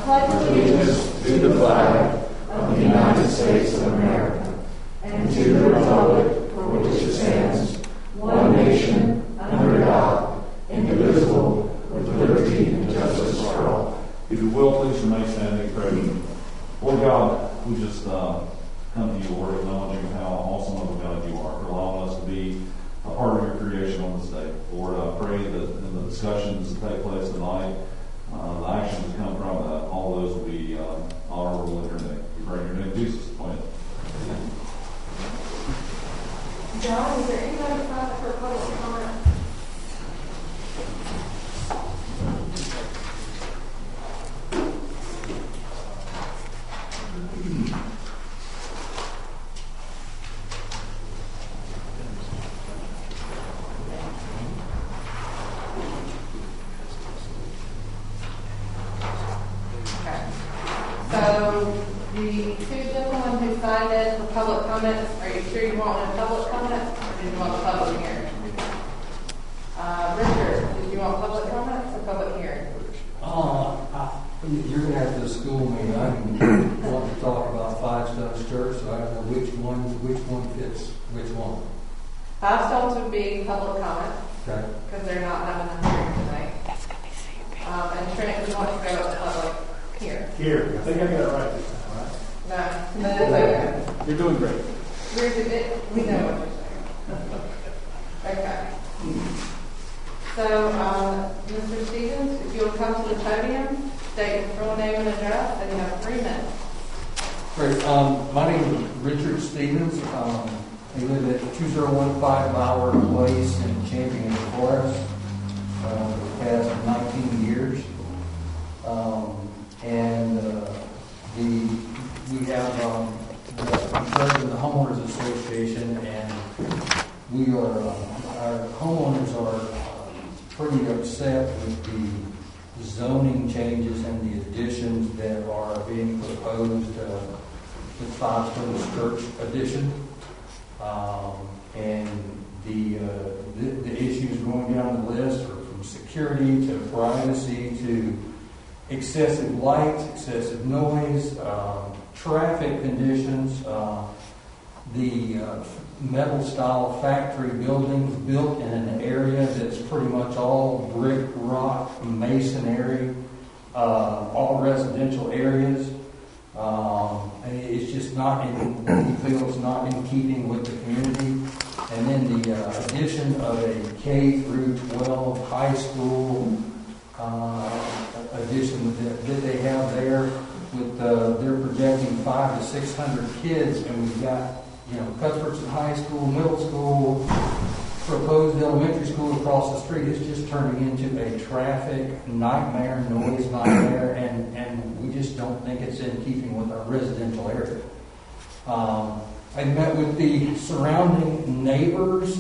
allegiance to the flag of the United States of America and to the republic for which it stands, one nation, under God, indivisible, with liberty and justice for all. If you will, please remain standing and pray. Lord God, we just come to you, Lord, acknowledging how awesome of a God you are, for allowing us to be a part of your creation on this day. Lord, I pray that in the discussions that take place tonight, the actions that come from that, all those will be honorable in your name. We pray in your name, Jesus. Amen. John, is there anybody signed up for public comment? So the two gentlemen who signed in for public comments, are you sure you want a public comment or did you want a public hearing? Richard, did you want public comments or public hearing? You're going to have to school me. I want to talk about Five Stones Church, so I don't know which one fits which one. Five Stones would be public comment. Okay. Because they're not having a hearing tonight. That's going to be super. And Trent, we want to go to public here. Here. I think I got it right this time, right? No, it's okay. You're doing great. We know what you're saying. Okay. So, Mr. Stevens, if you'll come to the podium, state your full name and address, and you have 3 minutes. Great. My name is Richard Stevens. I live at 2015 Bauer Place in Champion Forest for the past 19 years. We have I'm president of the Homeowners Association, and we are our homeowners are pretty upset with the zoning changes and the additions that are being proposed with Five Stones Church addition, and the issues going down the list are from security to privacy to excessive lights, excessive noise, traffic conditions, the metal style factory buildings built in an area that's pretty much all brick, rock, masonry, all residential areas. It's just not we feel it's not in keeping with the community. And then the addition of a K through 12 high school addition that they have there with they're projecting 500 to 600 kids, and we've got Cuthbertson High School, middle school, proposed elementary school across the street. It's just turning into a traffic nightmare, noise nightmare, and we just don't think it's in keeping with our residential area. I met with the surrounding neighbors,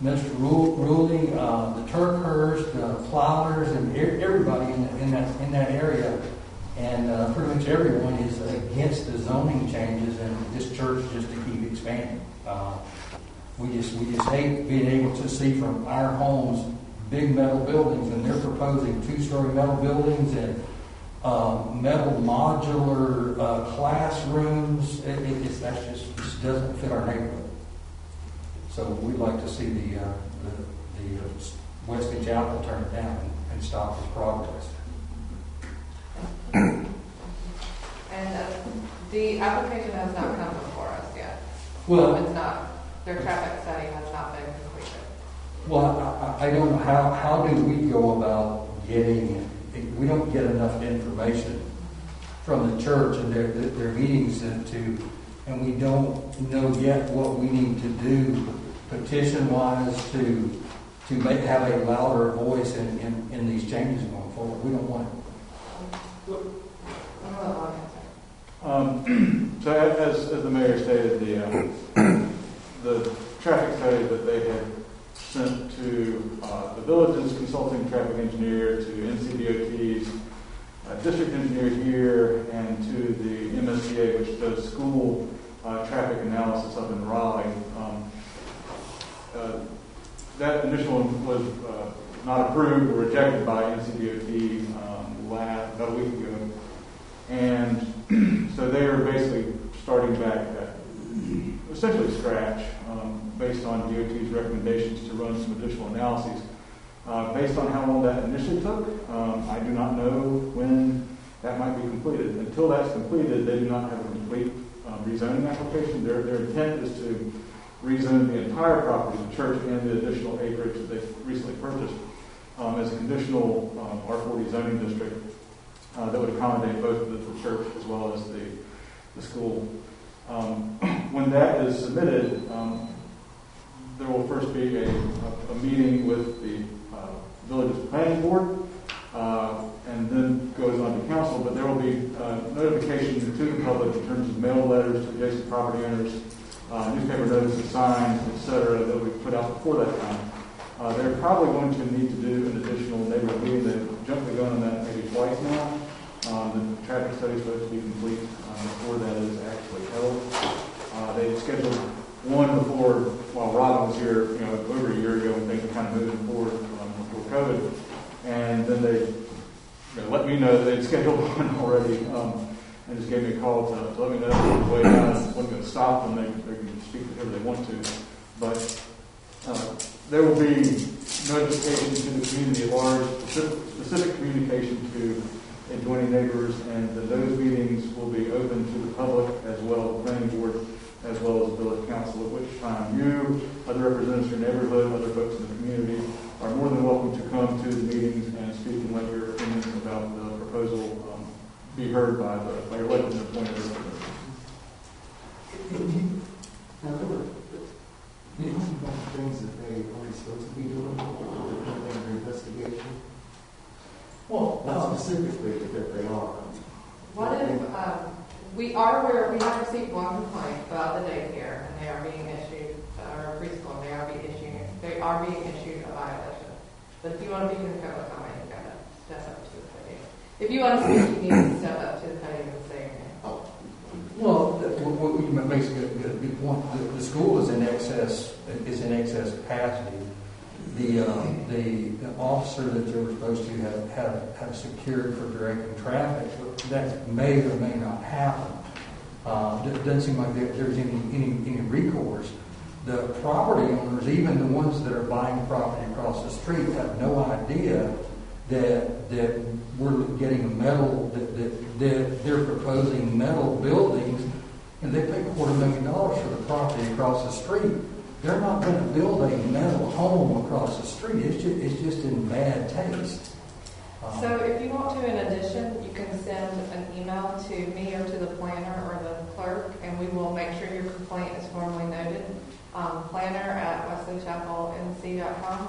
Mr. Ruley, the Turkhurst, the Flowers, and everybody in that area. And pretty much everyone is against the zoning changes and this church just to keep expanding. We just hate being able to see from our homes big metal buildings, and they're proposing 2-story metal buildings and metal modular classrooms. That just doesn't fit our neighborhood. So we'd like to see the Wesley Chapel turn it down and stop this progress. And the application has not come before us yet. Well, it's not. Their traffic study has not been completed. Well, I don't know how do we go about getting. We don't get enough information from the church and their meetings and we don't know yet what we need to do petition-wise to have a louder voice in these changes going forward. We don't want it. So as the mayor stated, the traffic study that they had sent to the village's consulting traffic engineer, to NCDOT's district engineer here, and to the MSTA, which does school traffic analysis up in Raleigh. That initial one was not approved or rejected by NCDOT about a week ago. DOT's recommendations to run some additional analyses. Based on how long that initially took, I do not know when that might be completed. Until that's completed, they do not have a complete rezoning application. Their intent is to rezone the entire property, the church and the additional acreage that they've recently purchased, as a conditional R40 zoning district that would accommodate both the church as well as the school. When that is submitted, there will first be a meeting with the village's planning board, and then goes on to council, but there will be notification to the public in terms of mail letters to adjacent property owners, newspaper notices, signs, etc., that we put out before that time. They're probably going to need to do an additional neighborhood meeting. They've jumped the gun on that maybe twice now. The traffic study is supposed to be complete before that is actually held. They scheduled one before, while Robin was here, over a year ago, when things were kind of moving forward before COVID. And then they let me know that they'd scheduled one already, and just gave me a call to let me know that the way down wasn't going to stop them. They can speak to whoever they want to. But there will be notification to the community at large, specific communication to adjoining neighbors, and those meetings will be open to the public as well as the planning board, as well as the village council, at which time you, other representatives of your neighborhood, other folks in the community, are more than welcome to come to the meetings and speak and let your opinions about the proposal be heard by your elected and appointed representatives. Now, there were things that they already supposed to be doing, their investigation. Well, Not specifically that they are. What if, we are aware, we have received one complaint about the daycare, and they are being issued, or preschool, and they are being issued a violation. But if you want to be in the public comment, you've got to step up to the podium. If you want to speak, you need to step up to the podium and say your name. Well, you basically get a good point. The school is in excess capacity. The officer that they were supposed to have secured for directing traffic, that may or may not happen. It doesn't seem like there's any recourse. The property owners, even the ones that are buying property across the street, have no idea that we're getting a metal, that they're proposing metal buildings, and they pay $250,000 for the property across the street. They're not going to build a metal home across the street. It's just in bad taste. So if you want to, in addition, you can send an email to me or to the planner or the clerk, and we will make sure your complaint is formally noted. planner@wesleychapelinc.com,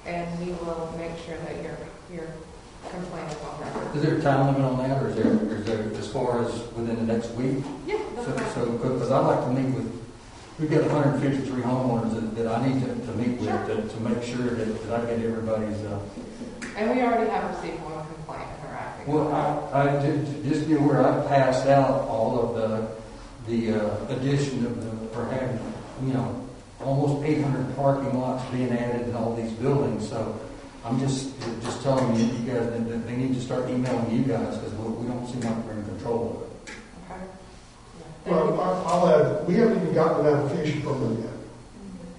and we will make sure that your complaint is on record. Is there a time limit on that, or is there as far as within the next week? Yeah, that's fine. So, because I'd like to meet with, we've got 153 homeowners that I need to meet with to make sure that I get everybody's. And we already have received one complaint and are acting. Well, I just be aware, I passed out all of the addition of or having, almost 800 parking lots being added in all these buildings. So I'm just telling you guys that they need to start emailing you guys, because we don't seem like we're in control of it. Okay. Well, I'll add, we haven't even gotten an application from them yet.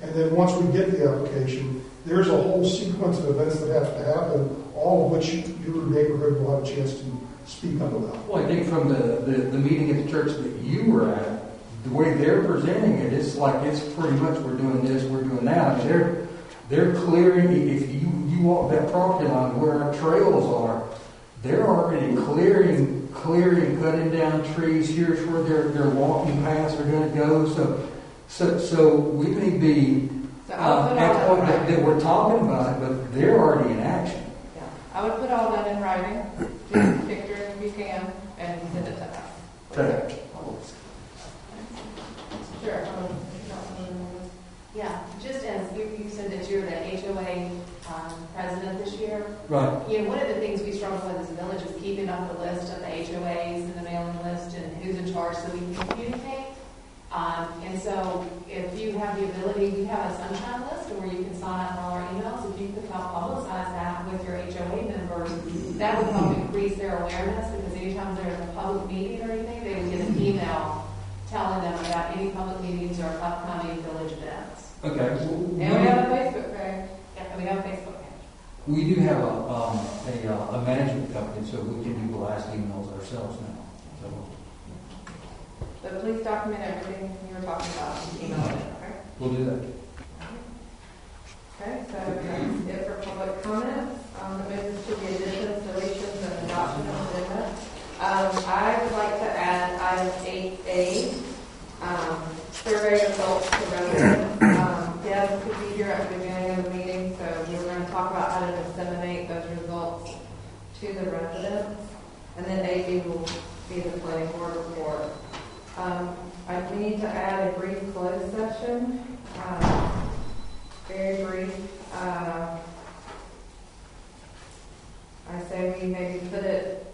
And then once we get the application, there's a whole sequence of events that have to happen, all of which your neighborhood will have a chance to speak up about. Well, I think from the meeting at the church that you were at, the way they're presenting it, it's like it's pretty much we're doing this, we're doing that. I mean, they're clearing, if you walk that property line where our trails are, they're already clearing, cutting down trees. Here's where their walking paths are going to go. So we may be at the point that we're talking about it, but they're already in action. Yeah, I would put all that in writing, just pictures if you can, and send it to us. Okay. Sure. Yeah, just as you said that you're the HOA president this year. Right. One of the things we struggle with as a village is keeping up the list of the HOAs and the mailing list and who's in charge so we can communicate. And so if you have the ability, we have a sunshine list where you can sign up for all our emails. If you could help publicize that with your HOA members, that would help increase their awareness, because anytime there's a public meeting or anything, they would get an email telling them about any public meetings or upcoming village events. Okay. And we have a Facebook page. Yeah, we have a Facebook page. We do have a management company, so we can do blast emails ourselves now. So But please document everything you were talking about and email it, okay? we'll do that. Okay, so that's it for public comments. The business to the additions, deletions, and adoption of the agenda. I would like to add item 8A, survey results to residents. Deb could be here at the beginning of the meeting, so we're going to talk about how to disseminate those results to the residents. And then 8B will be the planning board report. We need to add a brief closed session. Very brief. I say we maybe put it.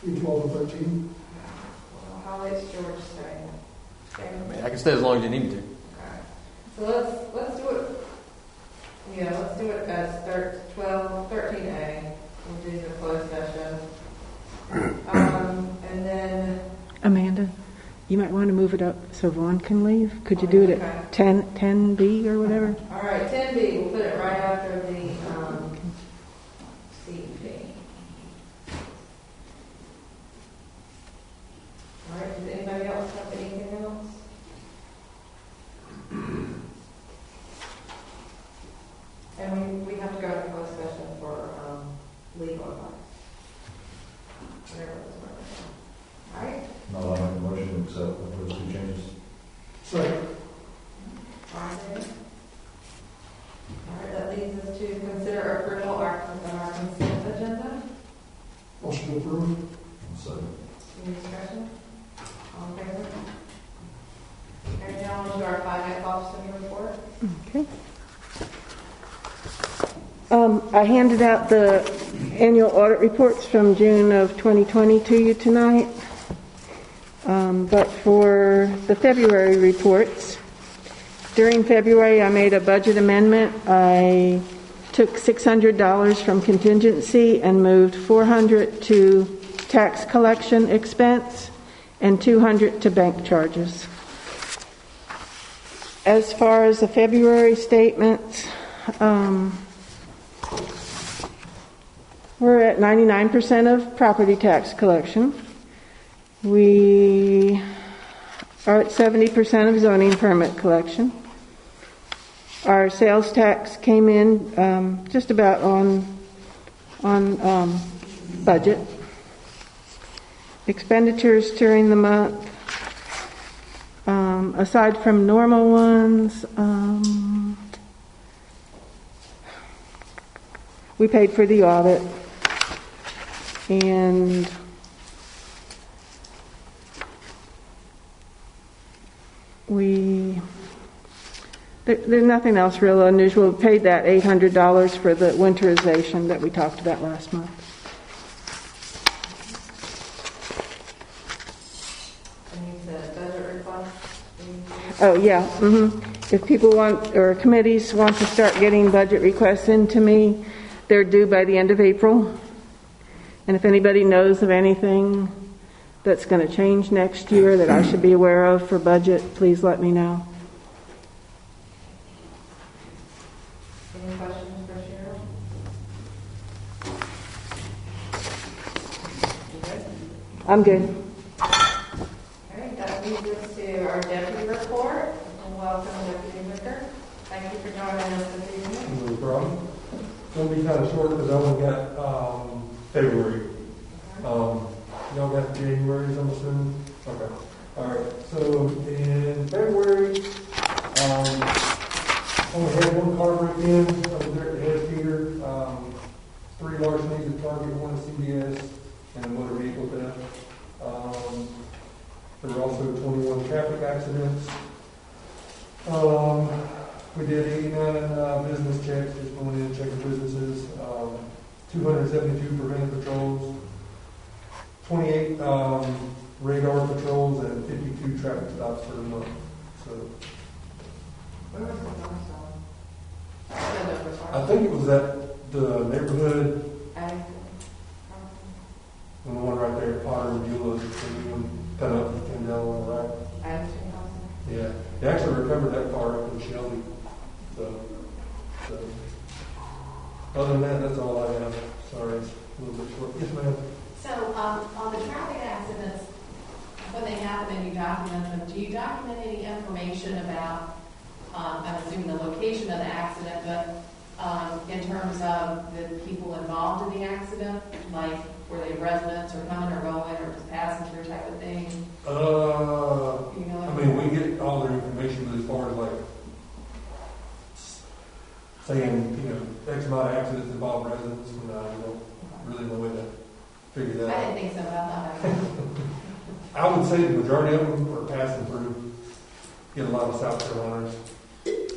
12 and 13. Well, how late's George staying? I mean, I can stay as long as you need me to. Okay. So let's do it. Yeah, let's do it as 13A. We'll do the closed session. And then. Amanda, you might want to move it up so Vaughn can leave. Could you do it Okay. at 10B or whatever? All right, 10B. We'll put it right after the CEP. All right. Does anybody else have anything else? And we have to go to closed session for legal advice. Whatever it is. All right. No, I make a motion to accept those two changes. Second. All right, that leads us to consider approval of our consent agenda. Motion to approve. Second. Any discussion? All in favor? Okay, now on to our finance officer report. Okay. I handed out the annual audit reports from June of 2020 to you tonight. But for the February reports, during February I made a budget amendment. I took $600 from contingency and moved $400 to tax collection expense and $200 to bank charges. As far as the February statements, we're at 99% of property tax collection. We are at 70% of zoning permit collection. Our sales tax came in just about on budget. Expenditures during the month, aside from normal ones, we paid for the audit, and there's nothing else real unusual. We paid that $800 for the winterization that we talked about last month. And you said budget request. Oh, yeah. If people want, or committees want to start getting budget requests into me, they're due by the end of April. And if anybody knows of anything that's going to change next year that I should be aware of for budget, please let me know. Any questions for Cheryl? You good? I'm good. Okay, that leads us to our deputy report. And welcome, Deputy Wicker. Thank you for joining us this evening. No problem. It's going to be kind of short because I only got February. Y'all got January's, I'm assuming? Okay. All right. So in February, only had one car break in over there at the head feeder. 3 larcenies at Target, 1 at CVS, and a motor vehicle theft. There were also 21 traffic accidents. We did 89 business checks, just going in and checking businesses. 272 preventive patrols, 28 radar patrols, and 52 traffic stops for the month. So Where was the first one? I think it was at the neighborhood, and the one right there at Potter and Beulah's, kind of up and came down on the right. Yeah, they actually recovered that car up in Shelby. Other than that, that's all I have. Sorry, it's a little bit short. Yes, ma'am. So, on the traffic accidents, when they happen and you document them, do you document any information about, I'm assuming the location of the accident, but in terms of the people involved in the accident, like were they residents or coming or going or just passenger type of thing? You know, I mean, we get all their information, but as far as like saying, you know, X amount of accidents involve residents, and we don't really know way to figure that I out. didn't think so, but I thought I would. I would say the majority of them are passing through. Get a lot of South Carolinians,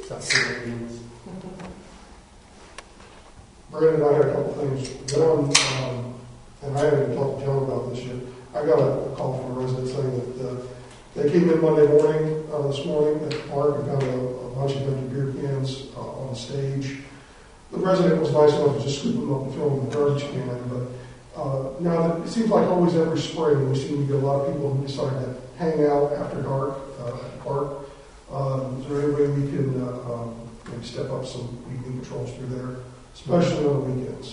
South Carolinians. Brandon, I had a couple things. John, and I haven't even talked to John about this yet. I got a call from a resident saying that they came in Monday morning, this morning at the park and found a bunch of empty beer cans on the stage. The resident was nice enough to just scoop them up and throw them in the garbage can, but now that it seems like always every spring we seem to get a lot of people who decide to hang out after dark at the park. Is there any way we can maybe step up some evening patrols through there, especially on the weekends?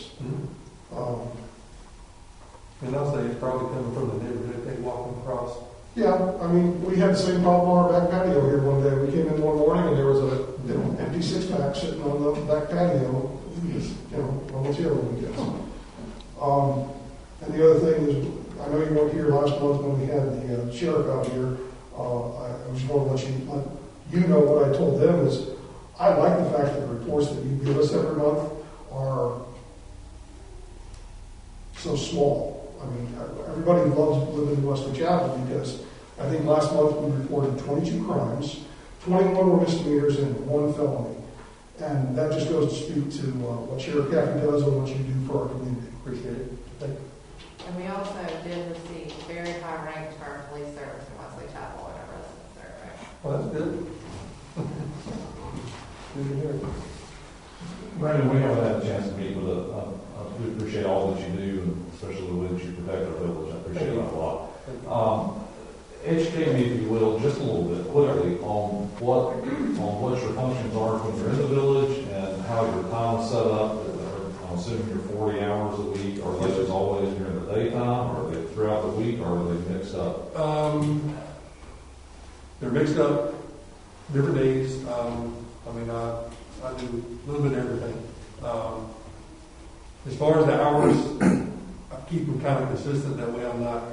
And I'll say it's probably coming from the neighborhood, they walking across. Yeah, I mean, we had the same problem on our back patio here one day. We came in one morning and there was a empty six-pack sitting on the back patio, just, momentarily weekends. And the other thing is, I know you weren't here last month when we had the sheriff out here. I just want to let you know what I told them is, I like the fact that the reports that you give us every month are so small. I mean, everybody loves living in Wesley Chapel because I think last month we reported 22 crimes, 21 were misdemeanors, and 1 felony. And that just goes to speak to what Sheriff Caffey does and what you do for our community. Appreciate it. Thank you. And we also did receive very high ranked for our police service in Wesley Chapel and our residents there, right? Well, that's good. Good to hear. Brandon, we haven't had a chance to meet with we appreciate all that you do, and especially the way that you protect our village. I appreciate that a lot. Educate me, if you will, just a little bit, clearly, on what your functions are when you're in the village and how your time is set up. I'm assuming you're 40 hours a week. Are they just always during the daytime, or are they throughout the week, or are they mixed up? They're mixed up, different days. I do a little bit of everything. As far as the hours, I keep them kind of consistent. That way I'm not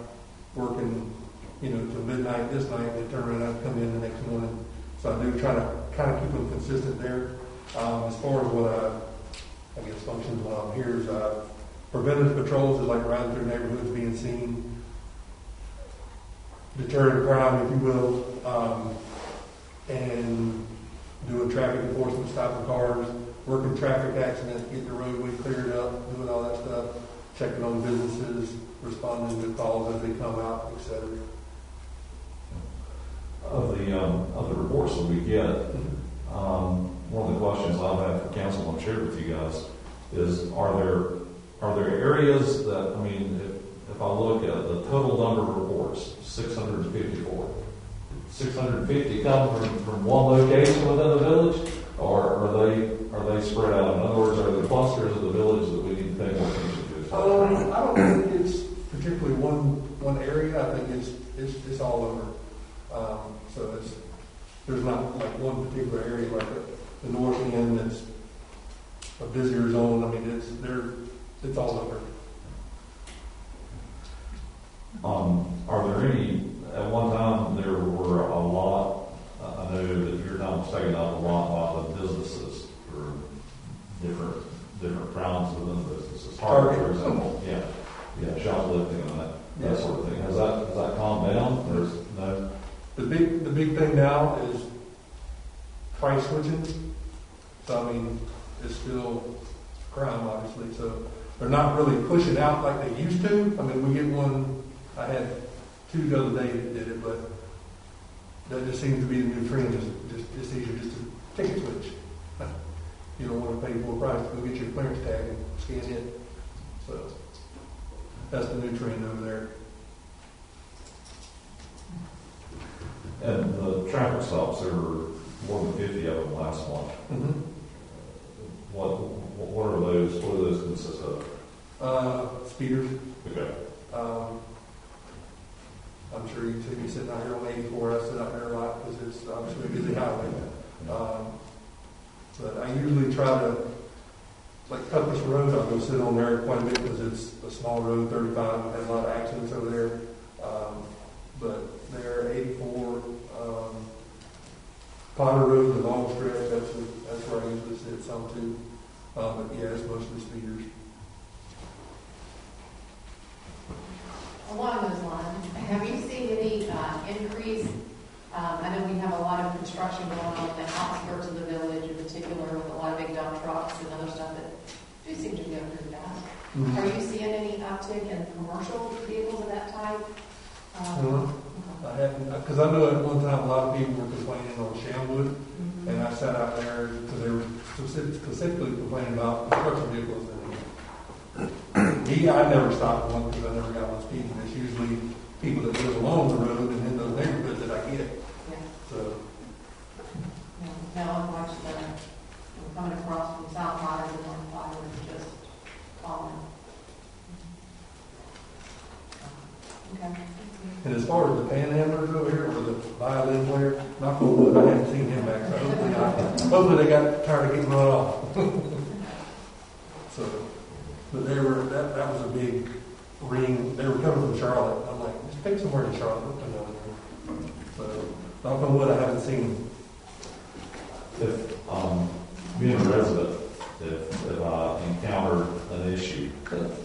working, till midnight this night, they turn around and come in the next morning. So I do try to kind of keep them consistent there. As far as what I guess functions while I'm here is preventative patrols, is like riding through neighborhoods, being seen, deterring crime, if you will, and doing traffic enforcement, stopping cars, working traffic accidents, getting the roadway cleared up, doing all that stuff, checking on businesses, responding to calls as they come out, etc. Of the reports that we get, one of the questions I've had for council and shared with you guys is, are there areas that, if I look at the total number of reports, 654, 650 come from one location within the village, or are they spread out? In other words, are there clusters of the village that we need to pay more attention to? I don't think it's particularly one area. I think it's all over. So there's not like one particular area like the north end that's a busier zone. It's all over. Are there any? At one time, there were a lot. I know that your time was taken up a lot by the businesses for different crimes within the businesses. Target, for example, yeah, shoplifting and that sort of thing. Has that calmed down? There's no. The big thing now is price switching. So it's still crime, obviously. So they're not really pushing out like they used to. We get one. I had 2 the other day that did it, but that just seems to be the new trend. It's easier just to ticket switch. You don't want to pay full price to go get your clearance tag and scan it. So that's the new trend over there. And the traffic stops, there were more than 50 of them last month. Mm-hmm. What are those? What do those consist of? Speeders. Okay. I'm sure you can see me sitting out here on 84. I sit out there a lot because it's obviously a busy highway. But I usually try to, like Cutlass Road, I'll go sit on there quite a bit because it's a small road, 35. We've had a lot of accidents over there. But there, 84, Potter Road, the long stretch, that's where I usually sit some too. But yeah, it's mostly speeders. Along those lines, have you seen any increase? I know we have a lot of construction going on in the outskirts of the village, in particular, with a lot of big dump trucks and other stuff that do seem to be going pretty fast. Are you seeing any uptick in commercial vehicles of that type? I haven't, because I know at one time a lot of people were complaining on Shamwood, and I sat out there because they were specifically complaining about construction vehicles. And I never stopped one because I never got one speeding. It's usually people that live along the road and in those neighborhoods that I get. Yeah. So. Now I've watched coming across from South Potter to North Potter and just falling. Okay. And as far as the panhandlers over here, or the violin player, knock on wood, I haven't seen him back. So hopefully they got tired of getting run off. So, but they were that was a big ring. They were coming from Charlotte. I'm like, just pick somewhere in Charlotte. So, knock on wood, I haven't seen him. If being a resident, if I encountered an issue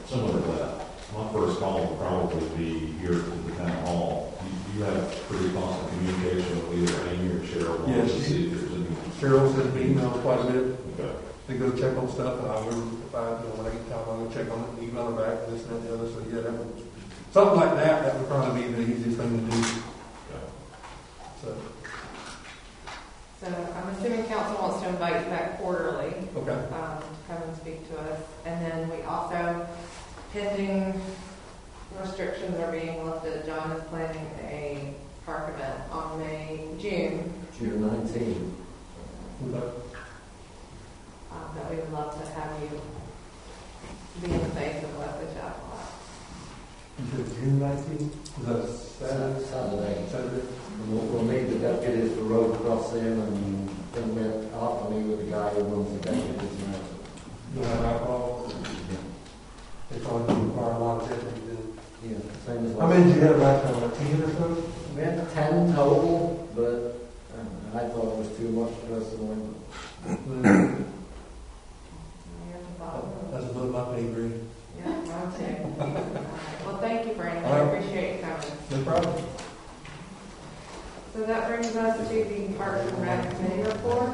similar to that, my first call would probably be here to the town hall. You have pretty constant communication with either Amy or Cheryl. Yes, to see if there's any. Cheryl sends me emails quite a bit. Okay. They go check on stuff, and I'll go, when I get time, I'll go check on it, email her back, this and that, and the other. So yeah, that would, something like that would probably be the easiest thing to do. Okay. So I'm assuming council wants to invite you back quarterly. Okay. To come and speak to us. And then we also, pending restrictions are being lifted, John is planning a park event on June. June 19. Okay. That we would love to have you be in the face of Wesley Chapel. You said June 19th? Is that Saturday? Saturday. Saturday. We'll need the deputies for road crossing, and then we'll have to meet with the guy who runs the deputies now. You'll have alcohol? They probably require a lot of deputies. Yeah, same as How many did you have last time, like 10 or so? We had 10 total, but I thought it was too much personally. That's above my pay grade. Yeah, mine too. Well, thank you, Brandon. I appreciate you coming. No problem. So that brings us to the Parks and Rec Committee report.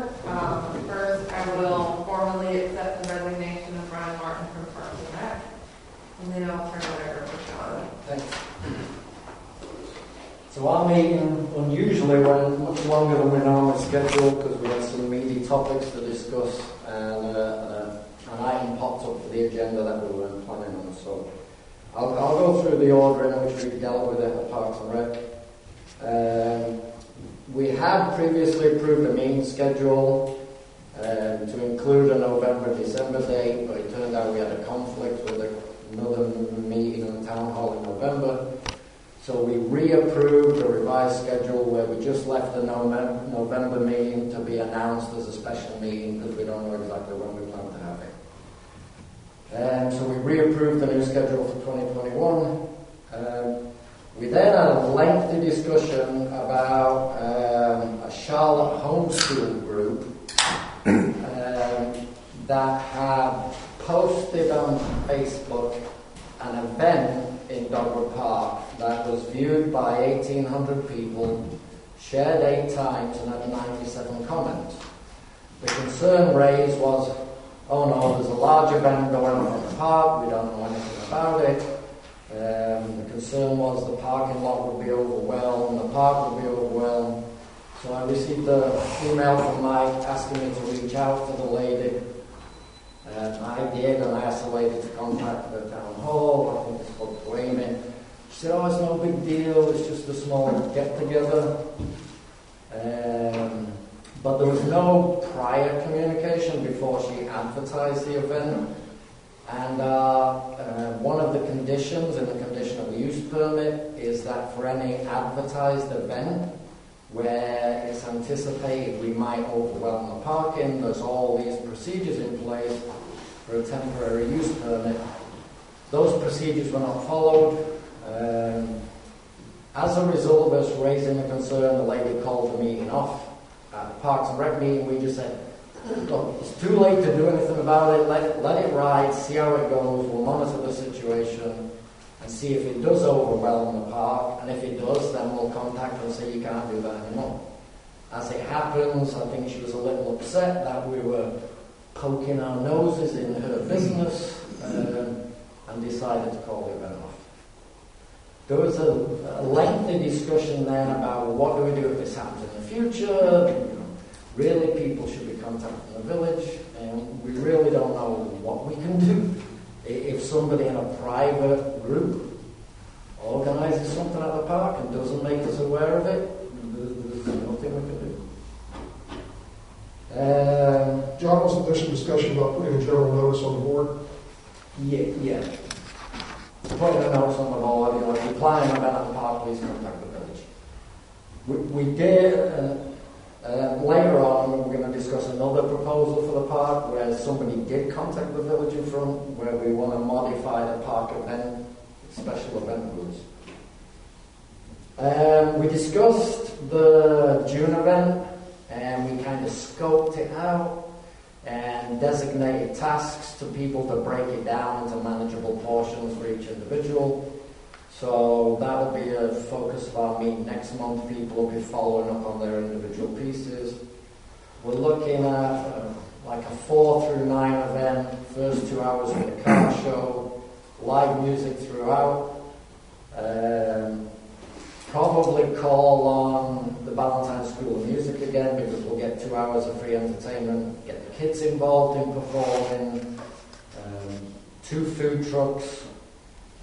First, I will formally accept the resignation of Brian Martin from Parks and Rec, and then I'll turn it over to Sean. Thanks. So our meeting unusually went much longer than we normally scheduled because we had some meaty topics to discuss, and an item popped up for the agenda that we weren't planning on. So I'll go through the order in which we dealt with it at Parks and Rec. We had previously approved a meeting schedule to include a November-December date, but it turned out we had a conflict with another meeting in the town hall in November. So we reapproved a revised schedule where we just left the November meeting to be announced as a special meeting because we don't know exactly when we plan to have it. So we reapproved the new schedule for 2021. We then had a lengthy discussion about a Charlotte homeschool group that had posted on Facebook an event in Dogwood Park that was viewed by 1,800 people, shared 8 times, and had 97 comments. The concern raised was, oh no, there's a large event going on in the park, we don't know anything about it. The concern was the parking lot would be overwhelmed, the park would be overwhelmed. So I received an email from Mike asking me to reach out to the lady. I did, and I asked the lady to contact the town hall. I think it's called Amy. She said, oh, it's no big deal, it's just a small get-together. but there was no prior communication before she advertised the event. And one of the conditions in the conditional use permit is that for any advertised event where it's anticipated we might overwhelm the parking, there's all these procedures in place for a temporary use permit. Those procedures were not followed. As a result of us raising the concern, the lady called the meeting off. At the Parks and Rec meeting, we just said, look, it's too late to do anything about it. Let it ride, see how it goes. We'll monitor the situation and see if it does overwhelm the park. And if it does, then we'll contact her and say you can't do that anymore. As it happens, I think she was a little upset that we were poking our noses in her business and decided to call the event off. There was a lengthy discussion then about what do we do if this happens in the future. Really, people should be contacting the village, and we really don't know what we can do. If somebody in a private group organises something at the park and doesn't make us aware of it, there's nothing we can do. John, wasn't there some discussion about putting a general notice on the board? Yeah. Putting a notice on the board, if you're planning an event at the park, please contact the village. We did. Later on, we're going to discuss another proposal for the park where somebody did contact the village in front, where we want to modify the park event, special event rules. We discussed the June event, and we kind of scoped it out and designated tasks to people to break it down into manageable portions for each individual. So that'll be a focus of our meeting next month. People will be following up on their individual pieces. We're looking at like a 4 through 9 event, first 2 hours for the car show, live music throughout. Probably call on the Ballantyne School of Music again because we'll get 2 hours of free entertainment, get the kids involved in performing, 2 food trucks.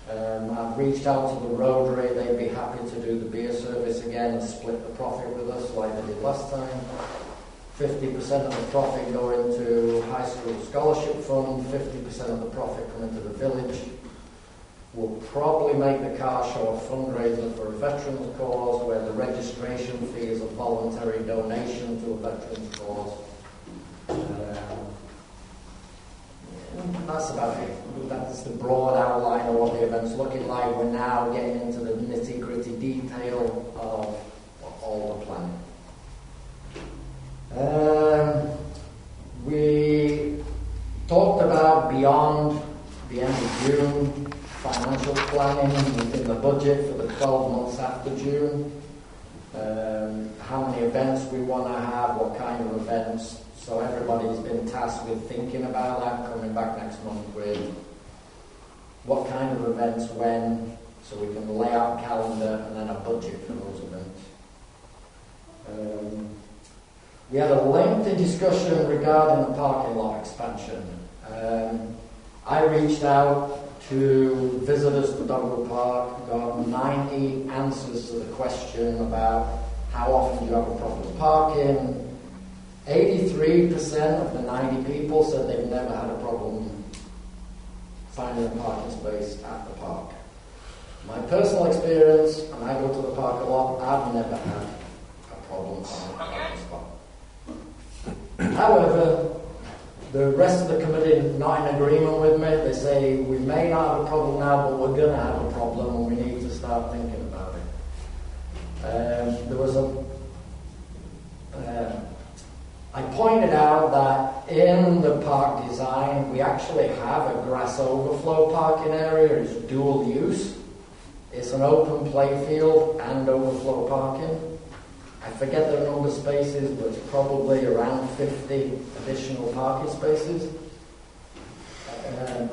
I've reached out to the Rotary, they'd be happy to do the beer service again and split the profit with us like they did last time. 50% of the profit go into high school scholarship fund, 50% of the profit come into the village. We'll probably make the car show a fundraiser for a veterans cause where the registration fee is a voluntary donation to a veterans cause. That's about it. That's the broad outline of what the event's looking like. We're now getting into the nitty-gritty detail of all the planning. We talked about beyond the end of June, financial planning within the budget for the 12 months after June. How many events we want to have, what kind of events. So everybody's been tasked with thinking about that, coming back next month with what kind of events, when, so we can lay out a calendar and then a budget for those events. We had a lengthy discussion regarding the parking lot expansion. I reached out to visitors to Dogwood Park, got 90 answers to the question about how often do you have a problem with parking. 83% of the 90 people said they've never had a problem finding a parking space at the park. My personal experience, and I go to the park a lot, I've never had a problem finding a parking spot. However, the rest of the committee are not in agreement with me. They say we may not have a problem now, but we're going to have a problem and we need to start thinking about it. There was I pointed out that in the park design, we actually have a grass overflow parking area. It's dual use. It's an open play field and overflow parking. I forget the number of spaces, but it's probably around 50 additional parking spaces.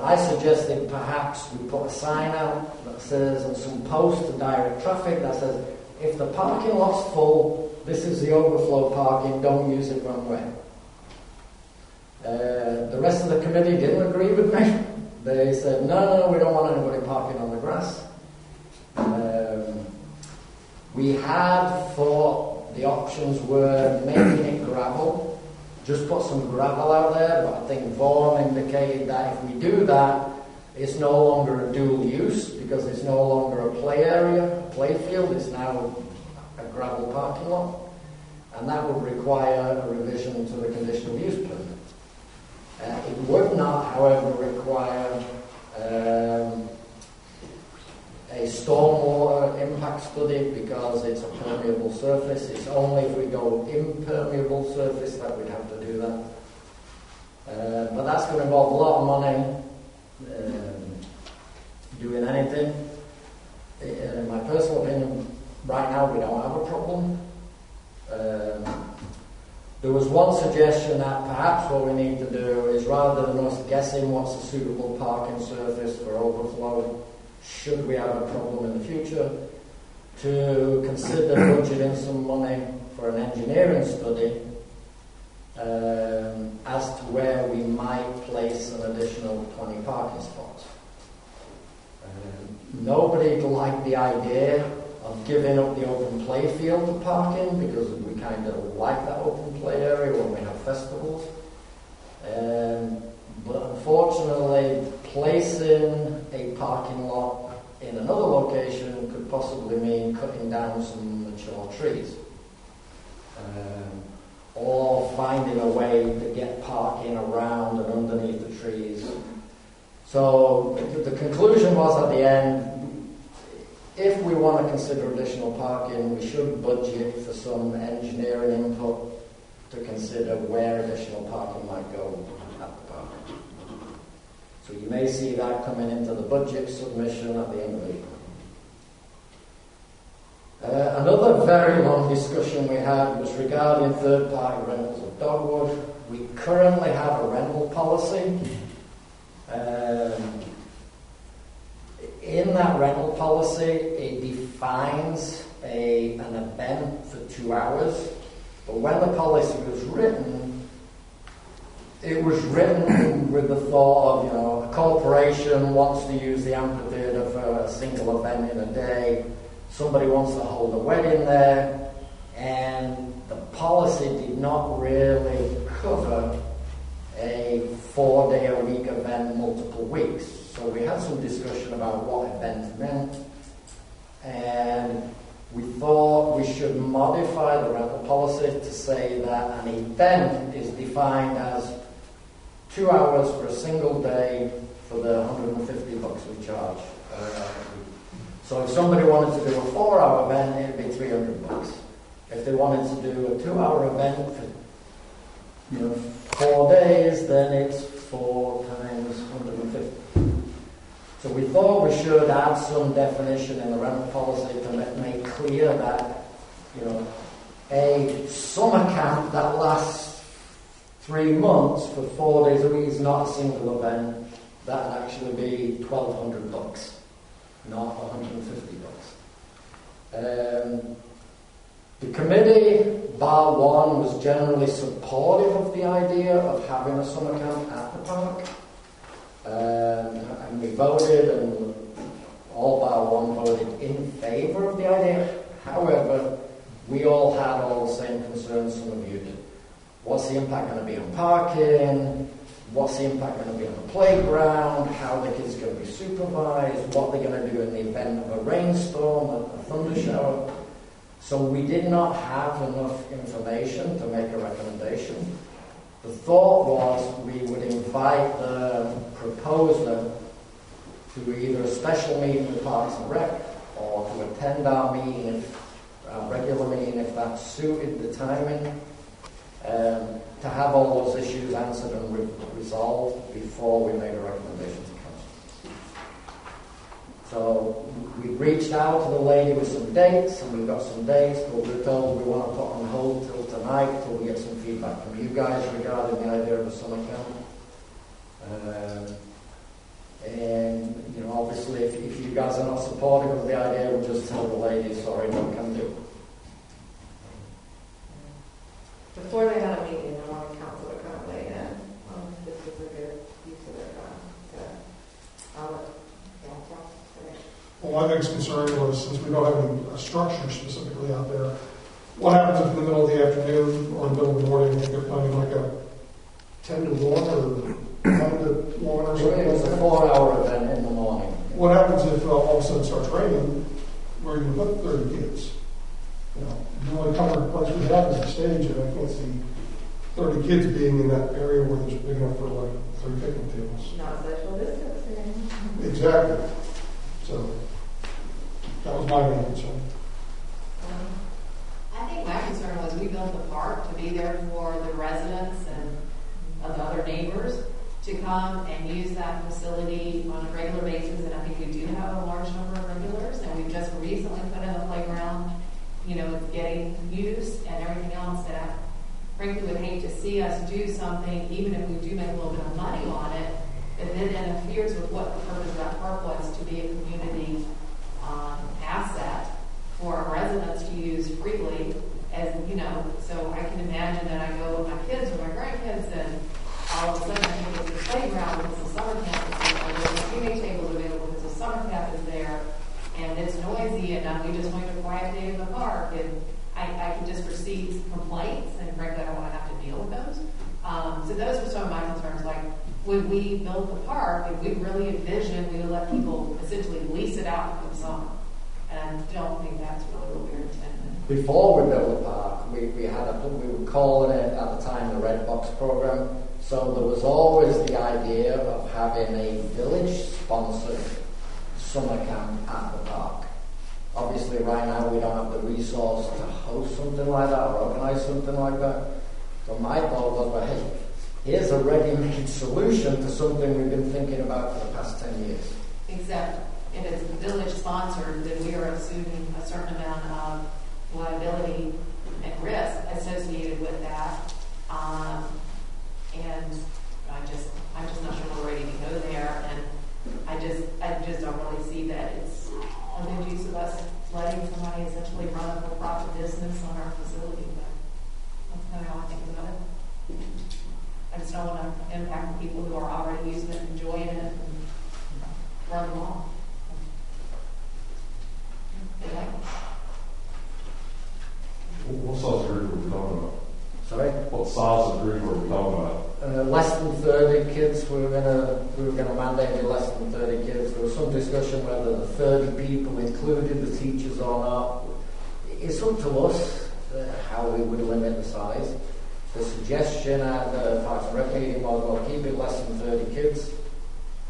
I suggested perhaps we put a sign out that says, and some posts to direct traffic that says, if the parking lot's full, this is the overflow parking, don't use it one way. The rest of the committee didn't agree with me. They said, no, we don't want anybody parking on the grass. We had thought the options were making it gravel, just put some gravel out there, but I think Vaughan indicated that if we do that, it's no longer a dual use because it's no longer a play area, a play field, it's now a gravel parking lot, and that would require a revision to the conditional use permit. It would not, however, require a stormwater impact study because it's a permeable surface. It's only if we go impermeable surface that we'd have to do that. But that's going to involve a lot of money doing anything. In my personal opinion, right now we don't have a problem. There was one suggestion that perhaps what we need to do is, rather than us guessing what's a suitable parking surface for overflow, should we have a problem in the future, to consider budgeting some money for an engineering study as to where we might place an additional 20 parking spots. Nobody liked the idea of giving up the open play field to parking because we kind of like that open play area when we have festivals. But unfortunately, placing a parking lot in another location could possibly mean cutting down some mature trees. Or finding a way to get parking around and underneath the trees. So the conclusion was at the end, if we want to consider additional parking, we should budget for some engineering input to consider where additional parking might go at the park. So you may see that coming into the budget submission at the end of April. Another very long discussion we had was regarding third-party rentals of dogwood. We currently have a rental policy. In that rental policy, it defines an event for 2 hours. But when the policy was written, it was written with the thought of, a corporation wants to use the amphitheater for a single event in a day. Somebody wants to hold a wedding there. And the policy did not really cover a 4-day-a-week event, multiple weeks. So we had some discussion about what event meant, and we thought we should modify the rental policy to say that an event is defined as 2 hours for a single day for the $150 we charge. So if somebody wanted to do a 4-hour event, it'd be $300. If they wanted to do a 2-hour event for 4 days, then it's 4 times 150. So we thought we should add some definition in the rental policy to make clear that, a summer camp that lasts 3 months for 4 days a week is not a single event. That would actually be $1,200, not $150. The committee, bar one, was generally supportive of the idea of having a summer camp at the park. And we voted, and all bar one voted in favour of the idea. However, we all had all the same concerns some of you did. What's the impact going to be on parking? What's the impact going to be on the playground? How the kids going to be supervised? What they're going to do in the event of a rainstorm, a thunder shower? So we did not have enough information to make a recommendation. The thought was we would invite the proposer to either a special meeting with Parks and Rec or to attend our meeting, our regular meeting, if that suited the timing, to have all those issues answered and resolved before we made a recommendation to council. So we reached out to the lady with some dates, and we've got some dates, but we're told we want to put on hold till tonight till we get some feedback from you guys regarding the idea of a summer camp. And obviously, if you guys are not supportive of the idea, we'll just tell the lady, sorry, no can do. Before they had a meeting, I wanted council to kind of weigh in on if this is a good use of their time. So I'll let council finish. Well, my biggest concern was, since we don't have a structure specifically out there, what happens if in the middle of the afternoon or in the middle of the morning, they're planning like a 10 to 1 or 9 to 1 or something It was like a that? 4-hour event in the morning. What happens if all of a sudden it starts raining? Where are you going to put 30 kids? You know, the only covered place we have is the stage, and I can't see 30 kids being in that area where there's big enough for like 3 picnic tables. Not social distancing. Exactly. So that was my main concern. I think my concern was we built the park to be there for the residents and the other neighbors to come and use that facility on a regular basis, and I think we do have a large number of regulars, and we've just recently put in the playground, you know, it's getting used and everything else, and I frankly would hate to see us do something, even if we do make a little bit of money on it, that then interferes with what the purpose of that park was, to be a community asset for our residents to use freely, as you know. So I can imagine that I go with my kids or my grandkids, and all of a sudden I think it's a playground because the summer camp is there, there's picnic tables available because the summer camp is there, and it's noisy, and we just want a quiet day in the park, and I can just foresee complaints, and frankly I don't want to have to deal with those. So those were some of my concerns, like when we built the park, if we really envisioned we would let people essentially lease it out for the summer. And I don't think that's really what we were intending. Before we built the park, we were calling it at the time the Red Box program. So there was always the idea of having a village-sponsored summer camp at the park. Obviously, right now we don't have the resource to host something like that or organize something like that. So my thought was, well, hey, here's a ready-made solution to something we've been thinking about for the past 10 years. Except if it's village-sponsored, then we are assuming a certain amount of liability and risk associated with that. And I'm just not sure we're ready to go there. And I just don't really see that it's a good use of us letting somebody essentially run a for-profit business on our facility. But that's kind of how I think about it. I just don't want to impact the people who are already using it, enjoying it, and run them off. What size group are we talking about? Sorry? What size of group are we talking about? Less than 30 kids. We were gonna mandate less than 30 kids. There was some discussion whether the 30 people included the teachers or not. It's up to us how we would limit the size. The suggestion at the Parks and Rec meeting was, well, keep it less than 30 kids.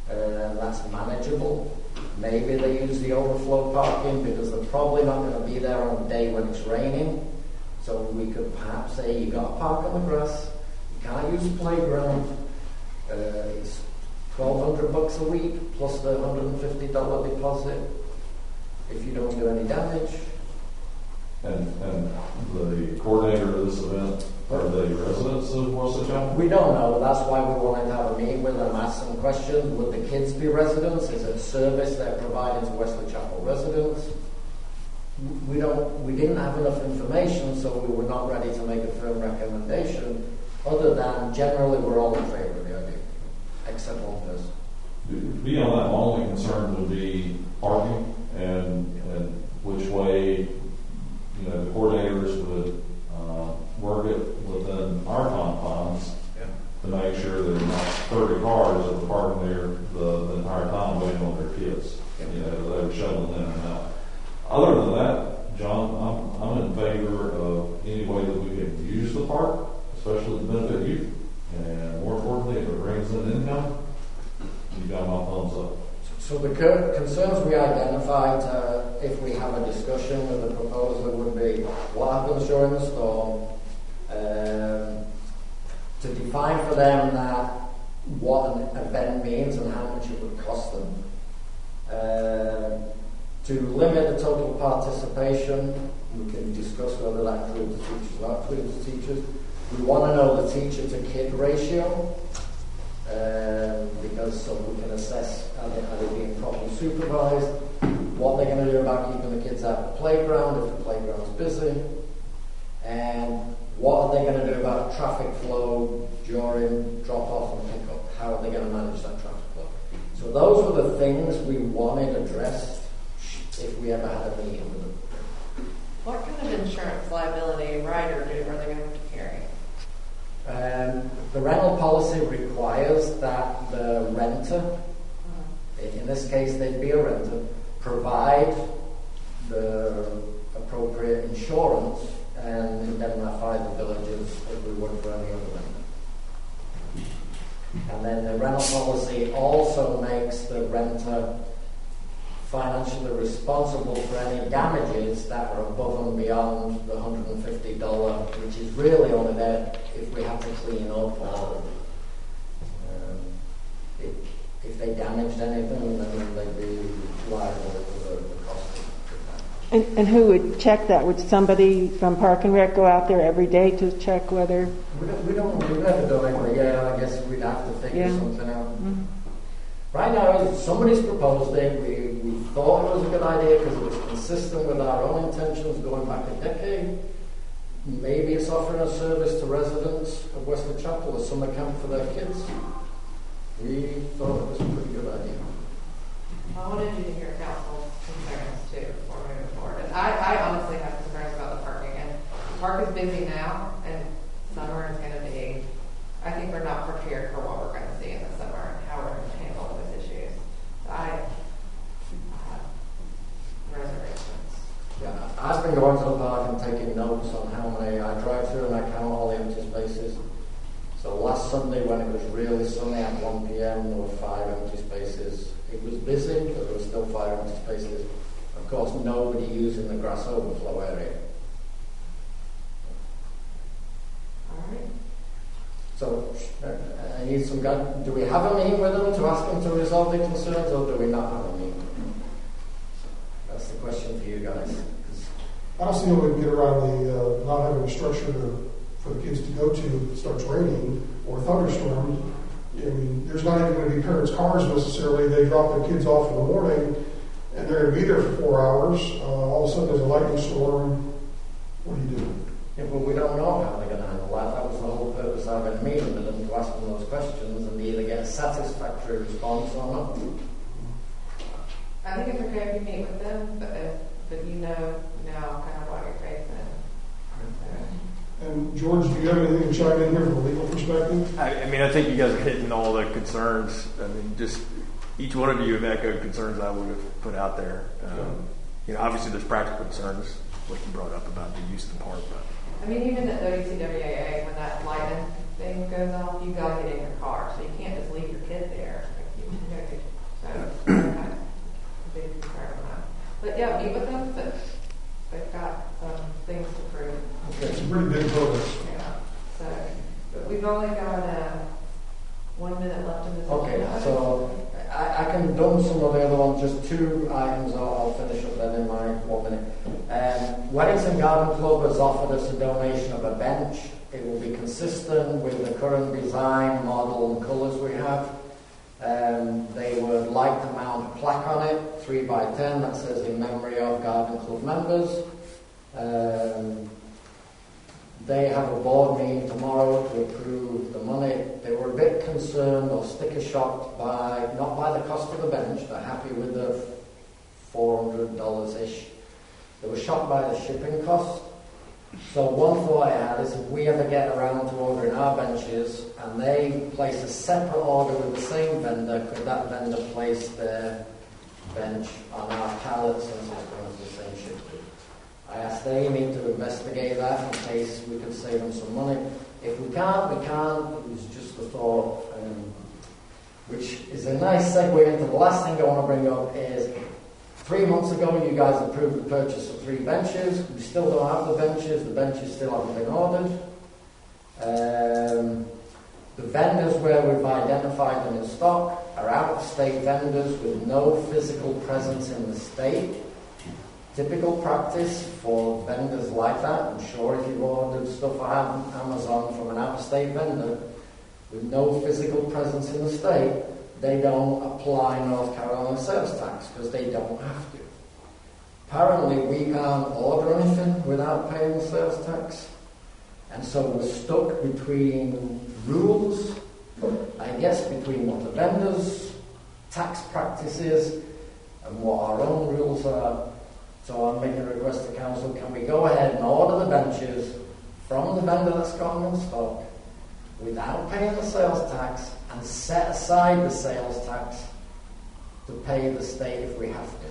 That's manageable. Maybe they use the overflow parking because they're probably not going to be there on the day when it's raining. So we could perhaps say you got to park on the grass. You can't use the playground. It's $1,200 a week plus the $150 deposit if you don't do any damage. And the coordinator of this event, are they residents of Wesley Chapel? We don't know. That's why we wanted to have a meeting with them, ask some questions. Would the kids be residents? Is it a service they're providing to Wesley Chapel residents? We didn't have enough information, so we were not ready to make a firm recommendation, other than generally we're all in favor of the idea, except one person. Beyond that, my only concern would be parking and which way, you know, the coordinators would work it within our confines to make sure that there's not 30 cars that are parking there the entire time waiting on their kids. You know, they were shuttling in and out. Other than that, John, I'm in favor of any way that we can use the park, especially to benefit youth. And more importantly, if it brings in income, you got my thumbs up. So the concerns we identified, if we have a discussion with the proposer, would be what happens during the storm, to define for them that what an event means and how much it would cost them, to limit the total participation. We can discuss whether that includes the teachers or not includes the teachers. We want to know the teacher to kid ratio, because so we can assess are they being properly supervised, what they're going to do about keeping the kids out of the playground if the playground's busy, and what are they going to do about traffic flow during drop-off and pick-up. How are they going to manage that traffic flow? So those were the things we wanted addressed if we ever had a meeting with them. What kind of insurance liability rider are they going to have to carry? The rental policy requires that the renter, in this case they'd be a renter, provide the appropriate insurance and indemnify the villages as we would for any other renter. And then the rental policy also makes the renter financially responsible for any damages that are above and beyond the $150, which is really only there if we have to clean up or if they damaged anything, then they'd be liable for the cost of that. And who would check that? Would somebody from Park and Rec go out there every day to check whether? We've never done it, yeah, I guess we'd have to figure something out. Mm-hmm. Right now, somebody's proposed it. We thought it was a good idea because it was consistent with our own intentions going back a decade. Maybe it's offering a service to residents of Westwood Chapel, a summer camp for their kids. We thought it was a pretty good idea. I wanted you to hear council's concerns too before moving forward. And I honestly have concerns about the parking. And the park is busy now, and summer is going to be. I think we're not prepared for what we're going to see in the summer and how we're going to handle those issues. I have reservations. Yeah, I've been going to the park and taking notes on how many I drive through and I count all the empty spaces. So last Sunday when it was really sunny at 1 p.m. there were 5 empty spaces. It was busy, but there were still 5 empty spaces. Of course, nobody using the grass overflow area. All right. So, I need some guide. Do we have a meeting with them to ask them to resolve their concerns, or do we not have a meeting? That's the question for you guys. I don't see how we can get around the not having a structure for the kids to go to if it starts raining or thunderstorms. I mean, there's not even going to be parents' cars necessarily. They drop their kids off in the morning, and they're going to be there for 4 hours. All of a sudden, there's a lightning storm. What do you do? Yeah, but we don't know how they're going to handle that. That was the whole purpose of having a meeting with them, to ask them those questions and either get a satisfactory response or not. I think it's okay if you meet with them, but you know now kind of what you're facing. And George, do you have anything to chime in here from a legal perspective? I mean, I think you guys are hitting all the concerns. I mean, just each one of you have echoed concerns I would have put out there. You know, obviously there's practical concerns, what you brought up about the use of the park. But I mean, even at WCWAA, when that lightning thing goes off, you got to get in your car, so you can't just leave your kid there. So, big concern on that. But yeah, meet with them, but they've got things to prove. Okay, it's a pretty big bonus. Yeah. So, but we've only got 1 minute left in this. Okay, so I can dump some of the other ones, just 2 items. I'll finish up then in my 1 minute. Weddington Garden Club has offered us a donation of a bench. It will be consistent with the current design, model, and colours we have. They would like to mount a plaque on it, 3x10, that says in memory of Garden Club members. They have a board meeting tomorrow to approve the money. They were a bit concerned or sticker shocked not by the cost of the bench, they're happy with the $400-ish. They were shocked by the shipping cost. So one thought I had is if we ever get around to ordering our benches and they place a separate order with the same vendor, could that vendor place their bench on our pallets since it's going to the same shipping? I asked Amy to investigate that in case we could save them some money. If we can't, we can't. It was just a thought, which is a nice segue into the last thing I want to bring up is 3 months ago you guys approved the purchase of 3 benches. We still don't have the benches. The benches still haven't been ordered. The vendors where we've identified them in stock are out-of-state vendors with no physical presence in the state. Typical practice for vendors like that, I'm sure if you've ordered stuff on Amazon from an out-of-state vendor with no physical presence in the state, they don't apply North Carolina sales tax because they don't have to. Apparently we can't order anything without paying the sales tax, and so we're stuck between rules, I guess between what the vendors' tax practices and what our own rules are. So I'm making a request to council, can we go ahead and order the benches from the vendor that's got them in stock without paying the sales tax and set aside the sales tax to pay the state if we have to?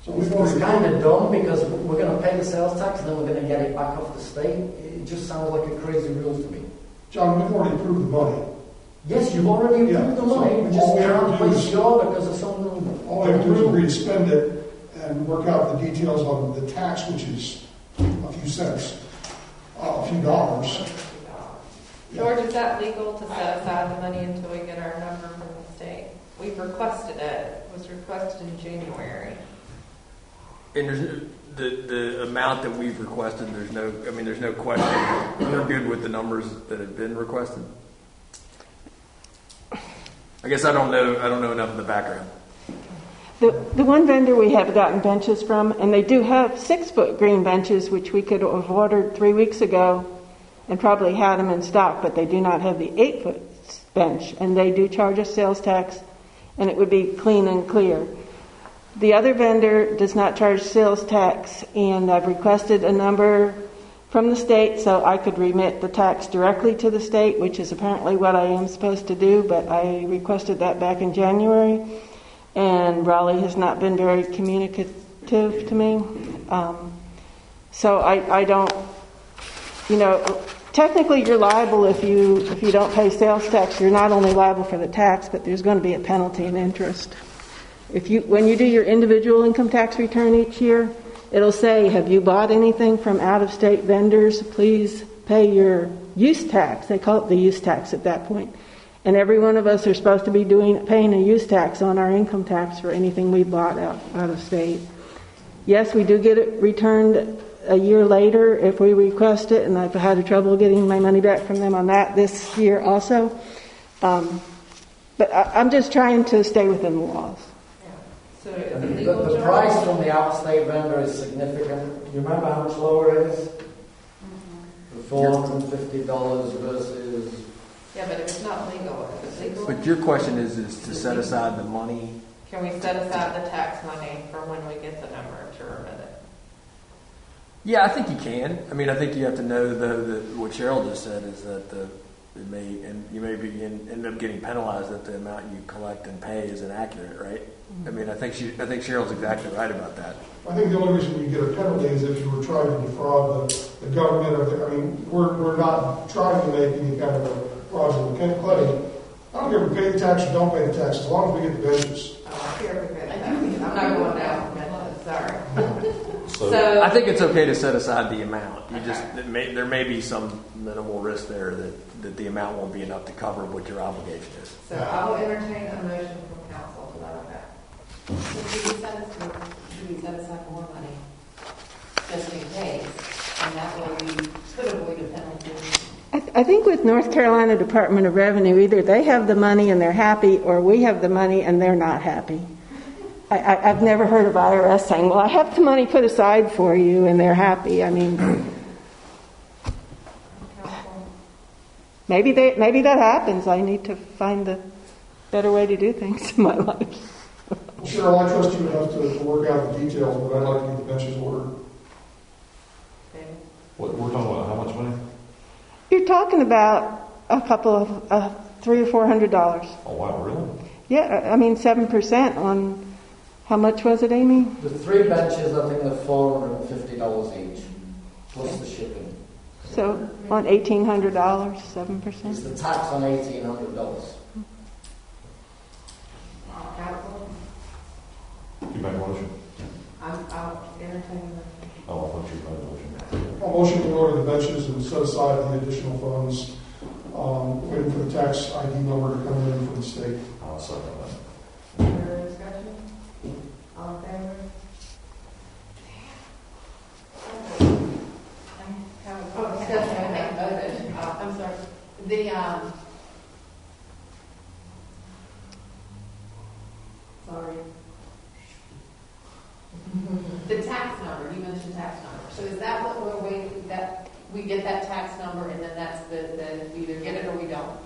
So It's kind of dumb because we're going to pay the sales tax and then we're going to get it back off the state. It just sounds like a crazy rule to me. John, we've already approved the money. Yes, you've already approved Yeah, the so money. We just all we have can't to do place is- the order because of something. All we have to do is agree to spend it and work out the details on the tax, which is a few cents, a few dollars. George, is that legal to set aside the money until we get our number from the state? We've requested it. It was requested in January. And the amount that we've requested, there's no question. We're good with the numbers that have been requested. I guess I don't know enough of the background. The one vendor we have gotten benches from, and they do have 6-foot green benches, which we could have ordered 3 weeks ago and probably had them in stock, but they do not have the 8-foot bench, and they do charge us sales tax, and it would be clean and clear. The other vendor does not charge sales tax, and I've requested a number from the state so I could remit the tax directly to the state, which is apparently what I am supposed to do, but I requested that back in January, and Raleigh has not been very communicative to me. So I don't, technically you're liable if you don't pay sales tax. You're not only liable for the tax, but there's going to be a penalty and interest. When you do your individual income tax return each year, it'll say, have you bought anything from out-of-state vendors? Please pay your use tax. They call it the use tax at that point. And every one of us are supposed to be paying a use tax on our income tax for anything we bought out of state. Yes, we do get it returned a year later if we request it, and I've had trouble getting my money back from them on that this year also. But I'm just trying to stay within the laws. So is it legal, The George? price from the out-of-state vendor is significant. You remember how much lower it is? The $450 versus... Yeah, but if it's not legal, if it's legal, But your question is to set aside the money. can we set aside the tax money for when we get the number to remit it? Yeah, I think you can. I mean, I think you have to know though that what Cheryl just said is that you may end up getting penalized if the amount you collect and pay is inaccurate, right? I mean, I think Cheryl's exactly right about that. I think the only reason you get a penalty is if you were trying to defraud the government. We're not trying to make any kind of a fraudulent claim. I don't care if we pay the tax or don't pay the tax, as long as we get the benches. I'm not going down. Sorry. So I think it's okay to set aside the amount. There may be some minimal risk there that the amount won't be enough to cover what your obligation is. So I will entertain a motion from council to that effect. Do we set aside more money just in case? And that way we could avoid a penalty. I think with North Carolina Department of Revenue, either they have the money and they're happy, or we have the money and they're not happy. I've never heard of IRS saying, well, I have the money put aside for you, and they're happy. I mean, maybe that happens. I need to find a better way to do things in my life. Cheryl, I trust you enough to work out the details, but I'd like to get the benches ordered. We're talking about how much money? You're talking about a couple of $300 or $400. Oh, wow, really? Yeah, I mean 7% on how much was it, Amy? The 3 benches, I think they're $450 each, plus the shipping. So on $1,800, 7%. It's the tax on $1,800. Council, You make a motion? I'll entertain Oh, I thought you made a motion. I'll motion to order the benches and set aside the additional funds, waiting for the tax ID number to come in from the state. I'll second that. the further discussion. All in favor? Oh, discussion, I think, voted. I'm sorry. Sorry. The tax number, you mentioned tax number. So is that what we're waiting, that we get that tax number and then that's we either get it or we don't?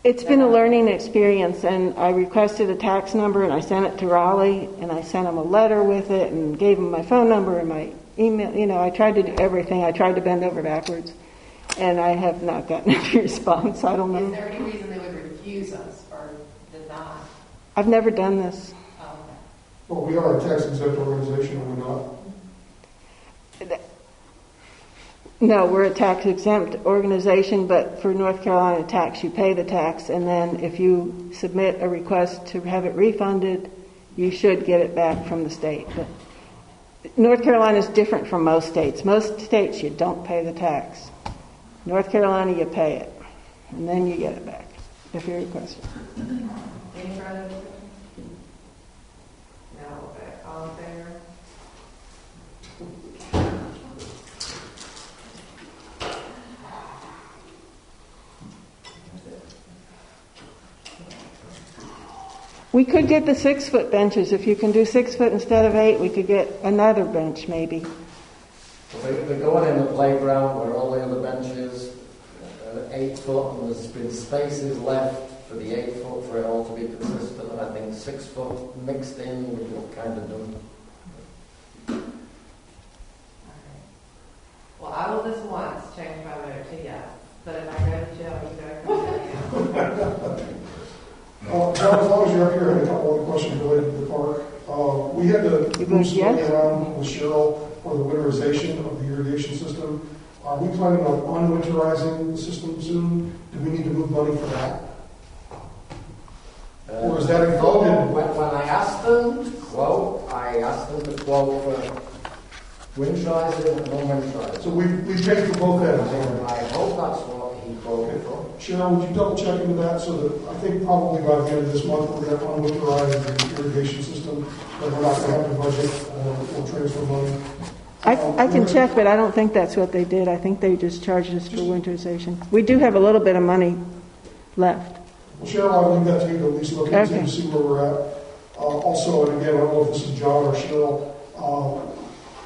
It's been a learning experience, and I requested a tax number, and I sent it to Raleigh, and I sent him a letter with it, and gave him my phone number and my email. You know, I tried to do everything. I tried to bend over backwards, and I have not gotten a response. I don't Is know. there any reason they would refuse us or deny? I've never done this. Oh, okay. Well, we are a tax exempt organization, are we not? No, we're a tax exempt organization, but for North Carolina tax, you pay the tax, and then if you submit a request to have it refunded, you should get it back from the state. But North Carolina is different from most states. Most states, you don't pay the tax. North Carolina, you pay it, and then you get it back if you request it. Any further discussion? No, okay, all in favor? We could get the 6-foot benches. If you can do 6 foot instead of 8, we could get another bench maybe. We're going in the playground where all the other benches, 8 foot, and there's been spaces left for the 8 foot for it all to be consistent. I think 6 foot mixed in with what kind of done. Well, I will this once change my vote to yes, but if I go to jail, you gotta come back in. John, as long as you're up here, I had a couple other questions related to the park. We had to move some money around with Cheryl for the winterization of the irrigation system. Are we planning on unwinterizing the system soon? Do we need to move money for that? Or is that included? When I asked them to quote, I asked them to quote for winterizing and non-winterizing. So we paid for both ends. I hope that's what he quoted for. Cheryl, would you double check into that so that I think probably by the end of this month we're going to unwinterize the irrigation system, but we're not going to have to budget or transfer money. I can check, but I don't think that's what they did. I think they just charged us for winterization. We do have a little bit of money left. Well, Cheryl, I'll leave that to you to at least look into Okay. to see where we're at. Also, and again, I don't know if this is John or Cheryl,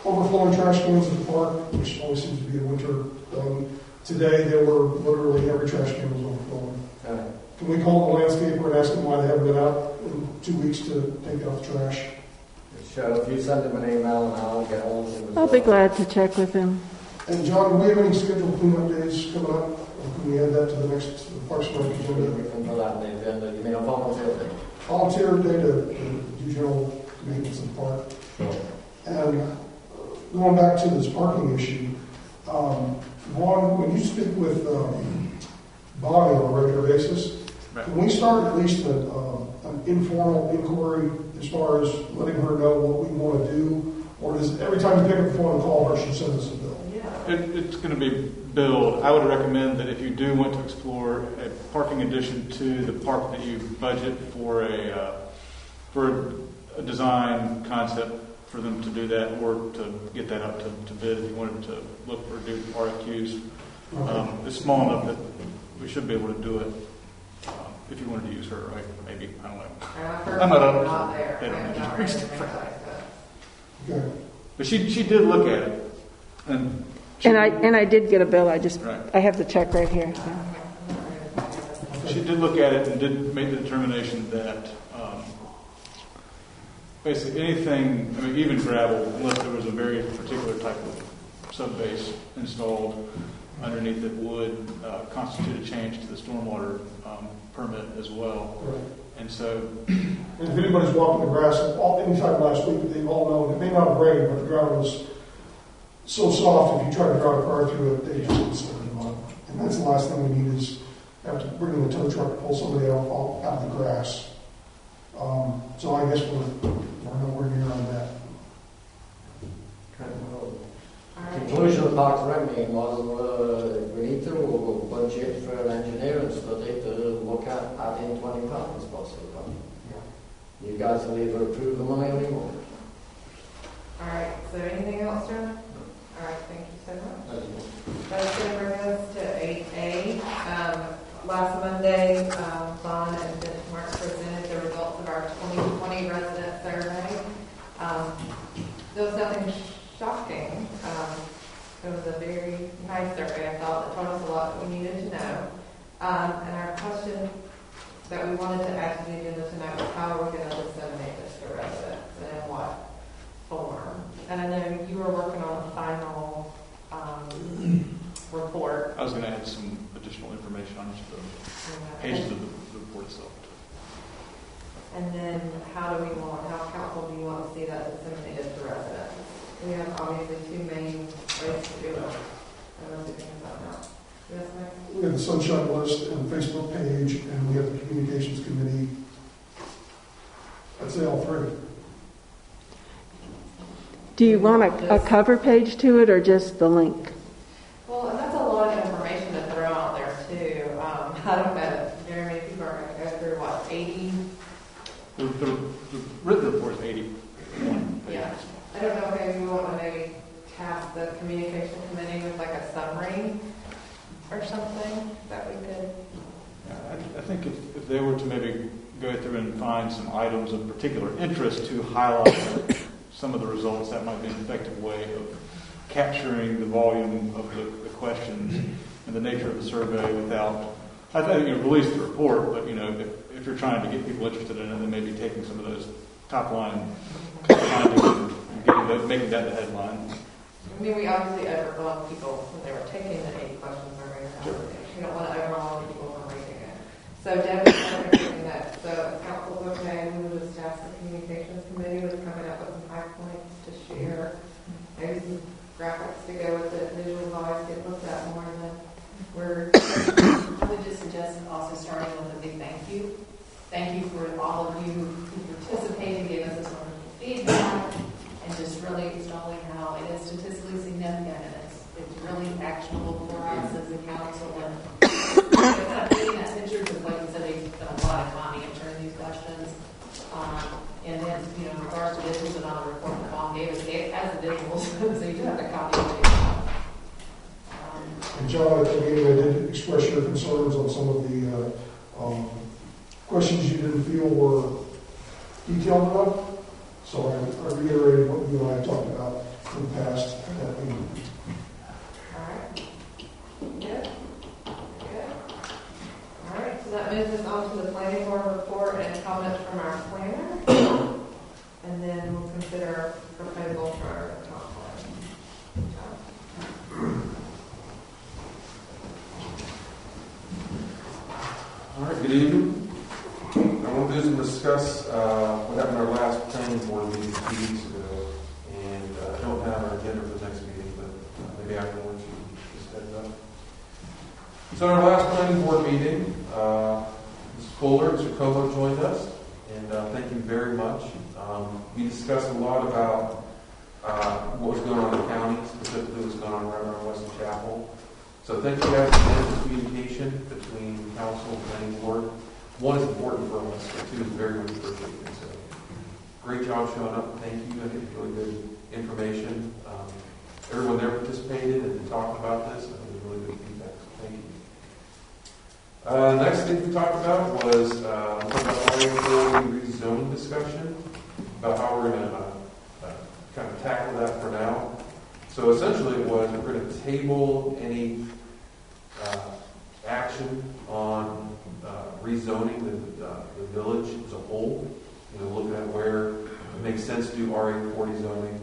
overflowing trash cans at the park, which always seems to be a winter thing. Today, there were literally every trash can was overflowing. Can we call the landscaper and ask them why they haven't been out in 2 weeks to take out the trash? Sure, if you send him an email and I'll get all of it. I'll be glad to check with him. And John, do we have any scheduled cleanup days coming up? Or can we add that to the next Parks and Rec agenda? We can put that in the agenda. You mean a volunteer day? Volunteer day to do general maintenance of the park. Sure. And going back to this parking issue, Vaughn, when you speak with Bonnie on a regular basis, can we start at least an informal inquiry as far as letting her know what we want to do? Or does every time you pick up the phone and call her, she sends us a bill? It's going to be billed. I would recommend that if you do want to explore a parking addition to the park, that you budget for a design concept for them to do that, or to get that up to bid if you wanted to look for do RFQs. It's small enough that we should be able to do it. If you wanted to use her, right? Maybe, I don't know. I'm not there. They don't I'm need not to ready reach to the make front. that, Okay. But she did look at it, and I did get a bill. Right. I have the check right here. she did look at it and did make the determination that basically anything, I mean, even gravel, unless there was a very particular type of sub-base installed underneath it, would constitute a change to the stormwater permit as well. Right. And so, And if anybody's walking the grass, anytime last week, they all know, it may not have rained, but the ground was so soft, if you try to drive a car through it, they just wouldn't slip in the mud. And that's the last thing we need is have to bring in the tow truck to pull somebody out of the grass. So I guess we're nowhere near on that. Conclusion of the Parks and Rec meeting was if we need to, we'll budget for an engineering study to look at adding 20 parking spots to the park. You guys will either approve the money or you won't. All right, so anything else, John? All right, thank you so much. That's going to bring us to 8A. Last Monday, Vaughn and Benchmark presented the results of our 2020 resident survey. There was nothing shocking. It was a very nice survey, I thought, that told us a lot that we needed to know. And our question pages of the report itself. And then how council do you want to see that disseminated to residents? We have obviously two main ways to do it. I don't know if you think about that. Yes, Mike? We have the Sunshine List and Facebook page, and we have the Communications Committee. I'd say all three. Do you want a cover page to it or just the link? Well, and that's a lot of information to throw out there too. I don't know, Jeremy, people are going to go through what, 80? The written report is 80. Yeah. I don't know if maybe we want to maybe task the communication committee with like a summary or something that we could. I think if they were to maybe go through and find some items of particular interest to highlight some of the results, that might be an effective way of capturing the volume of the questions and the nature of the survey without, I think release the report, but if you're trying to get people interested in it, then maybe taking some of those top line findings and making that the headline. I mean, we obviously overwhelmed people when they were taking the 80 questions survey. Sure. We don't want to overwhelm people from reading it. So Debbie's everything that, so if council's okay, we will just task the communications committee with coming up with some high points to share. Maybe some graphics to go with it, visualize, get looked at more than words. I would just suggest also starting with a big thank you. Thank you for all of you who participated, gave us this wonderful feedback, and just really extolling how it is statistically significant and it's really actionable for us as a council. And kind of painting that picture, because like you said, they spent a lot of time answering these questions. And then, in regards to visuals, another report that Mom gave us as the visuals, so you do have to copy it. And John, at the meeting, I did express your concerns on some of the questions you didn't feel were detailed enough. So I reiterated what you and I had talked about in the past at that meeting. All right. Good. Good. All right. So that moves us on to the planning board report and comments from our planner. And then we'll consider our proposal for our comp plan. All right, good evening. I want to discuss what happened at our last planning board meeting 2 weeks ago, and I don't have our agenda for the next meeting, but maybe afterwards you can just head it up. So in our last planning board meeting, Mr. Kohler, Mr. Como joined us, and thank you very much. We discussed a lot about what was going on in the county, specifically what's going on right around Western Chapel. So thank you guys for the communication between council and planning board. One is important for us, but two is very much appreciated. So great job showing up. Thank you. I think it's really good information. Everyone there participated and talked about this, and it was really good feedback. So thank you. Next thing we talked about was RA40 rezoning discussion, about how we're going to kind of tackle that for now. So essentially it was we're going to table any action on rezoning the village as a whole, looking at where it makes sense to do RA40 zoning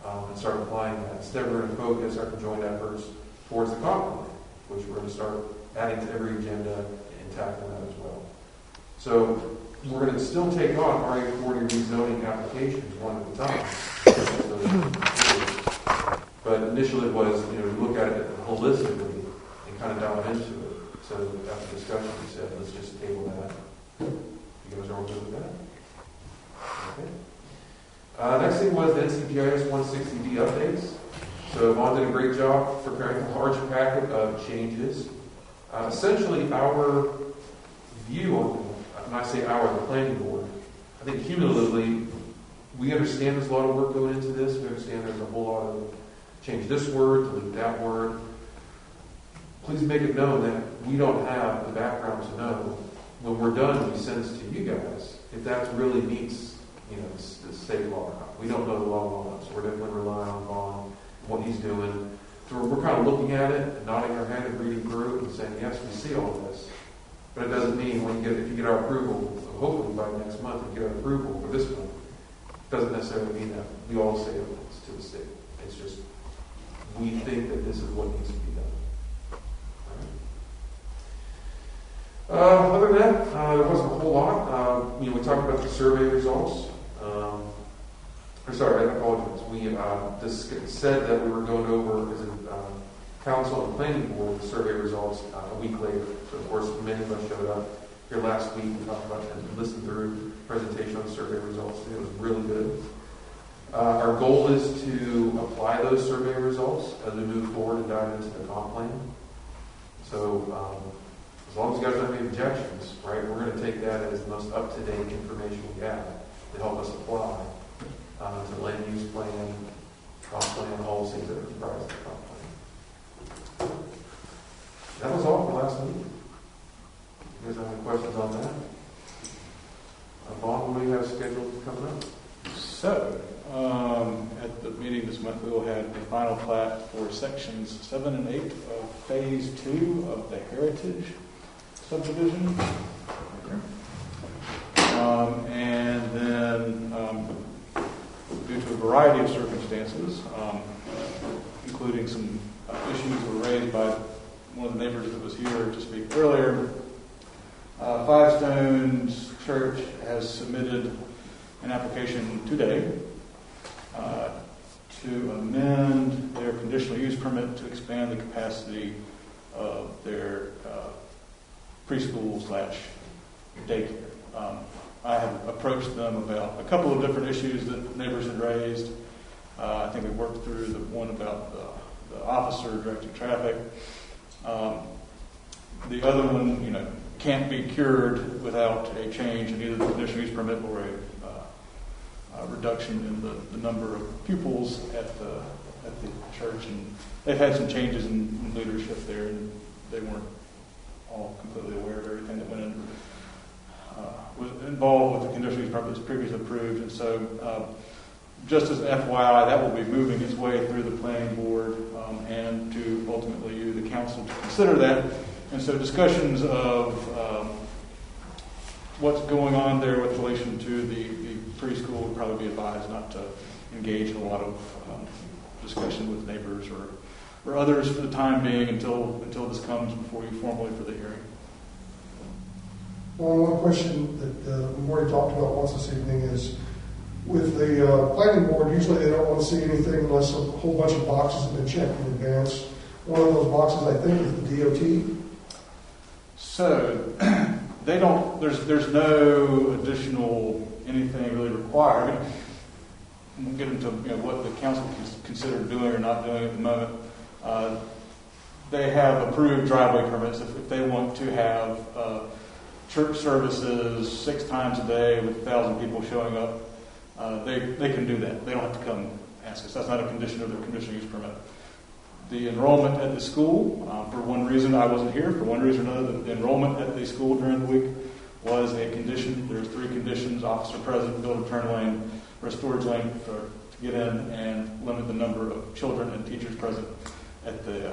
and start applying that. Instead, we're going to focus our conjoined efforts towards the comp plan, which we're going to start adding to every agenda and tackling that as well. So we're going to still take on RA40 rezoning applications one at a time. But initially it was, we look at it holistically and kind of dive into it. So after discussion, we said, let's just table that. You guys are all good with that? Okay. Next thing was the NCGIS 160D updates. So Vaughn did a great job preparing a large packet of changes. Essentially, our view on, when I say our, the planning board, I think cumulatively, we understand there's a lot of work going into this. We understand there's a whole lot of change this word, delete that word. Please make it known that we don't have the background to know when we're done, we send this to you guys, if that really meets, the state law or not. We don't know the law well enough, so we're definitely relying on Vaughn, what he's doing. So we're kind of looking at it and nodding our head and reading through it and saying, yes, we see all of this. But it doesn't mean if you get our approval, hopefully by next month, you get our approval for this one, it doesn't necessarily mean that we all say it's to the state. It's just, we think that this is what needs to be done. Other than that, there wasn't a whole lot. We talked about the survey results. I apologize. We just said that we were going over as a council and planning board the survey results a week later. So, of course, many of us showed up here last week. We talked about and listened through the presentation on the survey results. It was really good. Our goal is to apply those survey results as we move forward and dive into the comp plan. So, as long as you guys don't have any objections, right, we're going to take that as the most up-to-date information we have to help us apply to the land use plan, comp plan, policies that are comprised of the comp plan. That was all for last week. You guys have any questions on that? Vaughn, what do you have scheduled coming up? So, at the meeting this month, we will have the final plat for sections 7 and 8 of phase 2 of the Heritage subdivision. And then, due to a variety of circumstances, including some issues that were raised by one of the neighbors that was here to speak earlier, Five Stones Church has submitted an application today to amend their conditional use permit to expand the capacity of their preschool / daycare. I have approached them about a couple of different issues that neighbors had raised. I think we worked through the one about the officer directing traffic. The other one, can't be cured without a change in either the conditional use permit or a reduction in the number of pupils at the church. And they've had some changes in leadership there, and they weren't all completely aware of everything that went in. Was involved with the conditional use permit that was previously approved, and so just as FYI, that will be moving its way through the planning board and to ultimately you, the council, to consider that. And so discussions of what's going on there with relation to the preschool would probably be advised not to engage in a lot of discussion with neighbors or others for the time being until this comes before you formally for the hearing. Well, one question that we've already talked about once this evening is with the planning board, usually they don't want to see anything unless a whole bunch of boxes have been checked in advance. One of those boxes, I think, is the DOT. So they don't. There's no additional anything really required. I mean, we'll get into what the council considered doing or not doing at the moment. They have approved driveway permits if they want to have church services 6 times a day with 1,000 people showing up. They can do that. They don't have to come ask us. That's not a condition of their conditional use permit. The enrollment at the school, for one reason I wasn't here, for one reason or another, the enrollment at the school during the week was a condition. There's 3 conditions: officer present, build a turn lane, or a storage lane to get in, and limit the number of children and teachers present at the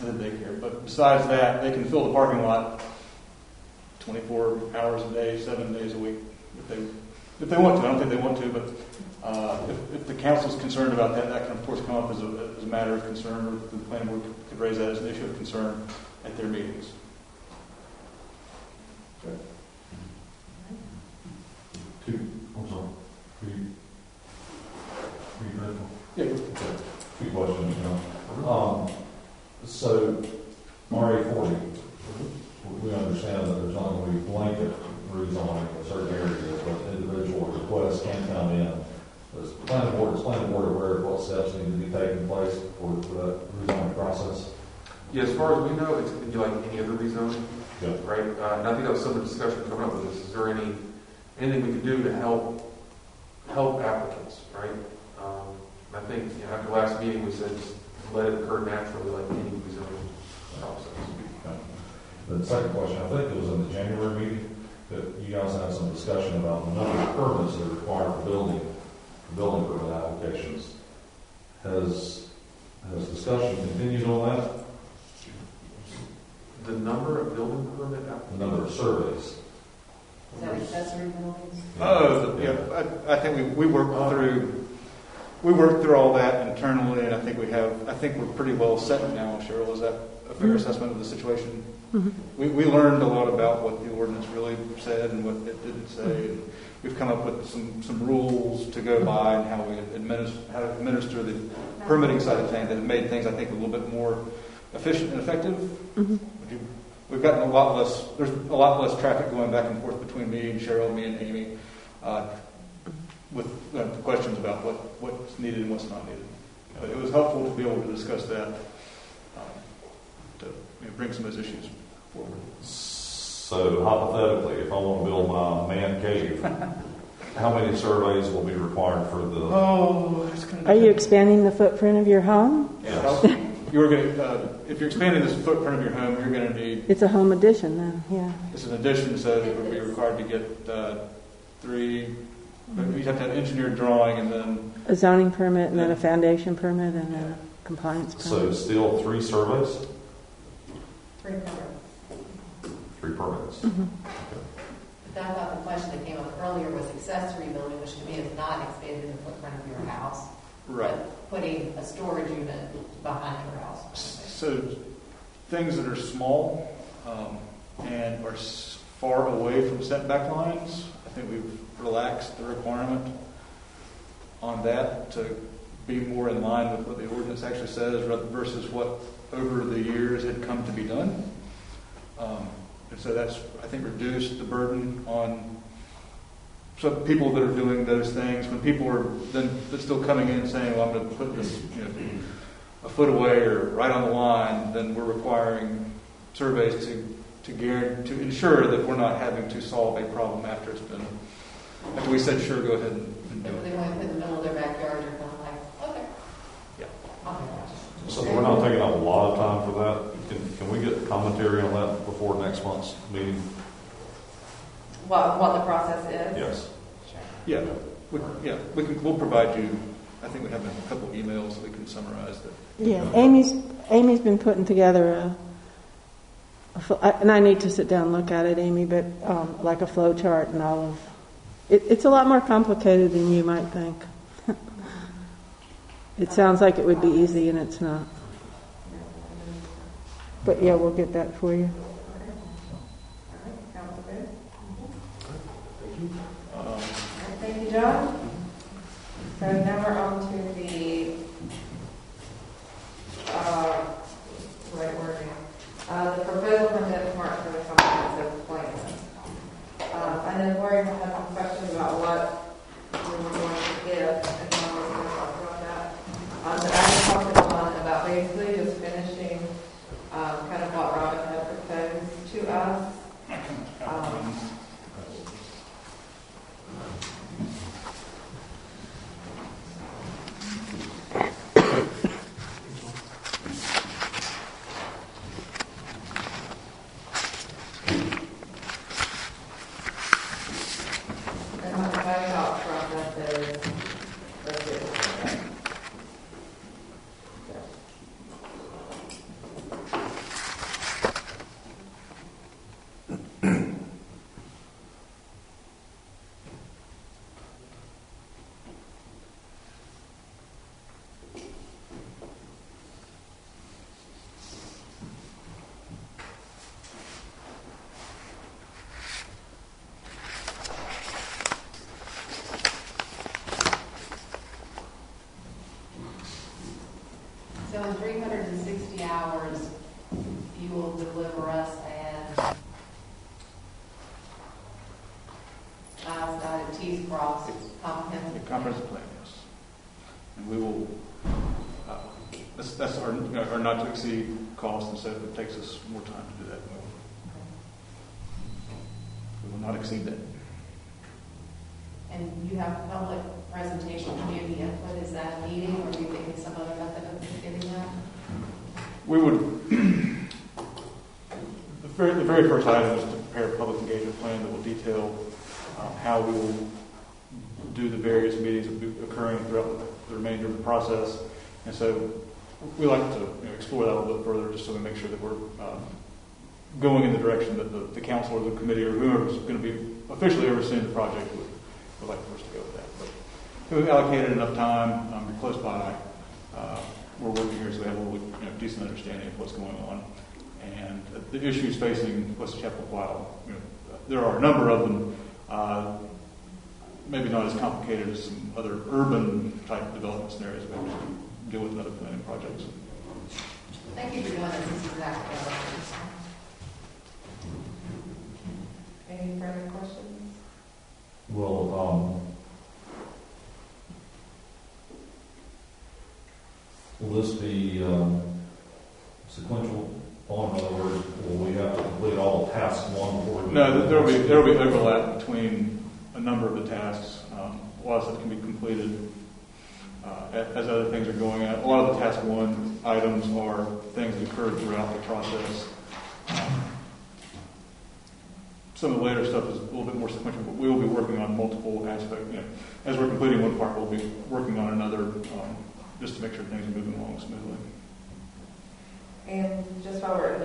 daycare. But besides that, they can fill the parking lot 24 hours a day, 7 days a week if they want to. I don't think they want to, but if the council is concerned about that, that can of course come up as a matter of concern, or the planning board could raise that as an issue of concern at their meetings. Okay. I'm sorry. Yeah. Two questions. So, RA40, we understand that there's not going to be blanket rezoning in certain areas, but individual requests can come in. Is planning board aware of what steps need to be taken place for that rezoning process? Yeah, as far as we know, it's going to be like any other rezoning, Yeah. right? And I think that was some of the discussion coming up with this. Is there anything we could do to help applicants, right? I think after last meeting we said just let it occur naturally, like any rezoning process. Okay. The second question, I think it was in the January meeting that you guys had some discussion about the number of permits that are required for building permit applications. Has discussion continued on that? The number of building permit applications? The number of surveys. Is that accessory buildings? Oh, yeah. I think we worked through we worked through all that internally, and I think we're pretty well set now, Cheryl. Is that a fair assessment of the situation? We learned a lot about what the ordinance really said and what it didn't say. And we've come up with some rules to go by and how we administer the permitting side of things that have made things, I think, a little bit more efficient and effective. We've gotten a lot less. There's a lot less traffic going back and forth between me and Cheryl, me and Amy, with questions about what's needed and what's not needed. But it was helpful to be able to discuss that, to bring some of those issues forward. So hypothetically, if I want to build my man cave, how many surveys will be required for the? Are you expanding the footprint of your home? Yes. You're going to, if you're expanding this footprint of your home, you're going to need. It's a home addition then, yeah. It's an addition, so it would be required to get 3. You'd have to have engineered drawing and then A zoning permit and then a foundation permit and then a compliance permit. So still 3 surveys? 3 permits. 3 permits. But I thought the question that came up earlier was accessory building, which to me is not expanding the footprint of your house. right. But putting a storage unit behind your house. So things that are small and are far away from setback lines, I think we've relaxed the requirement on that to be more in line with what the ordinance actually says versus what over the years had come to be done. And so that's, I think, reduced the burden on some people that are doing those things. When people are then still coming in saying, well, I'm going to put this a foot away or right on the line, then we're requiring surveys to ensure that we're not having to solve a problem after we said, sure, go ahead and do If it. they want to put in the middle of their backyard, you're kind of like, okay. Yeah. So we're not taking up a lot of time for that. Can we get commentary on that before next month's meeting? What the process is? Yes. Yeah, we'll provide you. I think we have a couple of emails that we can summarize that. Yeah, Amy's been putting together and I need to sit down and look at it, Amy, but like a flow chart and all of it's a lot more complicated than you might think. It sounds like it would be easy and it's not. But yeah, we'll get that for you. Thank you, John. So now we're on to the right wording. The proposal from Denmark for the comprehensive plan. I know Lori had some questions about what we were going to give, and John was going to talk about that. But I just talked to John about basically just finishing kind of what Robin had proposed to us. So in 360 hours, you will deliver us T's crossed comprehensive. Comprehensive plan, yes. And we will. That's our not to exceed cost, and so if it takes us more time to do that, we will not exceed that. And you have public presentation, community input. Is that a meeting, or do you think it's some other method of getting that? We would. The very first item is to prepare a public engagement plan that will detail how we will do the various meetings that will be occurring throughout the remainder of the process. And so we like to explore that a little bit further, just so we make sure that we're going in the direction that the council or the committee or whoever's going to be officially overseeing the project would like for us to go with that. But we've allocated enough time, we're close by, we're working here, so we have a little, decent understanding of what's going on. And the issues facing West Chapel Wild, there are a number of them, maybe not as complicated as some other urban type development scenarios we have to deal with in other planning projects. Thank you for doing this. This is exactly what I was. Any further questions? Will this be sequential? In other words, will we have to complete all of task one before? No, there will be overlap between a number of the tasks. A lot of stuff can be completed as other things are going on. A lot of the task one items are things that occurred throughout the process. Some of the later stuff is a little bit more sequential, but we will be working on multiple aspects. As we're completing one part, we'll be working on another, just to make sure things are moving along smoothly. And just while we're in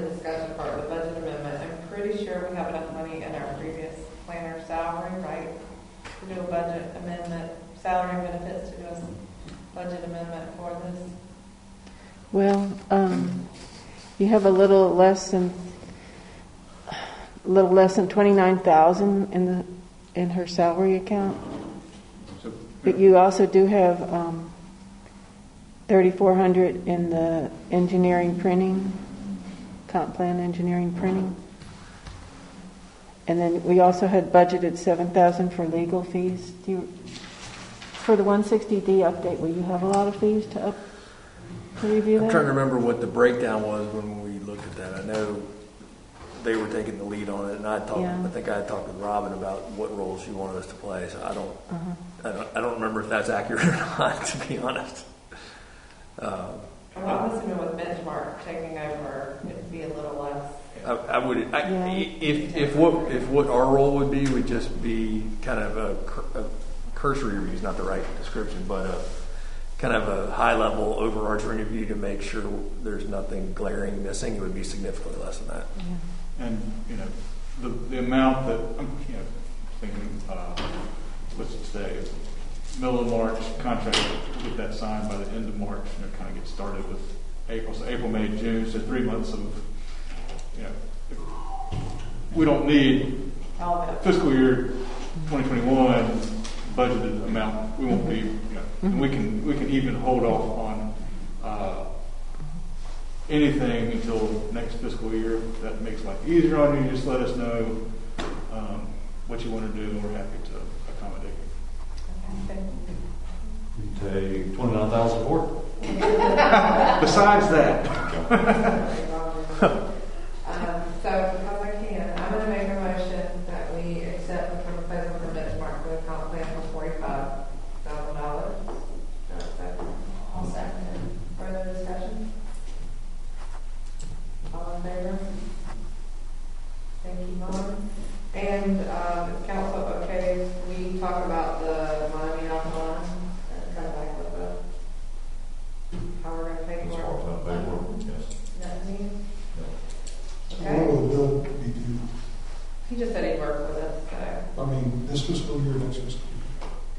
the discussion part of the budget amendment, I'm pretty sure we have enough money in our previous planner's salary, right? To do a budget amendment, salary and benefits, to do a budget amendment for this. Well, you have a little less than 29,000 in her salary account. So, But you also do have 3,400 in the engineering printing, comp plan engineering printing. And then we also had budgeted 7,000 for legal fees. For the 160D update, will you have a lot of fees to review that? I'm trying to remember what the breakdown was when we looked at that. I know they were taking the lead on it, and I think I had talked with Robin about what roles she wanted us to play. So I don't remember if that's accurate or not, to be honest. I'm assuming with Benchmark taking over, it'd be a little less. If what our role would just be kind of a cursory review is not the right description, but kind of a high level overarching review to make sure there's nothing glaring missing, it would be significantly less than that. Yeah. And the amount that I'm thinking, let's just say middle of March contract, we'll get that signed by the end of March, kind of get started with April. So April, May, June, so 3 months of, we don't need fiscal year 2021 budgeted amount. We won't be, and we can even hold off on anything until next fiscal year. That makes life easier on you. Just let us know what you want to do, and we're happy to accommodate you. You take 29,000 for it. Besides that. So, because I can, I'm going to make a motion that we accept the proposal from Benchmark for the comp plan for $45,000. I'll second it. Further discussion? All in favor? Thank you, Mom. And council, okay, we talk about the Miami Alkaline and come back with how we're going to pay for it. Yes. That means? When will the bill be due? He just said he'd work with us, so. I mean, this fiscal year, next fiscal year?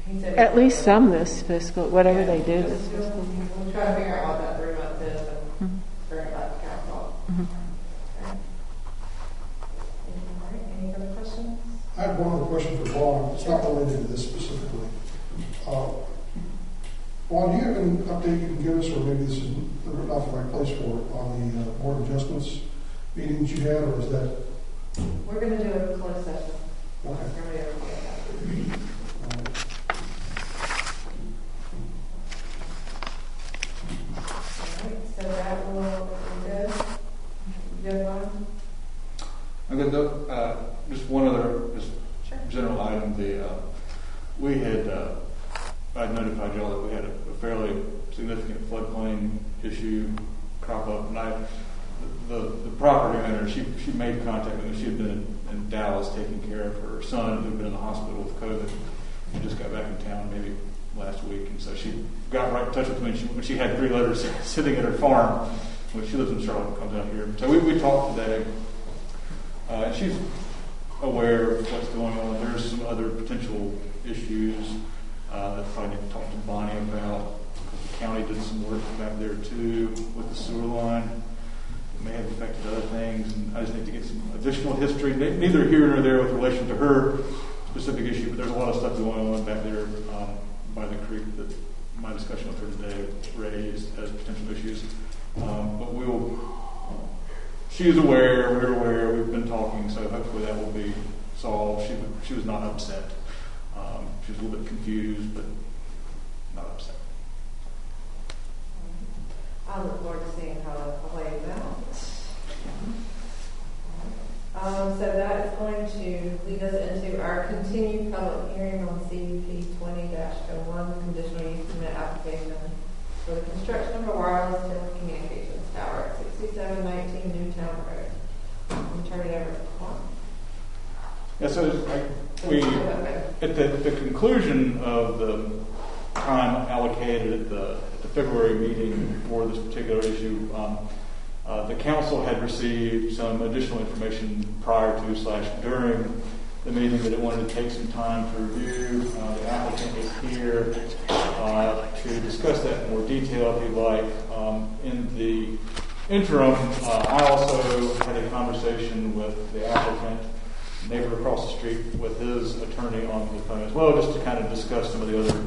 He said At least some this fiscal, whatever they do this We'll fiscal year. try to figure out what that 3 months is and bring it back to council. Mhm. Okay. All right, any other questions? I have one other question for Vaughn. It's not related to this specifically. Vaughn, do you have any update you can give us, or maybe this is not the right place for it, on the board adjustments meetings you had, or is that? We're going to do a closed session. Okay. We're going to be able to get that. All right, so that will be good. Good one? I'm going to just one other general item. We had I notified y'all that we had a fairly significant floodplain issue crop up, and the property owner, she made contact with me. She had been in Dallas taking care of her son who'd been in the hospital with COVID and just got back in town maybe last week, and so she got right in touch with me when she had 3 letters sitting at her farm. When she lives in Charlotte, comes out here. So we talked today, and she's aware of what's going on. There's some other potential issues that probably need to talk to Bonnie about. The county did some work back there too with the sewer line. It may have affected other things, and I just need to get some additional history, neither here nor there with relation to her specific issue, but there's a lot of stuff going on back there by the creek that my discussion with her today raised as potential issues. But she is aware, we're aware, we've been talking, so hopefully that will be solved. She was not upset. She was a little bit confused, but not upset. I look forward to seeing how it plays out. So that is going to lead us into our continued public hearing on CUP 20-01, conditional use permit application for the construction of a wireless telecommunications tower at 6719 Newtown Road. I'm turn it over to Quan. Yeah, so at the conclusion of the time allocated at the February meeting for this particular issue, the council had received some additional information prior to / during the meeting that it wanted to take some time to review. The applicant is here to discuss that in more detail if you like. In the interim, I also had a conversation with the applicant, neighbor across the street, with his attorney on the phone as well, just to kind of discuss some of the other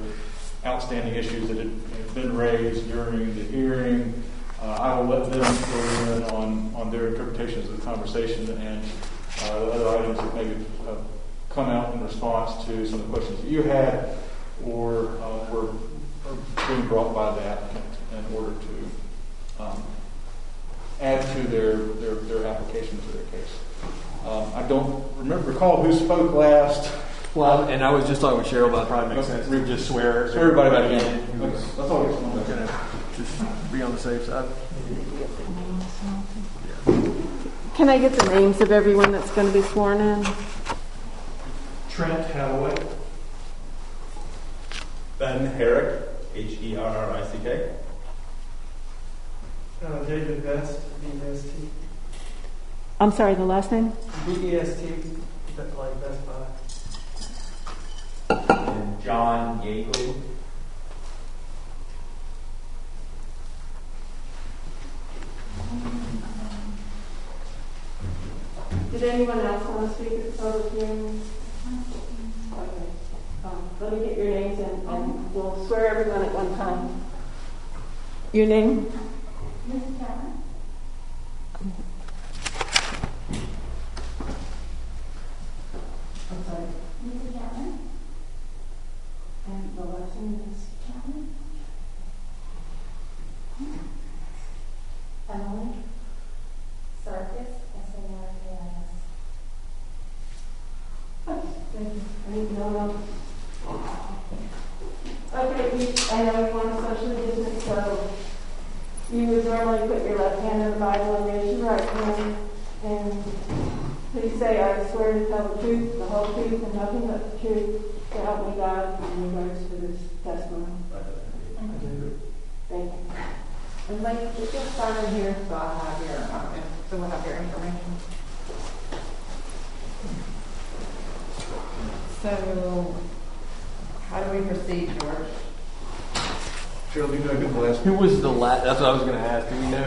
outstanding issues that had been raised during the hearing. I will let them fill in on their interpretations of the conversation and the other items that maybe come out in response to some of the questions that you had or were being brought by the applicant in order to add to their application to their case. I don't recall who spoke last. Well, and I was just talking with Cheryl about it probably makes sense to just swear Everybody back in. who was That's all it's going going to just be on the safe side. Can I get the names of everyone that's going to be sworn in? Trent Hathaway. Ben Herrick, Herrick. David Best, B-E-S-T. I'm sorry, the last name? B-E-S-T, like Best Buy. And John Yeagley. Did anyone else want to speak at the public hearing? Okay. Let me get your names and we'll swear everyone at one time. Your name? Mrs. Chapman. I'm sorry. Mrs. Chapman. And the last name is Chapman. Emily Sarkis, S-A-R-K-I-S. Thank you. I need to know. Okay, I know you want to socially distance, so you would normally put your left hand in the Bible and raise your right hand. And please say, I swear to tell the truth, the whole truth, and nothing but the truth, to help me God in regards to this testimony. Thank you. And ladies, just sign in here so I have your, so we'll have your information. So, how do we proceed, George? Cheryl, do you know who the last? Who was the last? That's what I was going to ask. Do we know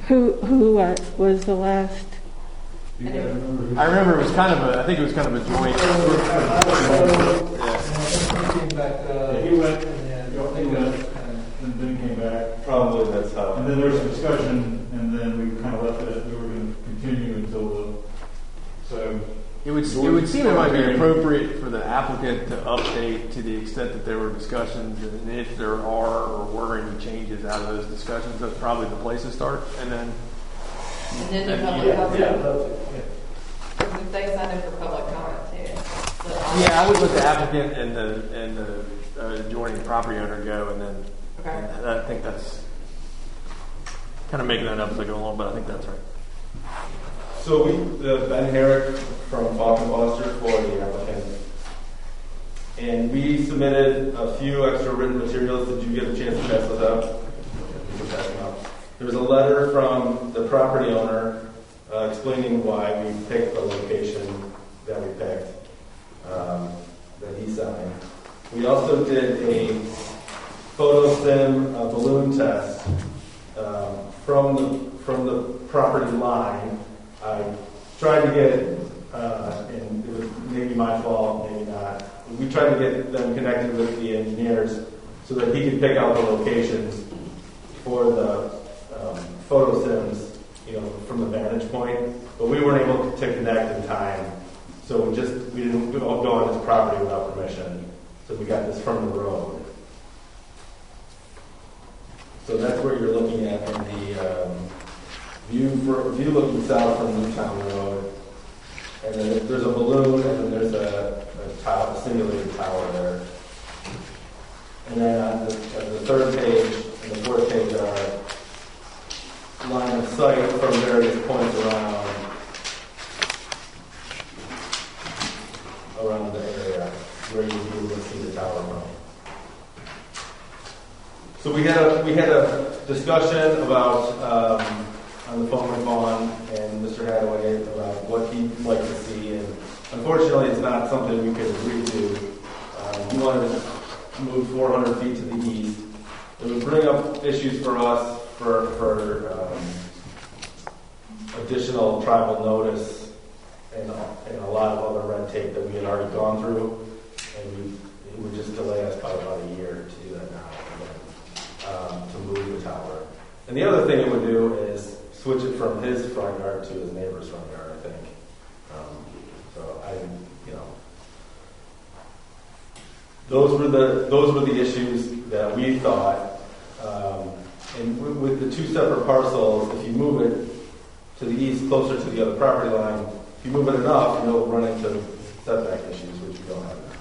who? Who was the last? I remember it was kind of I think it was kind of a joint. He went, and then came back. Probably that's how. And then there was a discussion, and then we kind of left it at we were going to continue until the. So It would seem it might be appropriate for the applicant to update to the extent that there were discussions, and if there are or were any changes out of those discussions, that's probably the place to start. And then the public comment. If they sign in for public comment too. I would let the applicant and the adjoining property owner go, and then and I think that's kind of making that up as I go along, but I think that's right. So Ben Herrick from Falk & Foster for the applicant. And we submitted a few extra written materials. Did you get a chance to pass those out? There was a letter from the property owner explaining why we picked the location that we picked, that he signed. We also did a photo sim balloon test from the property line. I tried to get, and it was maybe my fault, maybe not. We tried to get them connected with the engineers so that he could pick out the locations for the photo sims, from the vantage point. But we weren't able to connect in time, so we didn't go on his property without permission. So we got this from the road. So that's where you're looking at in the view looking south from Newtown Road. And then there's a balloon, and then there's a simulated tower there. And then on the third page and the fourth page are line of sight from various points around the area where you'll be able to see the tower from. So we had a discussion about on the phone with Vaughn and Mr. Hadaway about what he'd like to see, and unfortunately, it's not something we could agree to. We wanted to move 400 feet to the east. It would bring up issues for us for additional tribal notice and a lot of other red tape that we had already gone through, and it would just delay us by about a year to do that now, to move the tower. And the other thing it would do is switch it from his front yard to his neighbor's front yard, I think. Those were the issues that we thought. And with the two separate parcels, if you move it to the east, closer to the other property line, if you move it enough, you'll run into setback issues, which we don't have now.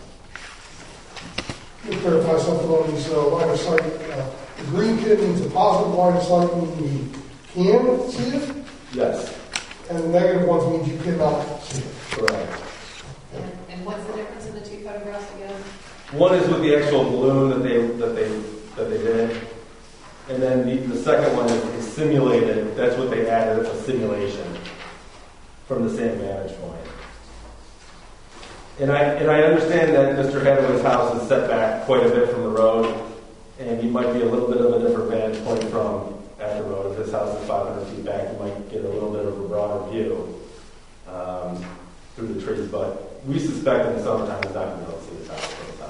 Let me clarify something on these line of sight. The green kit means a positive line of sight, meaning you can see it? Yes. And the negative ones means you cannot see it. Correct. And what's the difference in the two photographs again? One is with the actual balloon that they did, and then the second one is simulated. That's what they added, a simulation from the same vantage point. And I understand that Mr. Hadaway's house is set back quite a bit from the road, and you might be a little bit of a different vantage point from at the road. If his house is 500 feet back, you might get a little bit of a broader view through the trees. But we suspect in the summertime he's not going to be able to see the tower from his house.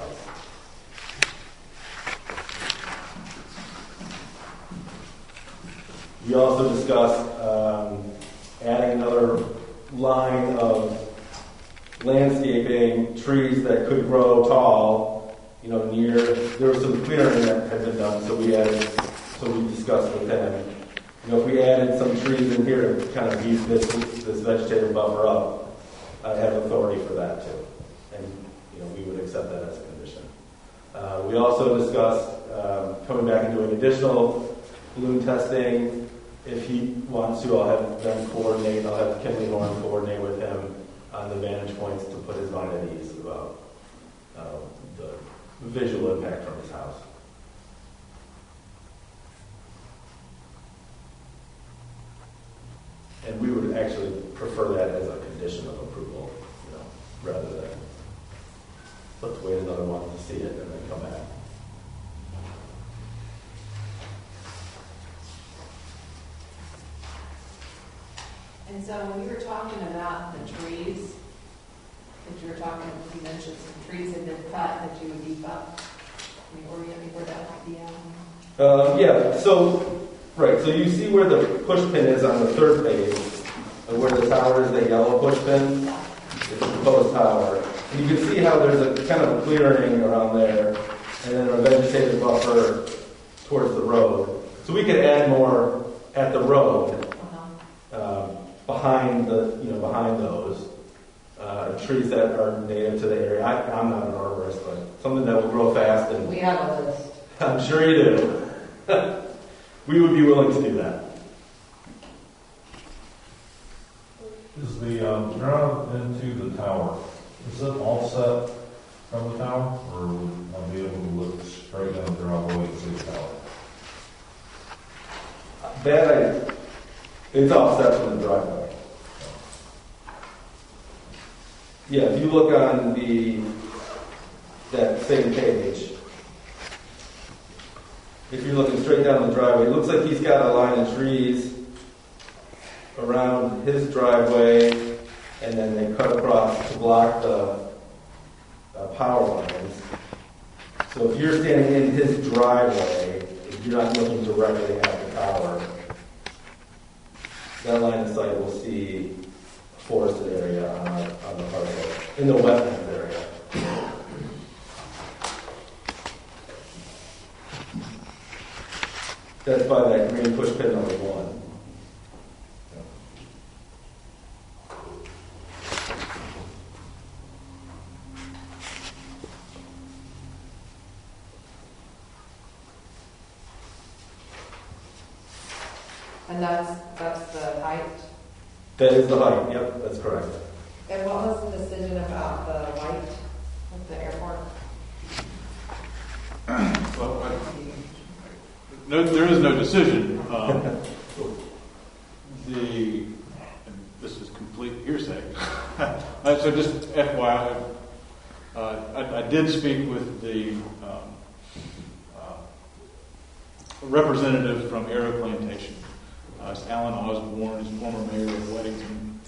We also discussed adding another line of landscaping, trees that could grow tall, near. There was some clearing that had been done, so we discussed with him. If we added some trees in here to kind of use this vegetative buffer up, I'd have authority for that too, and we would accept that as a condition. We also discussed coming back and doing additional balloon testing. If he wants to, I'll have them coordinate. I'll have Kimberly Horn coordinate with him on the vantage points to put his mind at ease about the visual impact from his house. And we would actually prefer that as a condition of approval, rather than let's wait another month to see it and then come back. And so when you were talking about the trees, you mentioned some trees had been cut that you would beef up. Can you orient me where that might be at? Yeah, so you see where the push pin is on the third page, and where the tower is, the yellow push pin, it's the proposed tower. And you can see how there's a kind of a clearing around there, and then a vegetative buffer towards the road. So we could add more at the road, behind those trees that are native to the area. I'm not an arborist, but something that will grow fast. And we have a list. I'm sure you do. We would be willing to do that. Is the drive into the tower, is it offset from the tower, or would I be able to look straight down the driveway and see the tower? It's offset from the driveway. Yeah, if you look on that same page, if you're looking straight down the driveway, it looks like he's got a line of trees around his driveway, and then they cut across to block the power lines. So if you're standing in his driveway, if you're not looking directly at the tower, that line of sight will see forested area on the parcel, in the wetlands area. That's by that green push pin number 1. And that's the height. That is the height, yep, that's correct. And what was the decision about the light at the airport? Well, there is no decision. This is complete hearsay. So just FYI, I did speak with the representative from Arrow Plantation. It's Alan Osborne, he's former mayor of Weddington.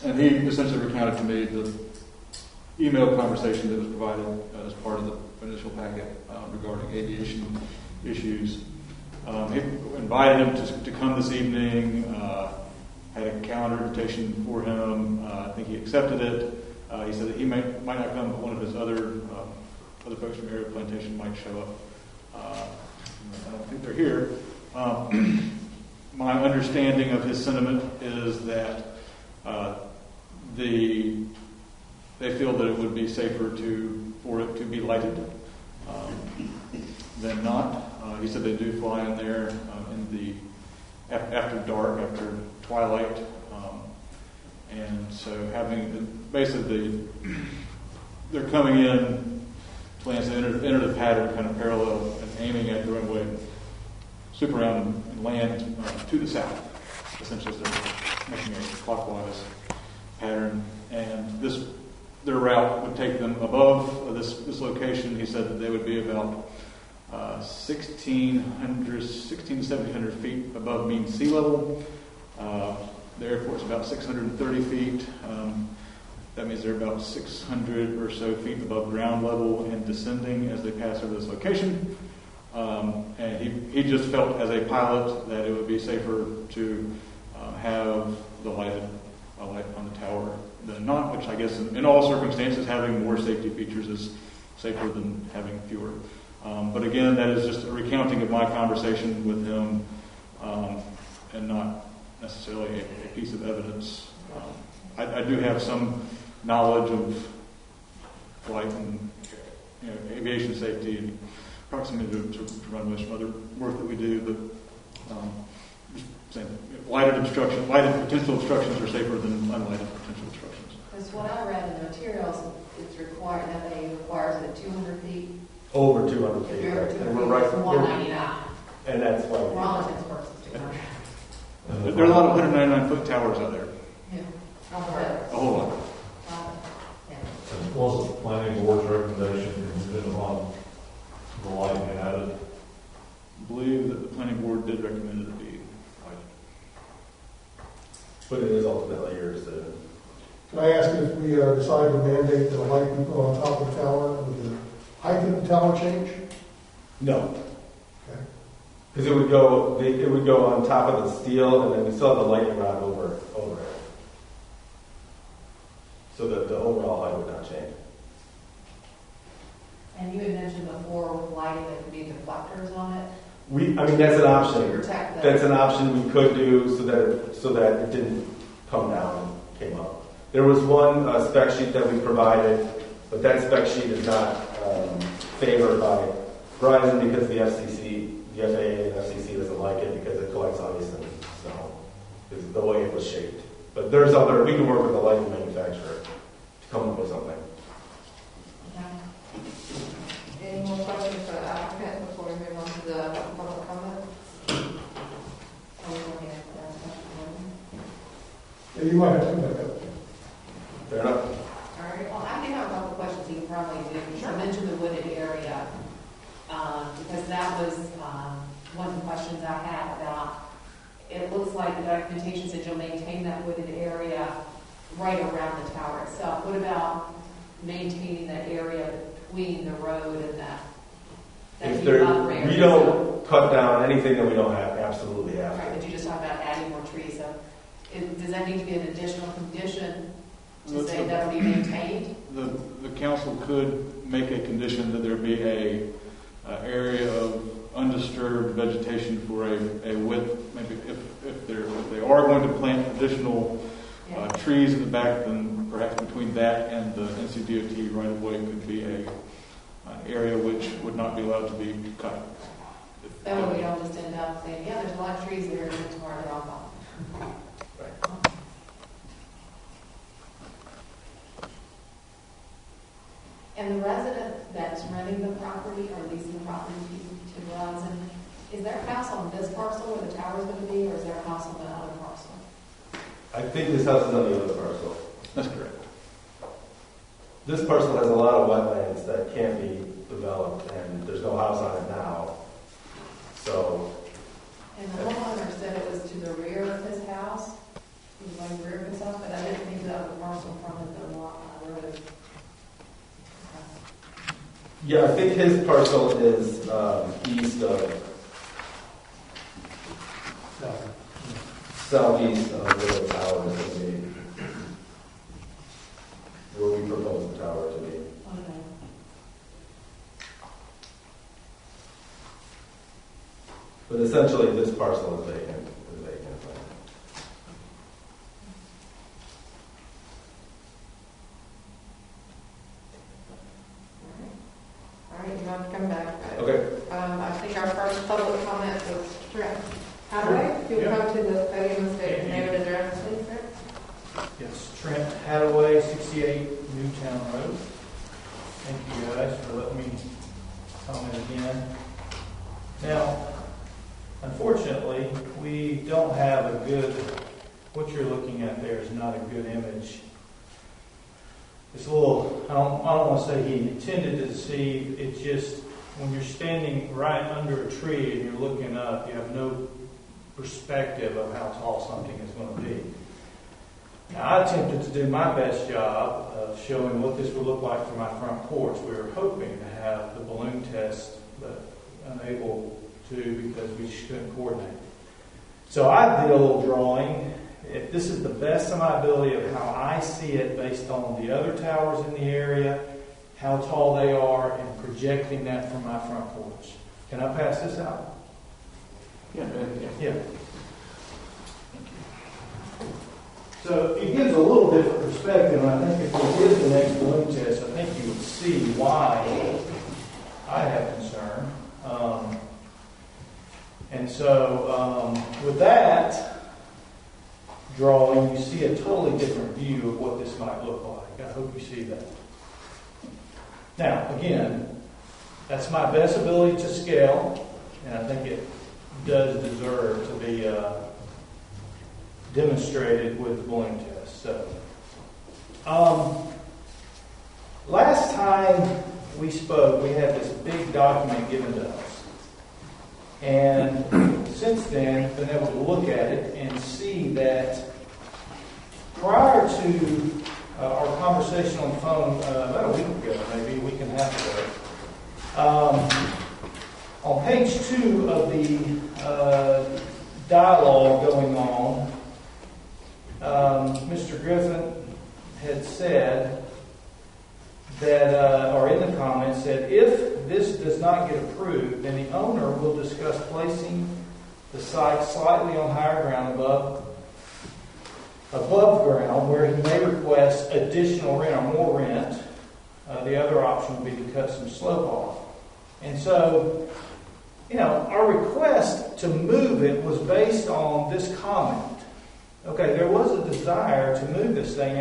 And he essentially recounted to me the email conversation that was provided as part of the initial packet regarding aviation issues. He invited him to come this evening, had a calendar invitation for him. I think he accepted it. He said that he might not come, but one of his other folks from Area Plantation might show up. I don't think they're here. My understanding of his sentiment is that they feel that it would be safer for it to be lighted than not. He said they do fly in there after dark, after twilight, and so basically they're coming in, plans to enter the pattern kind of parallel and aiming at the runway, swoop around and land to the south, essentially. They're making a clockwise pattern, and their route would take them above this location. He said that they would be about 1,600 to 1,700 feet above mean sea level. The airport's about 630 feet. That means they're about 600 or so feet above ground level and descending as they pass over this location. And he just felt as a pilot that it would be safer to have the light on the tower than not, which I guess in all circumstances having more safety features is safer than having fewer. But again, that is just a recounting of my conversation with him and not necessarily a piece of evidence. I do have some knowledge of flight and aviation safety and proximity to runways from other work that we do, but lighted potential obstructions are safer than unlighted potential obstructions. Because what I read in the materials, it's required, FAA requires it 200 feet. Over 200 feet. Over 200 And feet, we're right, it's 199. and that's why For all intents and purposes, 200. There are a lot of 199-foot towers out there. Yeah. A A whole lot. Was the planning board's recommendation contingent upon the light being added? I believe that the planning board did recommend it be lighted. But it is ultimately yours to. Can I ask if we decide to mandate that a light be put on top of the tower, would the height of the tower change? No. Okay. Because it would go on top of the steel, and then we still have the lightning rod over it. So that the overall height would not change. And you had mentioned before with lighting, there could be deflectors on it. That's an option. To protect the- That's an option we could do so that it didn't come down and came up. There was one spec sheet that we provided, but that spec sheet is not favored by Verizon because the FAA and FCC doesn't like it because it collects ice and snow, is the way it was shaped. But we can work with the lighting manufacturer to come up with something. Okay. Any more questions for the applicant before we move on to the public comment? Yeah, you might have to come back up. probably do. You mentioned the wooded area, because that was one of the questions I had about, it looks like the documentation said you'll maintain that wooded area right around the tower itself. What about maintaining that area between the road and that If view there, buffer area? we don't cut down anything that we don't have, absolutely have Right, to. but you just talked about adding more trees, so does that need to be an additional condition to say that will be maintained? The council could make a condition that there be a area of undisturbed vegetation for a width, maybe if they are going to plant additional trees in the back, then perhaps between that and the NCDOT right of way could be an area which would not be allowed to be cut. That way we don't just end up saying, yeah, there's a lot of trees there, and tomorrow they're all gone. And the resident that's renting the property or leasing the property to Verizon, is their house on this parcel where the tower's going to be, or is their house on the other parcel? I think this house is on the other parcel. That's correct. This parcel has a lot of wetlands that can't be developed, and there's no house on it now. So, And the homeowner said it was to the rear of his house. He was like rear of his house, but I didn't think that was the parcel in front of the lot on the road. yeah, I think his parcel is east of, southeast of where the tower is going to be, where we propose the tower to be. Okay. But essentially, this parcel is vacant. All right, you want to come back? Okay. I think our first public comment was Trent Hadaway. If you'll come to the podium and state your name and address, please, sir. Yes, Trent Hadaway, 68 Newtown Road. Thank you guys for letting me comment again. Now, unfortunately, we don't have a good, what you're looking at there is not a good image. It's a little, I don't want to say he intended to deceive, it's just when you're standing right under a tree and you're looking up, you have no perspective of how tall something is going to be. Now, I attempted to do my best job of showing what this would look like from my front porch. We were hoping to have the balloon test, but unable to because we just couldn't coordinate. So I did a little drawing. If this is the best of my ability of how I see it based on the other towers in the area, how tall they are, and projecting that from my front porch. Can I pass this out? Yeah. So it gives a little different perspective, and I think if we did the next balloon test, I think you would see why I have concern. And so with that drawing, you see a totally different view of what this might look like. I hope you see that. Now, again, that's my best ability to scale, and I think it does deserve to be demonstrated with the balloon test. So, last time we spoke, we had this big document given to us. And since then, been able to look at it and see that prior to our conversation on the phone about a week ago, maybe a week and a half ago, on page 2 of the dialogue going on, Mr. Griffin had said that, or in the comments, said, if this does not get approved, then the owner will discuss placing the site slightly on higher ground above ground, where he may request additional rent or more rent. The other option would be to cut some slope off. And so, our request to move it was based on this comment. Okay, there was a desire to move this thing,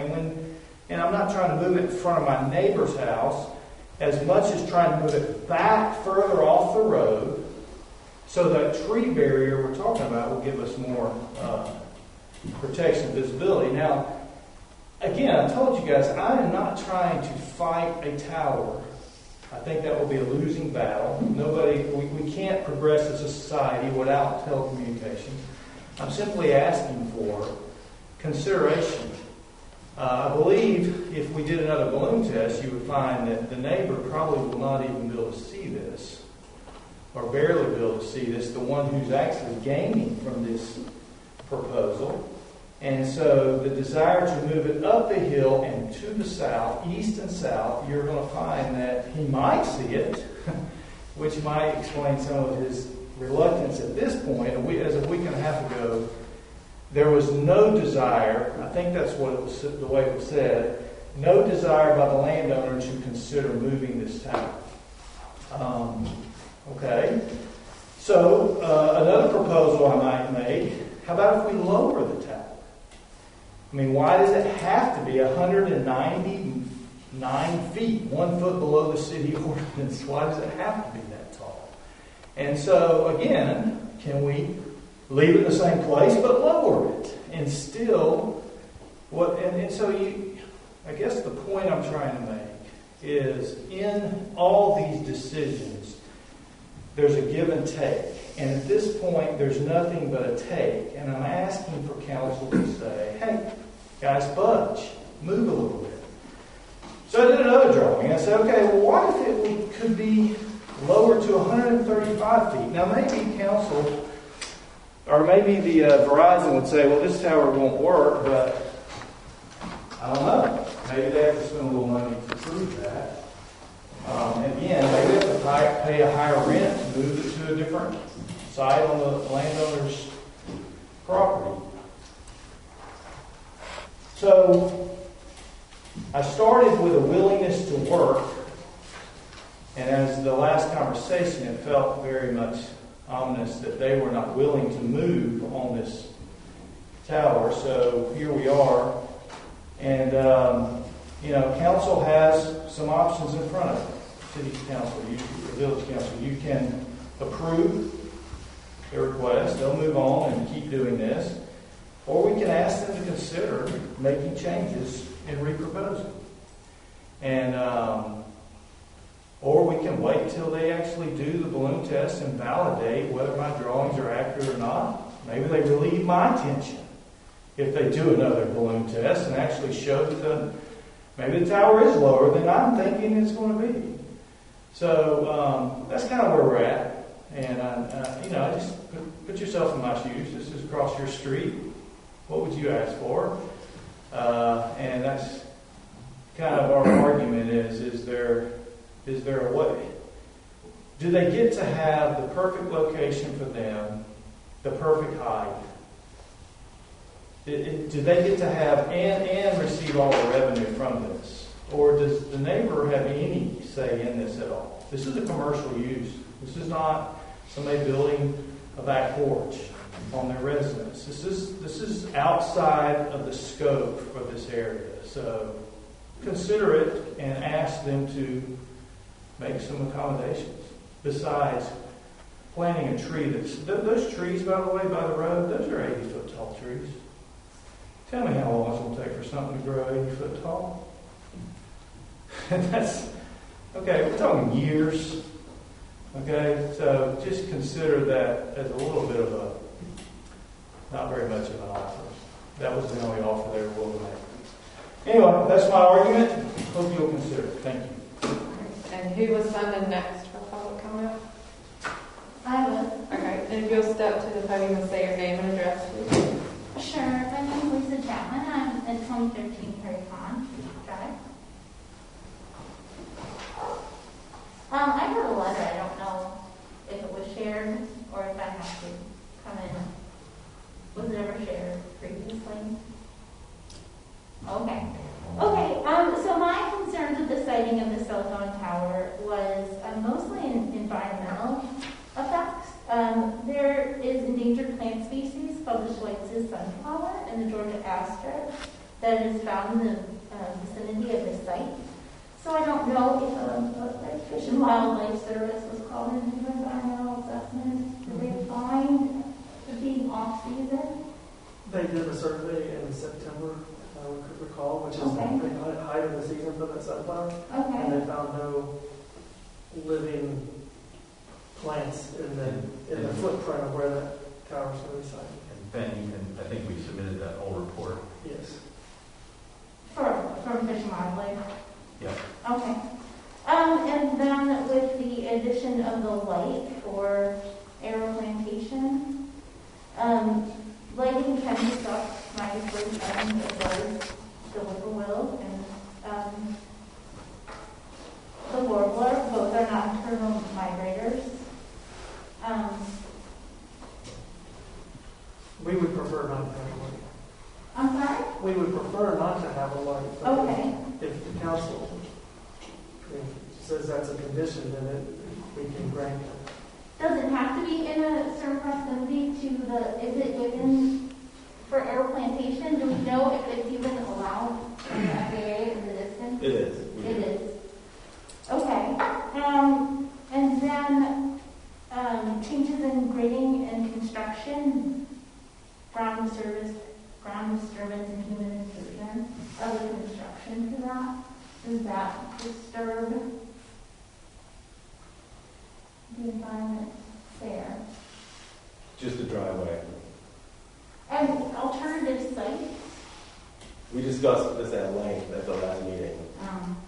and I'm not trying to move it in front of my neighbor's house as much as trying to move it back further off the road so that tree barrier we're talking about will give us more protection and visibility. Now, again, I told you guys, I am not trying to fight a tower. I think that will be a losing battle. We can't progress as a society without telecommunications. I'm simply asking for consideration. I believe if we did another balloon test, you would find that the neighbor probably will not even be able to see this, or barely be able to see this, the one who's actually gaining from this proposal. And so the desire to move it up the hill and to the south, east and south, you're going to find that he might see it, which might explain some of his reluctance at this point. As a week and a half ago, there was no desire, I think that's what it was, the way it was said, no desire by the landowner to consider moving this tower. Okay. So another proposal I might make, how about if we lower the tower? I mean, why does it have to be 199 feet, 1 foot below the city ordinance? Why does it have to be that tall? And so, again, can we leave it in the same place but lower it? And still, I guess the point I'm trying to make is in all these decisions, there's a give and take. And at this point, there's nothing but a take. And I'm asking for council to say, hey, guys, budge, move a little bit. So I did another drawing. I said, okay, well, what if it could be lowered to 135 feet? Now, maybe council, or maybe the Verizon would say, well, this tower won't work, but I don't know. Maybe they have to spend a little money to prove that. And again, maybe they have to pay a higher rent to move it to a different site on the landowner's property. So I started with a willingness to work, and as the last conversation, it felt very much ominous that they were not willing to move on this tower. So here we are, and council has some options in front of it. City council, the village council, you can approve their request, they'll move on and keep doing this, or we can ask them to consider making changes and re-proposing. And or we can wait till they actually do the balloon test and validate whether my drawings are accurate or not. Maybe they relieve my attention if they do another balloon test and actually show that maybe the tower is lower than I'm thinking it's going to be. So that's kind of where we're at. And just put yourself in my shoes. This is across your street. What would you ask for? And that's kind of our argument is there a way? Do they get to have the perfect location for them, the perfect height? Do they get to have and receive all the revenue from this? Or does the neighbor have any say in this at all? This is a commercial use. This is not somebody building a back porch on their residence. This is outside of the scope for this area. So consider it and ask them to make some accommodations. Besides planting a tree those trees, by the way, by the road, those are 80-foot tall trees. Tell me how long it's going to take for something to grow 80 foot tall. That's, okay, we're talking years. Okay, so just consider that as a little bit of not very much of an offer. That was the only offer they were willing to make. Anyway, that's my argument. Hope you'll consider it. Thank you. And who was signing next for public comment? I will. Okay, and if you'll step to the podium and say your name and address, please. Sure. My name is Lisa Chapman. I'm at 2013 Prairie Pond Drive. I got a letter. I don't know if it was shared or if I have to come in. Was it ever shared previously? Okay. So my concerns with the siting of the cell phone tower was mostly environmental effects. There is endangered plant species called the Schweitz's sunflower and the Georgia aster that is found in the vicinity of the site. So I don't know if Fish and Wildlife Service was called into environmental assessment. Did they find it being off season? They did a survey in September we could recall, which is Okay. the height of the season for that sunflower. Okay. And they found no living plants in the footprint of where that tower's going to be sited. And Ben, I think we submitted that whole report. Yes. From Fish and Wildlife? Yep. Okay. And then with the addition of the light for Arrow Plantation, lighting can be stopped -47 as far as the whippoorwill and the warbler. Both are nocturnal migrators. We would prefer not to have a light. I'm sorry? We would prefer not to have a light. but Okay. If the council says that's a condition, then we can grant it. Does it have to be in a certain proximity to is it within, for Arrow Plantation, do we know if it's even allowed in the FAA in the distance? It is. It is. Okay. And then, changes in grading and construction, ground disturbance and human intrusion, other construction to that, does that disturb the environment there? Just a driveway. And alternative sites? We discussed this at length at the last meeting.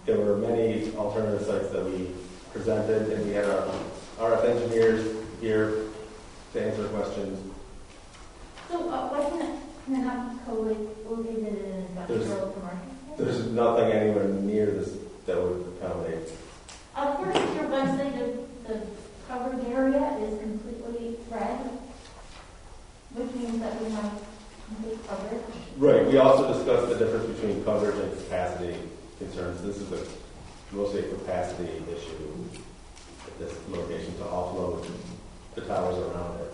There were many alternative sites that we presented, and we had our RF engineers here to answer questions. So wasn't it not co-located in an industrial commercial? There's nothing anywhere near this that would accommodate. According to your website, the covered area is completely red, which means that we have complete coverage. Right. We also discussed the difference between coverage and capacity concerns. This is mostly a capacity issue at this location to offload the towers around it.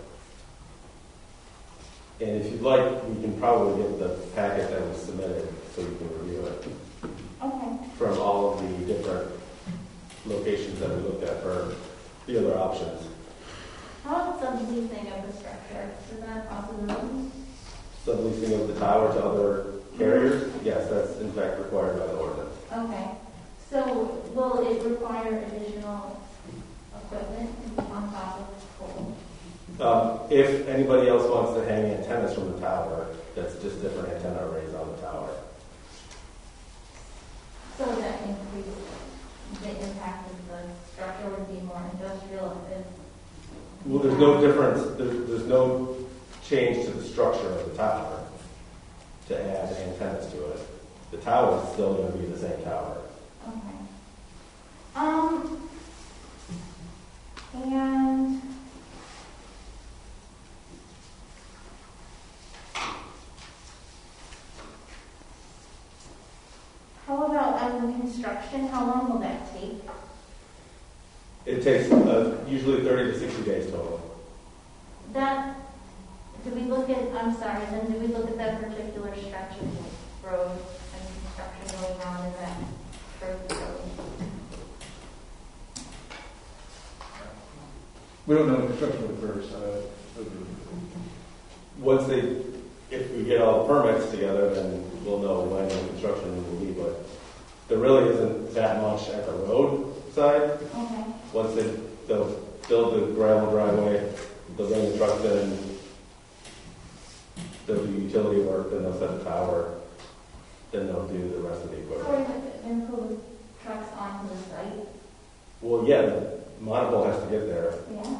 And if you'd like, we can probably get the packet that was submitted so you can review it. Okay. From all of the different locations that we looked at for the other options. How about subleasing of the structure? Is that a possibility? Subleasing of the tower to other carriers? Yes, that's in fact required by the ordinance. Okay. So will it require additional equipment on top of the pole? If anybody else wants to hang antennas from the tower, that's just different antenna arrays on the tower. So that increase the impact of the structure would be more industrial if Well, there's no difference. There's no change to the structure of the tower to add antennas to it. The tower is still going to be the same tower. okay. And how about construction? How long will that take? It takes usually 30 to 60 days total. That, do we look at, I'm sorry, then do we look at that particular stretch of road and construction going on in that road? We don't know when construction occurs. If we get all the permits together, then we'll know when the construction will be. But there really isn't that much at the road side. Okay. Once they'll build the gravel driveway, they'll bring the trucks in, they'll do utility work, then they'll set the tower, then they'll do the rest of the Or equipment. then pull the trucks onto the site? Well, yeah, the monopole has to get there. Yeah.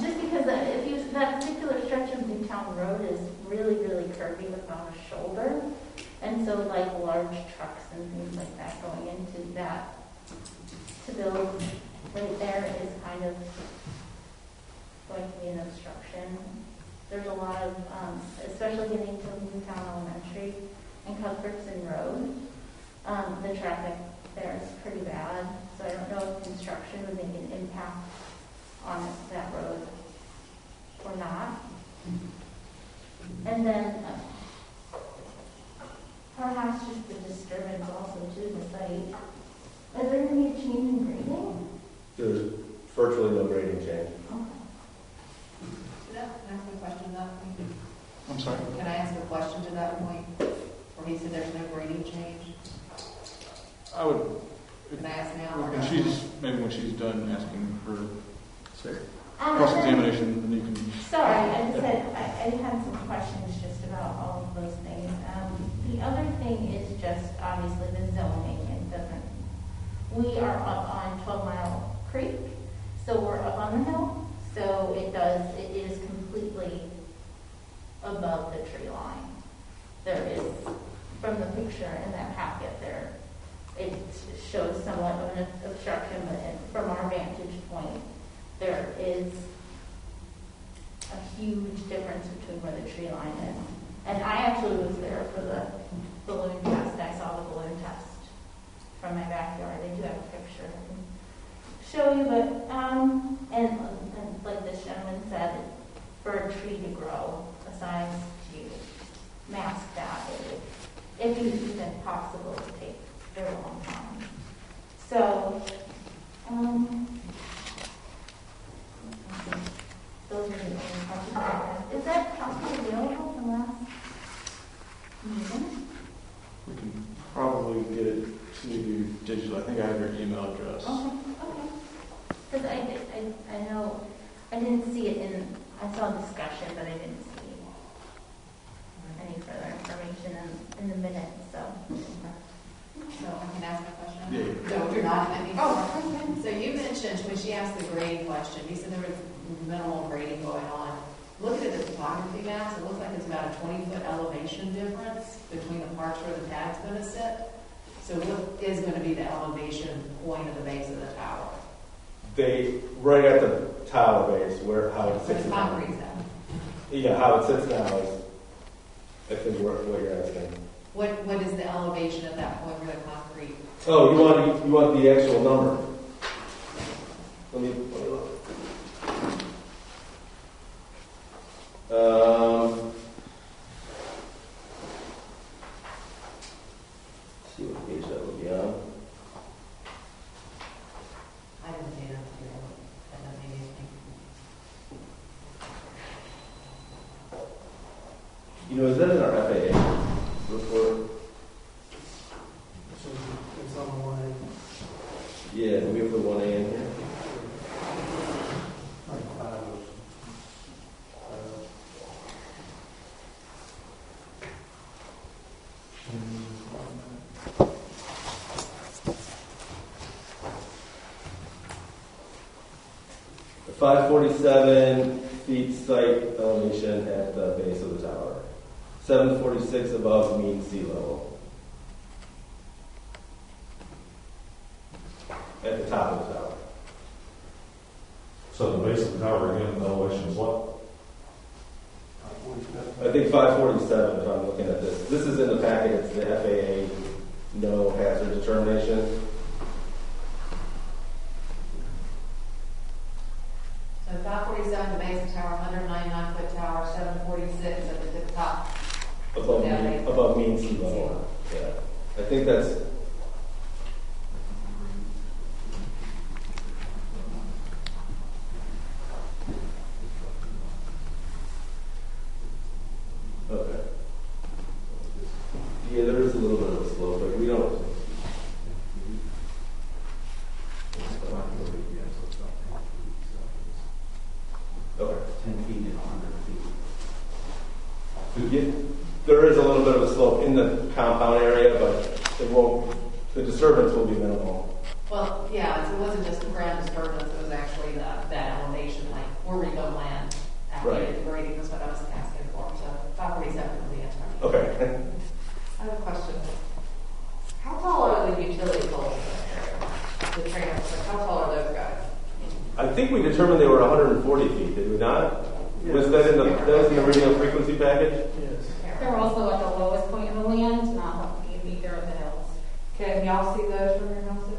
Just because that particular stretch of Newtown Road is really, really curvy without a shoulder. And so like large trucks and things like that going into that to build right there is kind of going to be an obstruction. There's a lot of, especially getting to Newtown Elementary and Cuthbertson Road, the traffic there is pretty bad. So I don't know if construction would make an impact on that road or not. And then perhaps just the disturbance also to the site. Is there going to be a change in grading? There's virtually no grading change. Can I ask a question to that point? I'm sorry. Can I ask a question to that point? Can I ask now? or And no? she's, maybe when she's done asking her And then- cross-examination, then you can. Sorry, I just had, I had some questions just about all of those things. The other thing is just obviously the zoning. It doesn't, we are up on 12 Mile Creek, so we're up on the hill. So it is completely above the tree line. There is, from the picture in that packet there, it shows somewhat of an obstruction, but from our vantage point, there is a huge difference between where the tree line is. And I actually was there for the balloon test. I saw the balloon test from my backyard. They do have a picture I can show you, but, and like this gentleman said, for a tree to grow, besides to mask that, if it's even possible, it would take a very long time. So, those are the only questions I have. Is that copy available from last meeting? We can probably get it to you digitally. I think I have your email address. Okay. Because I know, I didn't see it I saw discussion, but I didn't see any further information in the minutes, so. So I can ask a question? Yeah. So if you're not, I mean, Oh, so you mentioned when she asked the grade question, you said there was minimal grading going on. Looking at the topography maps, it looks like it's about a 20-foot elevation difference between the parts where the tag's going to sit. So what is going to be the elevation point of the base of the tower? Right at the tower base, how it For sits the now. concrete zone. Yeah, how it sits now is, I think, what you're asking. What is the elevation at that point where the concrete? Oh, you want the actual number? Let me look. See what page that would be on. I didn't see that. That doesn't mean anything. Is that in our FAA report? So it's on the line. Yeah, do we have the 1A in here? The 547 feet site elevation at the base of the tower. 746 above mean sea level. At the top of the tower. So the base of the tower, again, the elevation is what? I think 547 if I'm looking at this. This is in the packet, it's the FAA no hazard determination. So 547, the base of the tower, 199-foot tower, 746 at the top. Above mean sea level. Yeah. I think that's. Okay. Yeah, there is a little bit of a slope, but we don't. Okay. 10 feet and 100 feet. Yeah, there is a little bit of a slope in the compound area, but it won't. The disturbance will be minimal. Well, yeah, so it wasn't just the ground disturbance, it was actually that elevation, like, we're remote land. Right. The grading was what I was asking for, so 547 will be answered. Okay. I have a question. How tall are the utility poles in that area? The trailers, like how tall are those guys? I think we determined they were 140 feet, did we not? Was that in the radio frequency package? Yes. They're also at the lowest point of the land, not either of the hills. Can y'all see those from your houses?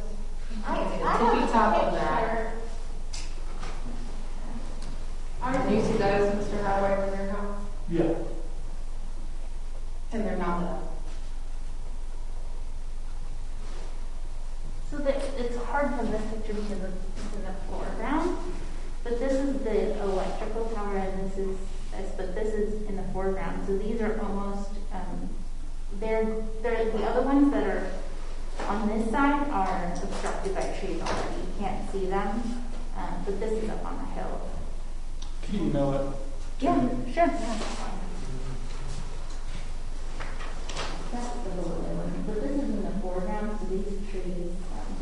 I It's have tippy a top of picture. Can you see those, Mr. Highway, from your house? Yeah. And they're not lit up. So it's hard from this picture because it's in the foreground, but this is the electrical tower and this is in the foreground. So these are almost, they're the other ones that are on this side are obstructed by trees already. You can't see them, but this is up on the hill. Can you know it? Yeah, sure. Yeah. That's the balloon one, but this is in the foreground, so these trees,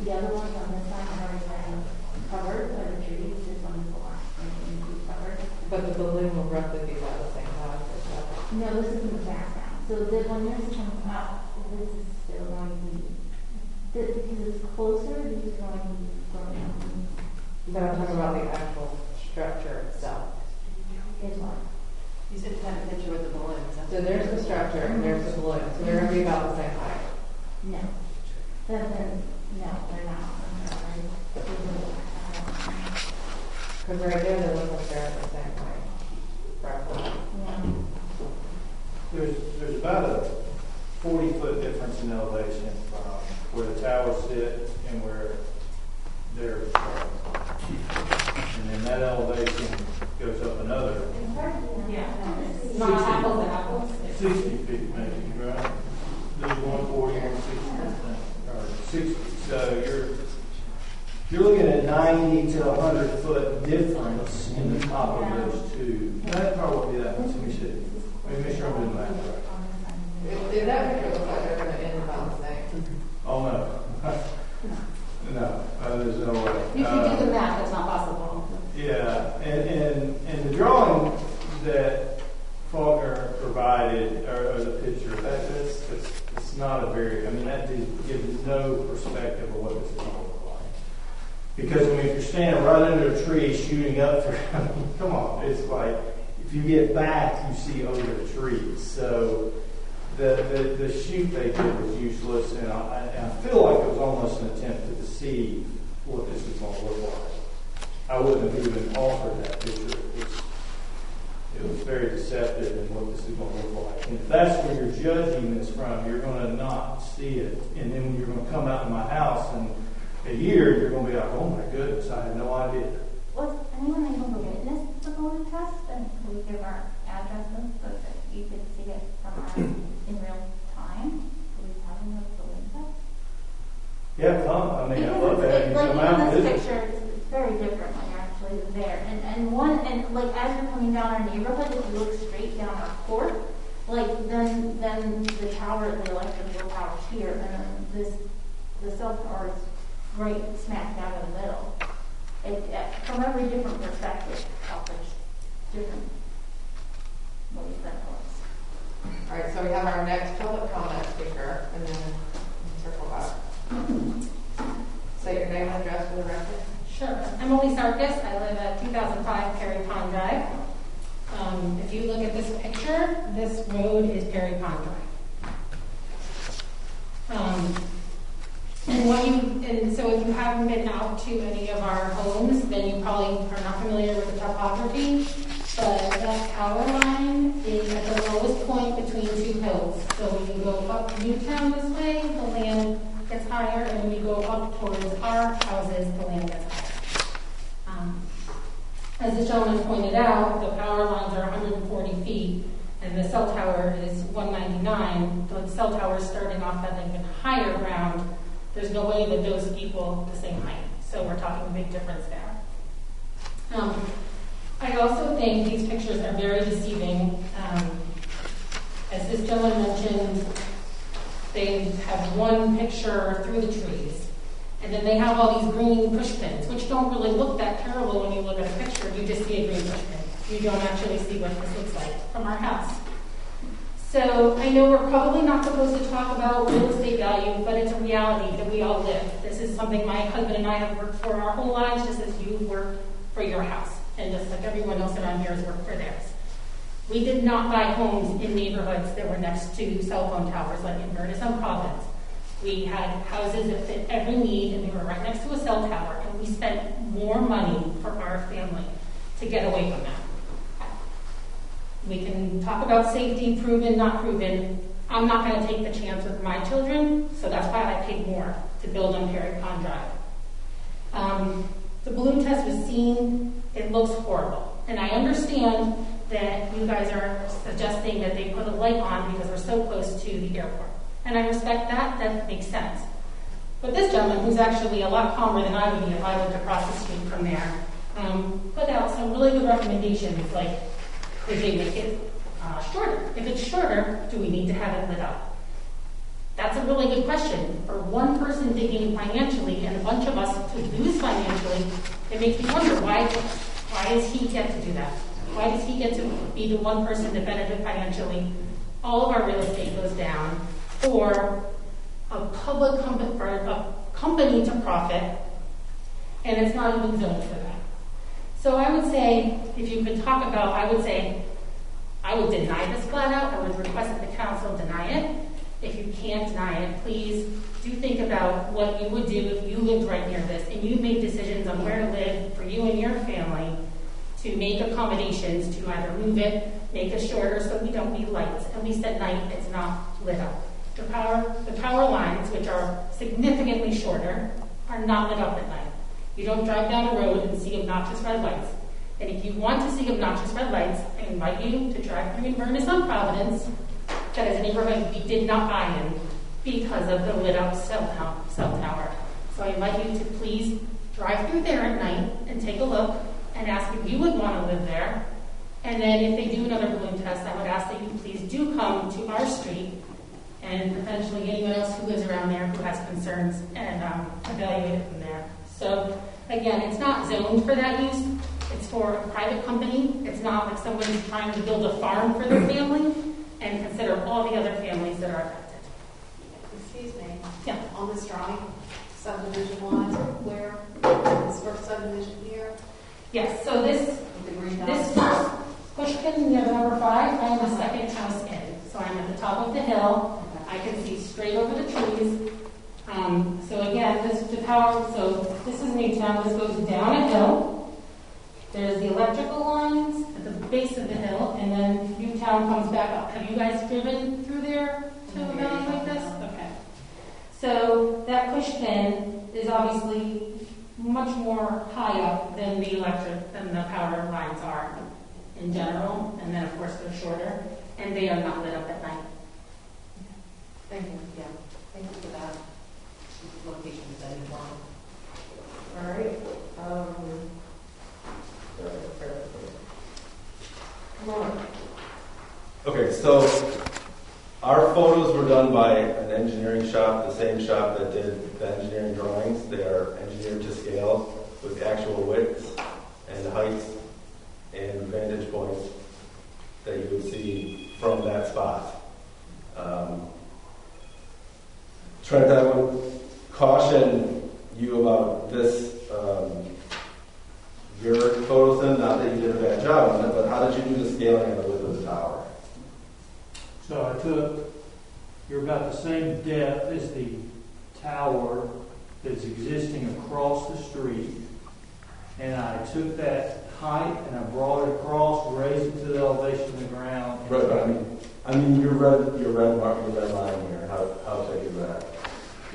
the other ones on this side have already been covered by the trees. This one is the last one to be covered. But the balloon will roughly be about the same size as that. No, this is in the background. So when this comes up, this is still going to be, because it's closer, this is going to be growing. But I'm talking about the actual structure itself. Is what? You said to have a picture with the balloons. So there's the structure and there's the balloon. So they're going to be about the same height. No. No, they're not. Because right there, they look like they're at the same height. Roughly. Yeah. There's about a 40-foot difference in elevation from where the towers sit and where they're and then that elevation goes up another Yeah. Not apples to apples. 60 feet maybe, right? There's 140, 160, or 60. So you're looking at 90 to 100 foot difference in the top of those two. That probably won't be that much. Let me see. Let me make sure I'm doing that right. If that picture looks like they're going to end about the same. Oh, no. No, there's no way. You can do the math, it's not possible. Yeah, and the drawing that Faulkner provided, or the picture, it's not a very, I mean, that gives no perspective of what this is going to look like. Because, I mean, if you're standing right under a tree shooting up through, I mean, come on, it's like, if you get back, you see over the trees. So the shoot they did was useless, and I feel like it was almost an attempt to deceive what this is going to look like. I wouldn't have even offered that picture. It was very deceptive in what this is going to look like. And if that's where you're judging this from, you're going to not see it. And then when you're going to come out to my house in a year, you're going to be like, oh my goodness, I had no idea. Was anyone able to witness the balloon test? And could we give our addresses so that you could see it from our in real time? Could we have them with the balloon test? Yeah, come. I mean, I love that. You Like come out in and this visit. picture, it's very different when you're actually there. And like as you're coming down our neighborhood, if you look straight down our court, like then the tower, the electrical tower's here, and then the cell tower is right smack dab in the middle. From every different perspective, offers different ways that looks. All right, so we have our next public comment speaker, and then we'll circle back. Say your name and address for the record. Sure. I'm Emily Sarkis. I live at 2005 Perry Pond Drive. If you look at this picture, this road is Perry Pond Drive. And so if you haven't been out to any of our homes, then you probably are not familiar with the topography. But that power line is at the lowest point between two hills. So when you go up Newtown this way, the land gets higher, and when you go up towards our houses, the land gets higher. As the gentleman pointed out, the power lines are 140 feet, and the cell tower is 199. The cell tower is starting off at an even higher ground. There's no way that those equal the same height. So we're talking a big difference there. I also think these pictures are very deceiving. As this gentleman mentioned, they have one picture through the trees. And then they have all these green push pins, which don't really look that terrible when you look at a picture. You just see a green push pin. You don't actually see what this looks like from our house. So I know we're probably not supposed to talk about real estate value, but it's a reality that we all live. This is something my husband and I have worked for our whole lives, just as you've worked for your house, and just like everyone else around here has worked for theirs. We did not buy homes in neighborhoods that were next to cell phone towers like in Verdisum Province. We had houses that fit every need, and they were right next to a cell tower, and we spent more money for our family to get away from that. We can talk about safety, proven, not proven. I'm not going to take the chance with my children, so that's why I paid more to build on Perry Pond Drive. The balloon test was seen. It looks horrible. And I understand that you guys are suggesting that they put a light on because we're so close to the airport. And I respect that. That makes sense. But this gentleman, who's actually a lot calmer than I would be if I lived across the street from there, put out some really good recommendations, like, could they make it shorter? If it's shorter, do we need to have it lit up? That's a really good question. For one person digging financially and a bunch of us to lose financially, it makes me wonder, why does he get to do that? Why does he get to be the one person to benefit financially? All of our real estate goes down, or a public company, or a company to profit, and it's not even zoned for that. So I would say, if you could talk about, I would say, I would deny this flat out. I would request that the council deny it. If you can't deny it, please do think about what you would do if you lived right near this and you made decisions on where to live for you and your family, to make accommodations to either move it, make it shorter so we don't need lights. At least at night, it's not lit up. The power lines, which are significantly shorter, are not lit up at night. You don't drive down a road and see obnoxious red lights. And if you want to see obnoxious red lights, I invite you to drive through Inverness on Providence. That is a neighborhood we did not buy in because of the lit up cell tower. So I invite you to please drive through there at night and take a look and ask if you would want to live there. And then if they do another balloon test, I would ask that you please do come to our street and eventually anyone else who lives around there who has concerns and evaluate it from there. So again, it's not zoned for that use. It's for a private company. It's not like someone's trying to build a farm for their family and consider all the other families that are affected. Excuse me. Yeah. On this drawing, subdivision lines, where this first subdivision here? Yes, so this first pushkin near the number 5, I am the second house in. So I'm at the top of the hill. I can see straight over the trees. So again, this is Newtown. This goes down a hill. There's the electrical lines at the base of the hill, and then Newtown comes back up. Have you guys driven through there to a valley like this? Okay. So that pushpin is obviously much more high up than the power lines are in general, and then of course they're shorter, and they are not lit up at night. Thank you. Yeah. Thank you for that. Location is identified. All right. Come on. Okay, so our photos were done by an engineering shop, the same shop that did the engineering drawings. They are engineered to scale with actual widths and heights and vantage points that you would see from that spot. Trent, I would caution you about this, your photos then, not that you did a bad job on it, but how did you do the scaling and the width of the tower? So you're about the same depth as the tower that's existing across the street, and I took that height and I brought it across, raised it to the elevation of the ground. Right, but I mean your red line here. How big is that?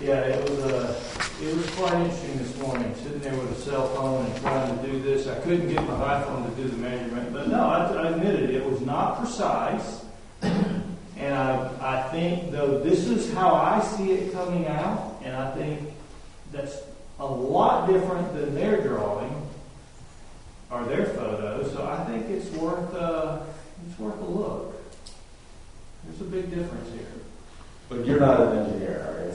Yeah, it was quite interesting this morning, sitting there with a cell phone and trying to do this. I couldn't get my iPhone to do the measurement, but no, I admitted it was not precise. And I think, though, this is how I see it coming out, and I think that's a lot different than their drawing or their photo. So I think it's worth a look. There's a big difference here. But you're not an engineer, are you?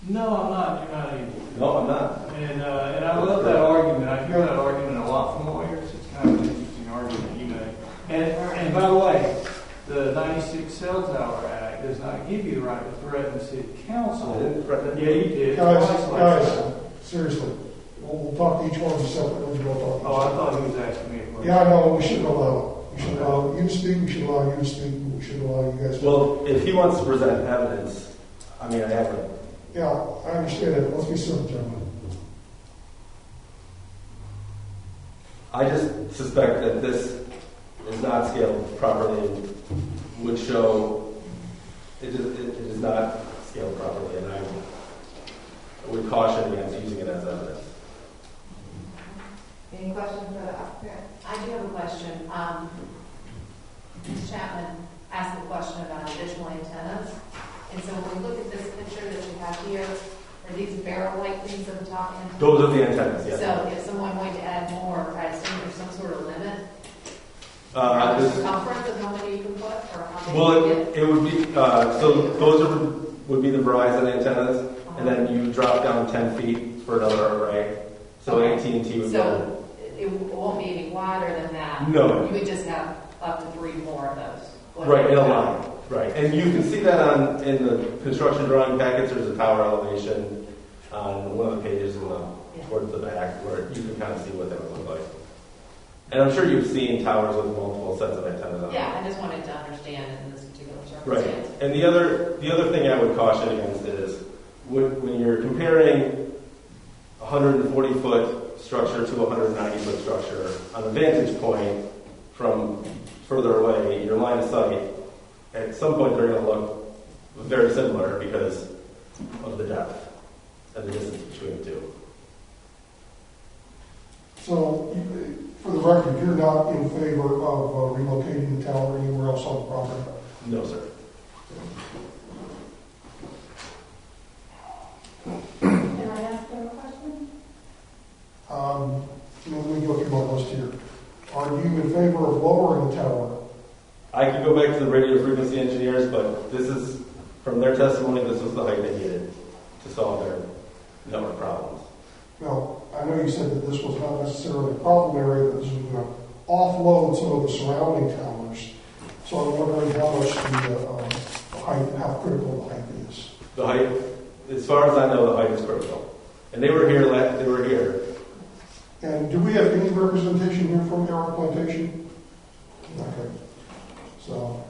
No, I'm not. You're not either. No, I'm not. And I love that argument. I hear that argument a lot from lawyers. It's kind of an interesting argument you make. And by the way, the 96 Cell Tower Act does not give you the right to threaten the city council. Yeah, you did. Guys, seriously, we'll talk to each one of you separately. We'll talk to I thought he was asking me a question. Yeah, I know. We shouldn't allow it. We should allow you to speak. We should allow you to speak. We should allow you guys to. Well, if he wants to present evidence, I mean, I haven't. Yeah, I understand that. Let's be civil, gentlemen. I just suspect that this is not scaled properly, would show it is not scaled properly, and I would caution against using it as evidence. Any questions for the applicant? I do have a question. Ms. Chapman asked a question about additional antennas. And so when we look at this picture that you have here, are these Those are the antennas, yes. So if someone wanted to add more, I assume there's some sort of limit? This- Circumference of how many you can put, or how many Well, you get? it would be, so those would be the Verizon antennas, and then you drop down 10 feet for another array. So AT&T would go. So it won't be any wider than that? No. You would just have up to 3 more of those? Right, in a line. Right, and you can see that in the construction drawing packets. There's a tower elevation on one of the pages towards the back where you can kind of see what that would look like. And I'm sure you've seen towers with multiple sets of antennas on them. Yeah, I just wanted to understand in this particular Right. circumstance. And the other thing I would caution against is when you're comparing a 140-foot structure to a 190-foot structure, on a vantage point from further away, your line of sight, at some point they're going to look very similar because of the depth and the distance between the two. So, for the record, you're not in favor of relocating the tower anywhere else on the property? No, sir. Can I ask them a question? Let me go through my list here. Are you in favor of lowering the tower? I could go back to the radio frequency engineers, but this is, from their testimony, this was the height they needed to solve their network problems. Well, I know you said that this was not necessarily a problem area, but this was going to offload some of the surrounding towers. So I'm wondering how much the height, how critical the height is. The height, as far as I know, the height is critical. And they were here. And do we have any representation here from Arrow Plantation? Okay. So.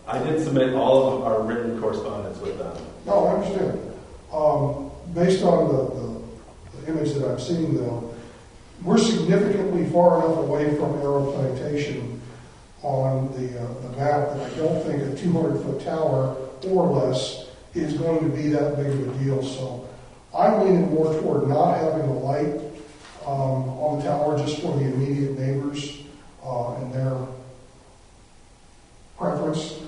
I did submit all of our written correspondence with them. No, I understand. Based on the image that I've seen, though, we're significantly far enough away from Arrow Plantation on the map that I don't think a 200-foot tower or less is going to be that big of a deal. So I'm leaning more toward not having a light on the tower just for the immediate neighbors and their preference.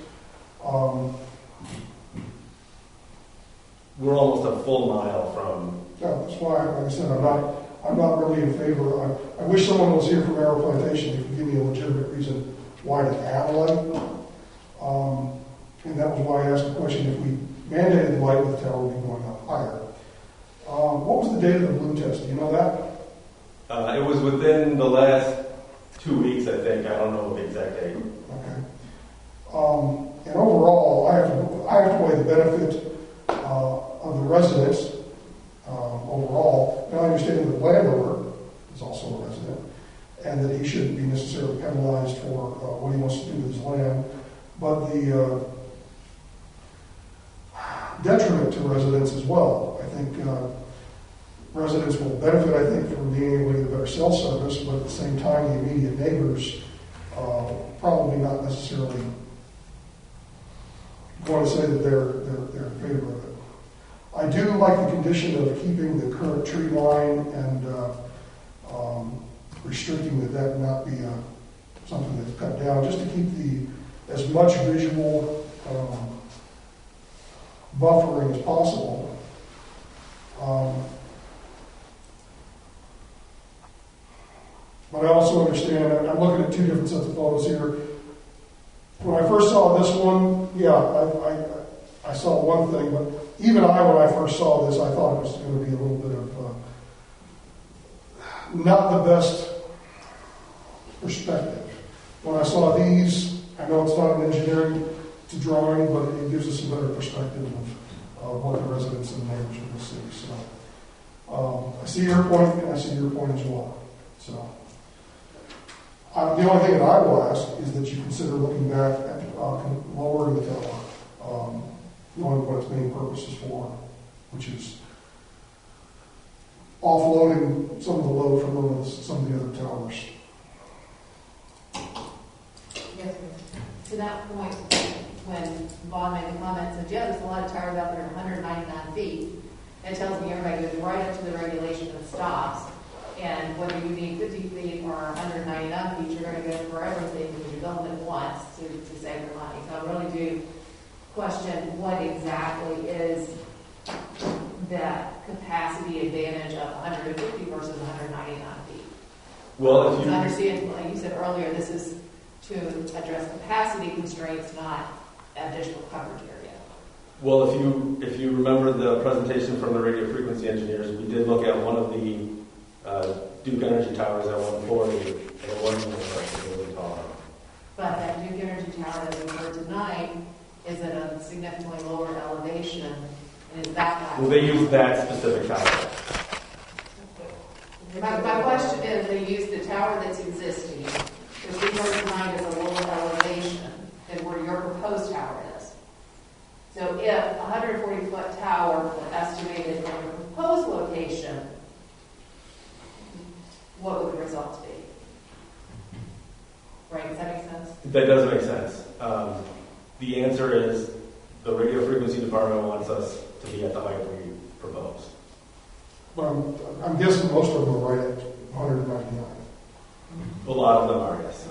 We're almost a full mile from. Yeah, that's why, like I said, I'm not really in favor. I wish someone was here from Arrow Plantation who could give me a legitimate reason why to add a light. And that was why I asked the question, if we mandated the light with the tower, would be going up higher. What was the date of the balloon test? Do you know that? It was within the last 2 weeks, I think. I don't know the exact date. Okay. And overall, I have to weigh the benefit of the residents overall. And I understand that the landowner is also a resident, and that he shouldn't be necessarily penalized for what he wants to do with his land. But the detriment to residents as well. I think residents will benefit, I think, from being able to get a better cell service, but at the same time, the immediate neighbors probably not necessarily want to say that they're in favor of it. I do like the condition of keeping the current tree line and restricting that not be something that's cut down, just to keep as much visual buffering as possible. But I also understand, I'm looking at two different sets of photos here. When I first saw this one, I saw one thing, but even when I first saw this, I thought it was going to be a little bit of not the best perspective. When I saw these, I know it's not an engineering drawing, but it gives us a better perspective of what the residents and the neighbors will see. So I see your point, and I see your point as well. So the only thing that I will ask is that you consider looking back at lowering the tower, knowing what its main purpose is for, which is offloading some of the load from some of the other towers. Yes, to that point, when Vaughn made the comment, said, yeah, there's a lot of towers out there at 199 feet. It tells me everybody goes right up to the regulation and stops. And whether you need 50 feet or 199 feet, you're going to go for everything because you're building it once to save your money. So I really do question what exactly is that capacity advantage of 150 versus 199 feet? Well, if Because you, I understand, like you said earlier, this is to address capacity constraints, not additional coverage area. well, if you remember the presentation from the radio frequency engineers, we did look at one of the Duke Energy towers at 140, and it wasn't really taller. But that Duke Energy tower that we heard tonight is at a significantly lower elevation, and is that why? Well, they use that specific tower. My question is, they use the tower that's existing, which we heard tonight is a lower elevation than where your proposed tower is. So if a 140-foot tower were estimated in your proposed location, what would the results be? Right, does that make sense? That does make sense. The answer is the radio frequency department wants us to be at the height we propose. But I'm guessing most of them are right at 199. A lot of them are, yes.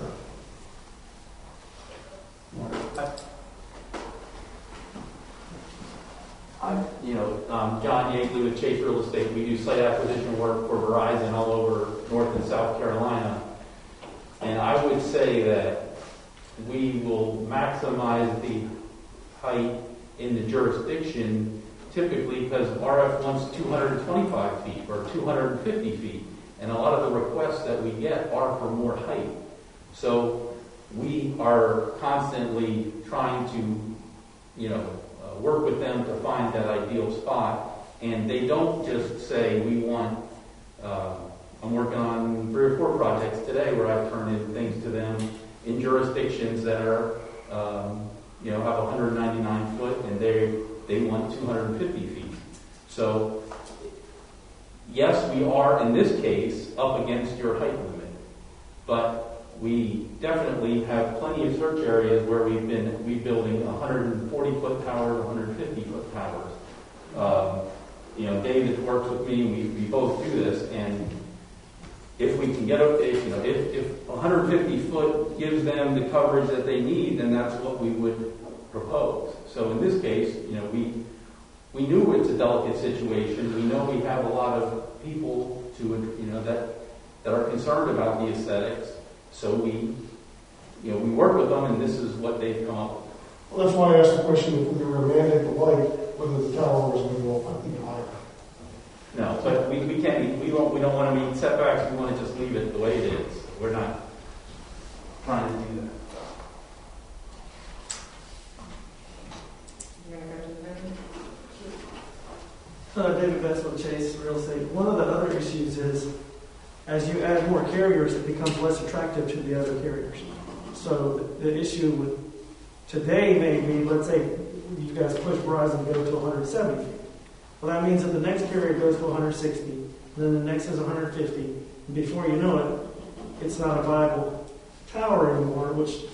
John Yagley with Chase Real Estate. We do site acquisition work for Verizon all over North and South Carolina. And I would say that we will maximize the height in the jurisdiction typically because RF wants 225 feet or 250 feet. And a lot of the requests that we get are for more height. So we are constantly trying to, work with them to find that ideal spot. And they don't just say, we want, I'm working on 3 or 4 projects today where I've turned in things to them in jurisdictions that are, have 199 foot and they want 250 feet. So, yes, we are, in this case, up against your height limit. But we definitely have plenty of search areas where we've been rebuilding 140-foot towers, 150-foot towers. David works with me. We both do this, and if we can get up, if 150 foot gives them the coverage that they need, then that's what we would propose. So in this case, we knew it's a delicate situation. We know we have a lot of people that are concerned about the aesthetics. So we work with them, and this is what they've come up with. Well, that's why I asked the question if we were to mandate the light, whether the tower was going to go up even higher. No, but we can't. We don't want to meet setbacks. We want to just leave it the way it is. We're not trying to do that. David Betts with Chase Real Estate. One of the other issues is, as you add more carriers, it becomes less attractive to the other carriers. So the issue with today may be, let's say you guys push Verizon to go to 170 feet. Well, that means that the next carrier goes to 160, and then the next is 150. And before you know it, it's not a viable tower anymore, which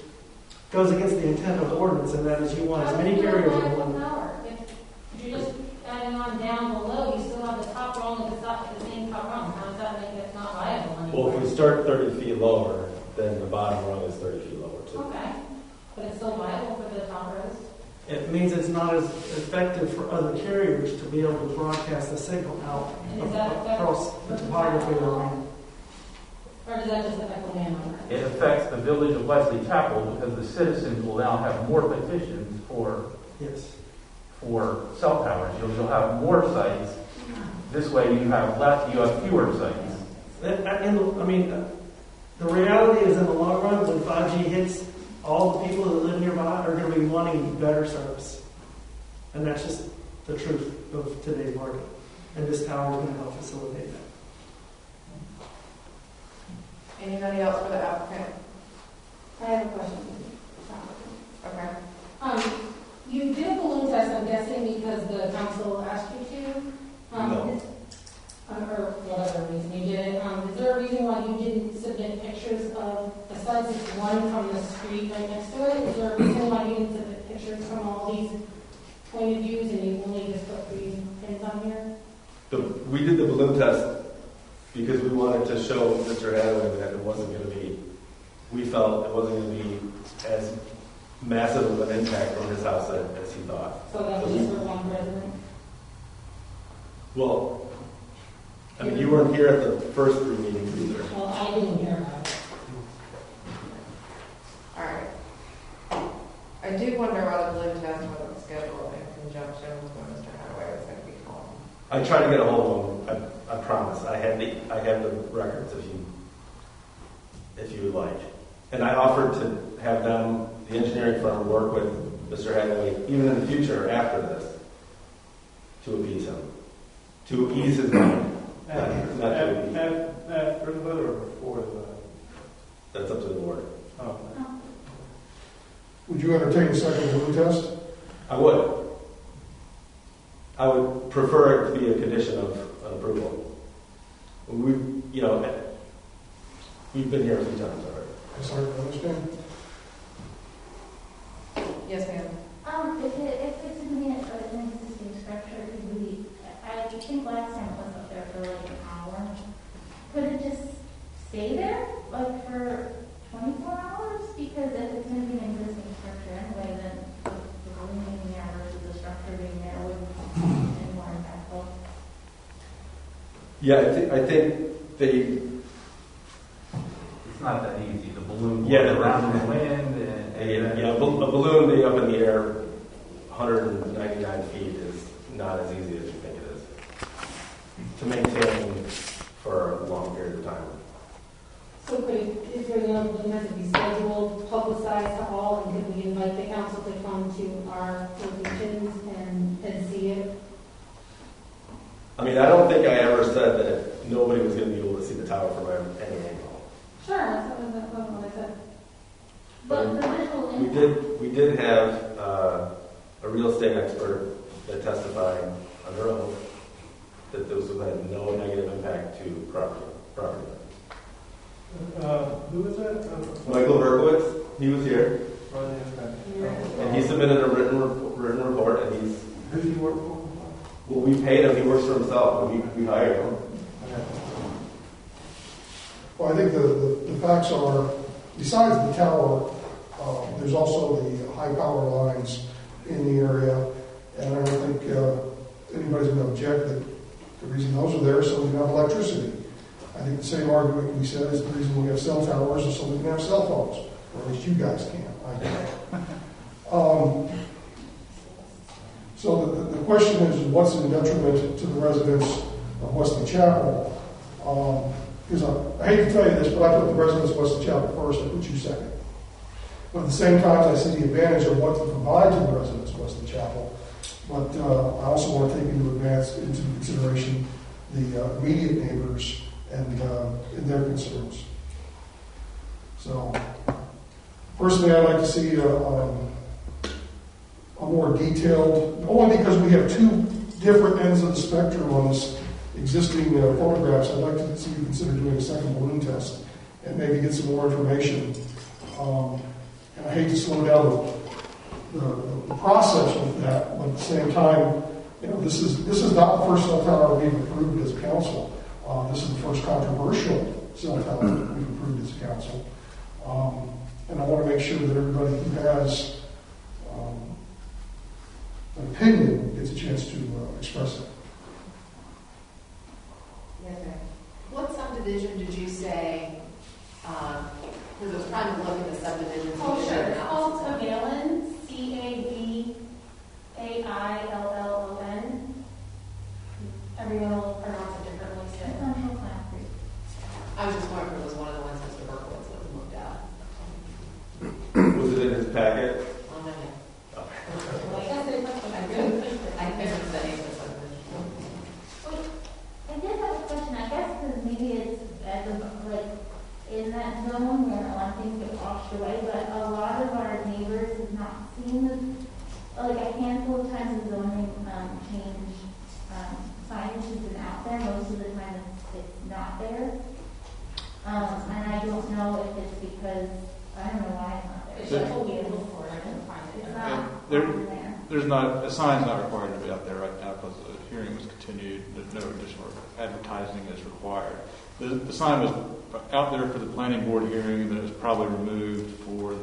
goes against the intent of the ordinance, and that is you want as many carriers as one. If you're just adding on down below, you still have the top rung at the same top rung. How does that make it not viable anymore? Well, if we start 30 feet lower, then the bottom rung is 30 feet lower too. Okay, but it's still viable for the top rows? It means it's not as effective for other carriers to be able to broadcast the signal out across the topography of the land. Or does that just affect the landowner? It affects the village of Wesley Chapel because the citizens will now have more petitions for cell towers. You'll have more sites. This way, you have fewer sites. The reality is, in the long run, when 5G hits, all the people that live nearby are going to be wanting better service, and that's just the truth of today's market. And this tower is going to help facilitate that. Anybody else for the applicant? I have a question. Okay. You did a balloon test, I'm guessing, because the council asked you to? No. Or whatever reason you did it. Is there a reason why you didn't submit pictures of, besides this one from the street right next to it, is there a reason why you didn't submit pictures from all these point of views and you only just put 3 pins on here? We did the balloon test because we wanted to show Mr. Hadaway that it wasn't going to be, we felt it wasn't going to be as massive of an impact on his house as he thought. So that was just for one resident? Well, I mean, you weren't here at the first 3 meetings either. Well, I didn't hear about it. All right. I do wonder why the balloon test wasn't scheduled in conjunction with when Mr. Hathaway was going to be calling. I tried to get a hold of him. I promise. I have the records if you would like. And I offered to have them, the engineering firm, work with Mr. Hathaway even in the future after this to appease him, to ease his mind. After the vote or before the vote? That's up to the board. Oh. Would you entertain a second balloon test? I would. I would prefer it to be a condition of approval. We've been here a few times already. Yes, I understand. Yes, ma'am. If it's in an existing structure, I think last time it was up there for like an hour. Could it just stay there, like for 24 hours? Because if it's going to be an existing structure anyway, then the balloon being there versus the structure being there would be more impactful. Yeah, I think they. It's not that easy. The balloon Yeah, around in the wind a balloon being up in the air 199 feet is not as easy as you think it is to maintain for a long period of time. So if you're going to be scheduled, publicized to all, and could we invite the council to come to our locations and see it? I mean, I don't think I ever said that nobody was going to be able to see the tower from any angle. Sure, that's what I said. But the visual We did have a real estate expert that testified under oath that this would have no negative impact to property. Who was that? Michael Berkowitz, he was here, Okay. and he submitted a written report, and he's. Who do you work for? Well, we paid him. He works for himself, but we hired him. Well, I think the facts are, besides the tower, there's also the high power lines in the area, and I don't think anybody's going to object that the reason those are there is so we can have electricity. I think the same argument can be said is the reason we have cell towers is so we can have cell phones, or at least you guys can. I can't. So the question is, what's in detriment to the residents of Wesley Chapel? Because I hate to tell you this, but I put the residents of Wesley Chapel first, I put you second. But at the same time, I see the advantage of what to provide to the residents of Wesley Chapel. But I also want to take into consideration the immediate neighbors and their concerns. So, personally, I'd like to see a more detailed, only because we have two different ends of the spectrum on this existing photographs. I'd like to see you consider doing a second balloon test and maybe get some more information. And I hate to slow down the process with that, but at the same time, this is not the first cell tower we've approved as a council. This is the first controversial cell tower that we've approved as a council. And I want to make sure that everybody who has an opinion gets a chance to express it. Yes, ma'am. What subdivision did you say, because I was trying to look at the subdivisions. Oh, sure. It's called Cavaillon, Cavaillon. Everyone will pronounce it differently. So. I was just wondering if it was one of the ones Mr. Berkowitz looked at. Was it in his packet? Oh, no, no. I couldn't say it was subdivision. I did have a question, I guess, because maybe it's in that zone where a lot of things get washed away, but a lot of our neighbors have not seen a handful of times the zoning change signage has been out there. Most of the time it's not there. And I don't know if it's because, I don't know why it's not there. It's told me to look for it. I couldn't find it. It's not There, on there. there's not, a sign's not required to be out there right now because the hearing was continued. There's no additional advertising is required. The sign was out there for the planning board hearing, and then it was probably removed for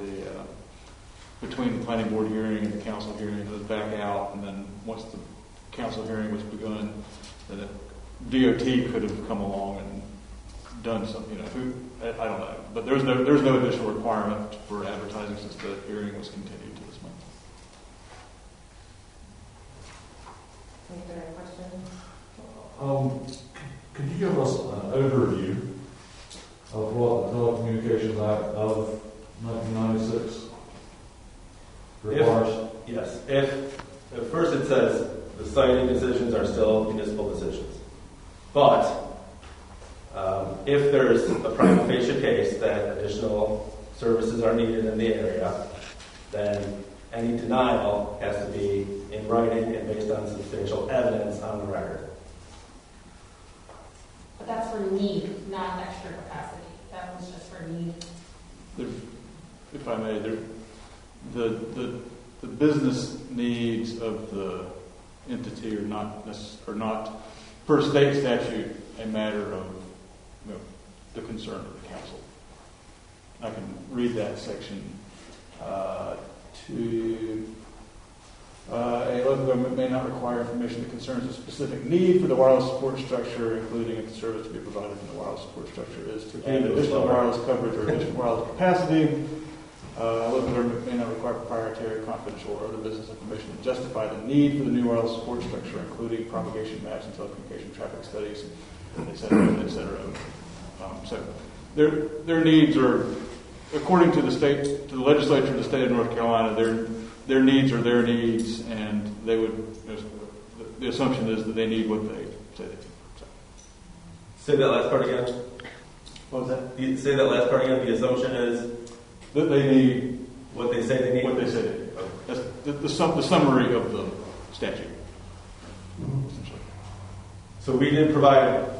between the planning board hearing and the council hearing. It was back out, and then once the council hearing was begun, that DOT could have come along and done something, I don't know. But there's no additional requirement for advertising since the hearing was continued to this month. Any other questions? Could you give us an overview of what the Telecommunications Act of 1996 requires? Yes. If at first it says the siting decisions are still municipal decisions, but if there's a prima facie case that additional services are needed in the area, then any denial has to be in writing and based on substantial evidence on the record. But that's for need, not extra capacity. That was just for need. If I may, the business needs of the entity are not per state statute a matter of the concern of the council. I can read that section. A local government may not require information that concerns a specific need for the wireless support structure, including if the service to be provided from the wireless support structure is to gain additional wireless coverage or additional wireless capacity. A local government may not require proprietary, confidential, or other business information to justify the need for the new wireless support structure, including propagation maps and telecommunication traffic studies, et cetera, et cetera. So their needs are, according to the legislature of the state of North Carolina, their needs are their needs, and they would. The assumption is that they need what they say they need. So. Say that last part again. What was that? Say that last part again. The assumption is that they need what they say they need. What they say they need. That's the summary of the statute. Essentially. So we did provide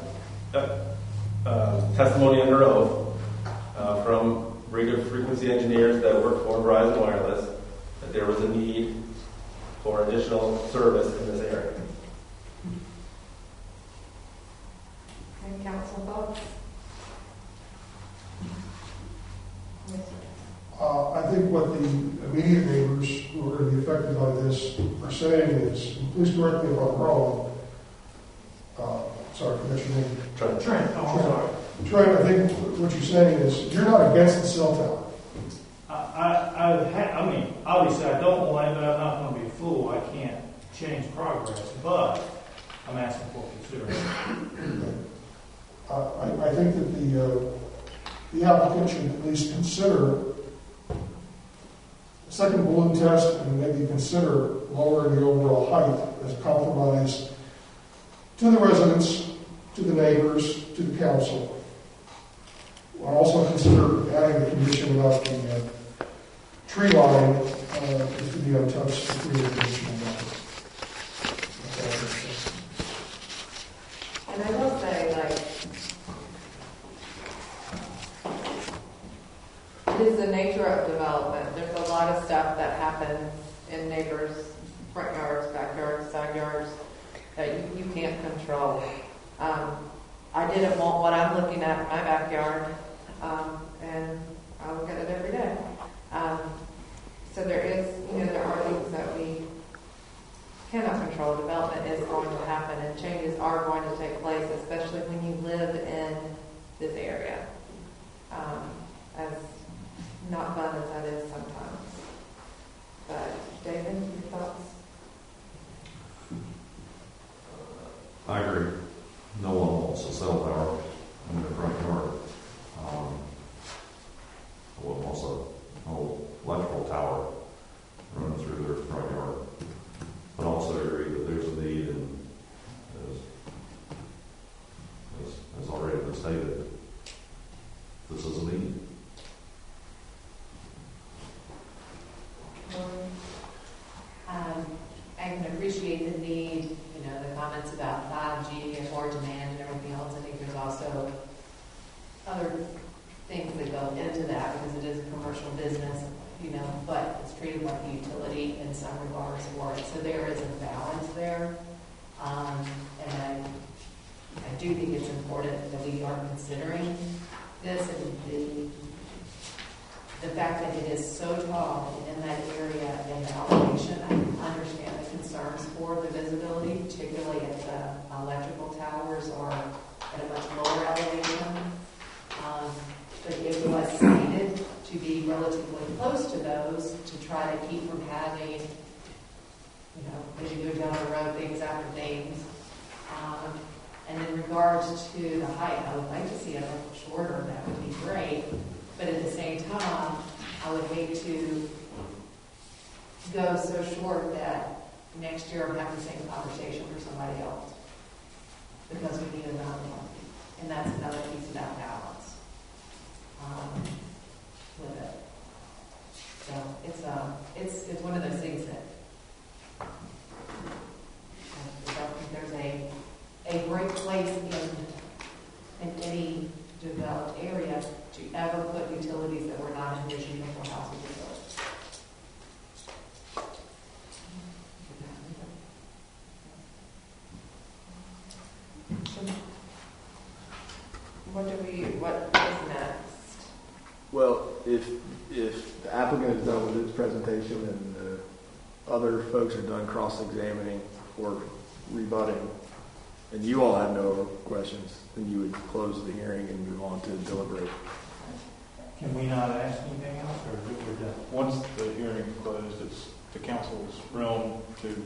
testimony under oath from radio frequency engineers that work for Verizon Wireless that there was a need for additional service in this area. Any council thoughts? I think what the immediate neighbors who are going to be affected by this are saying is, and please correct me if I'm wrong. Sorry, forget your name. Trent. Oh, I'm sorry. Trent, I think what you're saying is you're not against the cell tower. I mean, obviously I don't want it, but I'm not going to be a fool. I can't change progress, but I'm asking for consideration. I think that the applicant should at least consider a second balloon test and maybe consider lowering the overall height as a compromise to the residents, to the neighbors, to the council. I'll also consider adding a condition about the tree line is to be untouched to create additional line. And I will say, it is the nature of development. There's a lot of stuff that happens in neighbors' front yards, backyards, side yards that you can't control. I didn't want what I'm looking at in my backyard, and I look at it every day. So there is, there are things that we cannot control. Development is going to happen, and changes are going to take place, especially when you live in this area. As not fun as that is sometimes. But David, your thoughts? I agree. No one wants a cell tower in their front yard. No one wants a whole electrical tower running through their front yard. But I also agree that there's a need, and as already been stated, this is a need. I can appreciate the need, the comments about 5G and more demand and everything else. I think there's also other things that go into that because it is a commercial business, but it's treated like a utility in some regards for it. So there is a balance there. And I do think it's important that we are considering this, and the fact that it is so tall in that area in the elevation. I understand the concerns for the visibility, particularly if the electrical towers are at a much lower elevation. But it was stated to be relatively close to those to try to keep from having, you know, as you go down the road, things after things. And in regards to the height, I would like to see it a little shorter. That would be great. But at the same time, I would hate to go so short that next year I'm having the same conversation for somebody else because we need another one. And that's another piece of that balance with it. So it's one of those things that I don't think there's a great place in any developed area to ever put utilities that were not envisioned before houses were built. What is next? Well, if the applicant is done with his presentation and the other folks are done cross-examining or rebutting, and you all have no questions, then you would close the hearing and move on to deliberate. Can we not ask anything else, or we're done? Once the hearing is closed, it's the council's realm to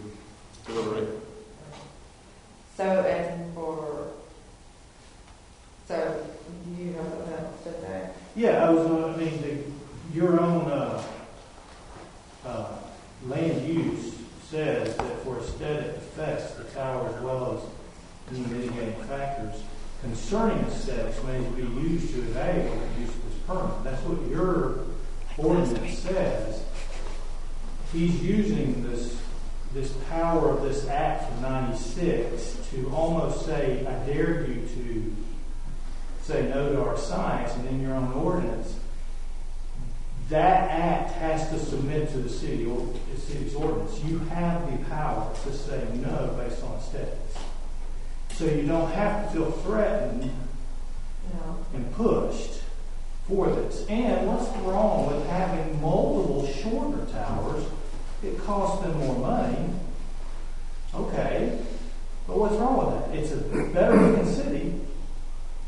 deliberate. So you know what else to say? Yeah, your own land use says that for aesthetic effects, the tower as well as any mitigating factors concerning aesthetics may be used to evaluate the use of this permit. That's what your ordinance says. He's using this power of this act from '96 to almost say, I dare you to say no to our signs, and in your own ordinance, that act has to submit to the city's ordinance. You have the power to say no based on aesthetics. So you don't have to feel threatened and pushed for this. And what's wrong with having multiple shorter towers? It costs them more money. Okay. But what's wrong with that? It's a better looking city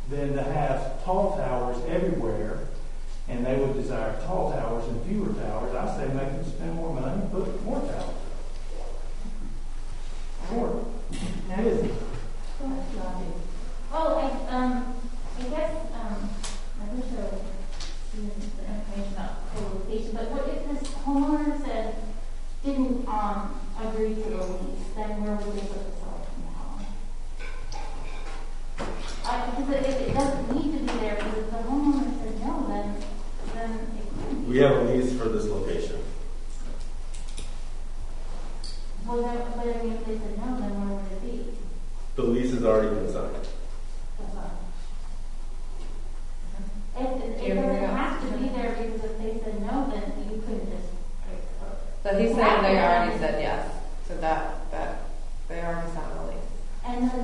than to have tall towers everywhere, and they would desire tall towers and fewer towers. I say make them spend more money, put more towers. Sure. That is it. Oh, I guess, I wish I would see the information about co-location, but what if this homeowner said, didn't agree to the lease, then where would they put the cell phone tower? Because if it doesn't need to be there, because if the homeowner said no, then it couldn't be. We have a lease for this location. Well, then, but I mean, if they said no, then where would it be? The lease has already been signed. That's all. It doesn't have to be there, because if they said no, then you couldn't just. So he's saying they already said yes. So that they already signed the lease. And then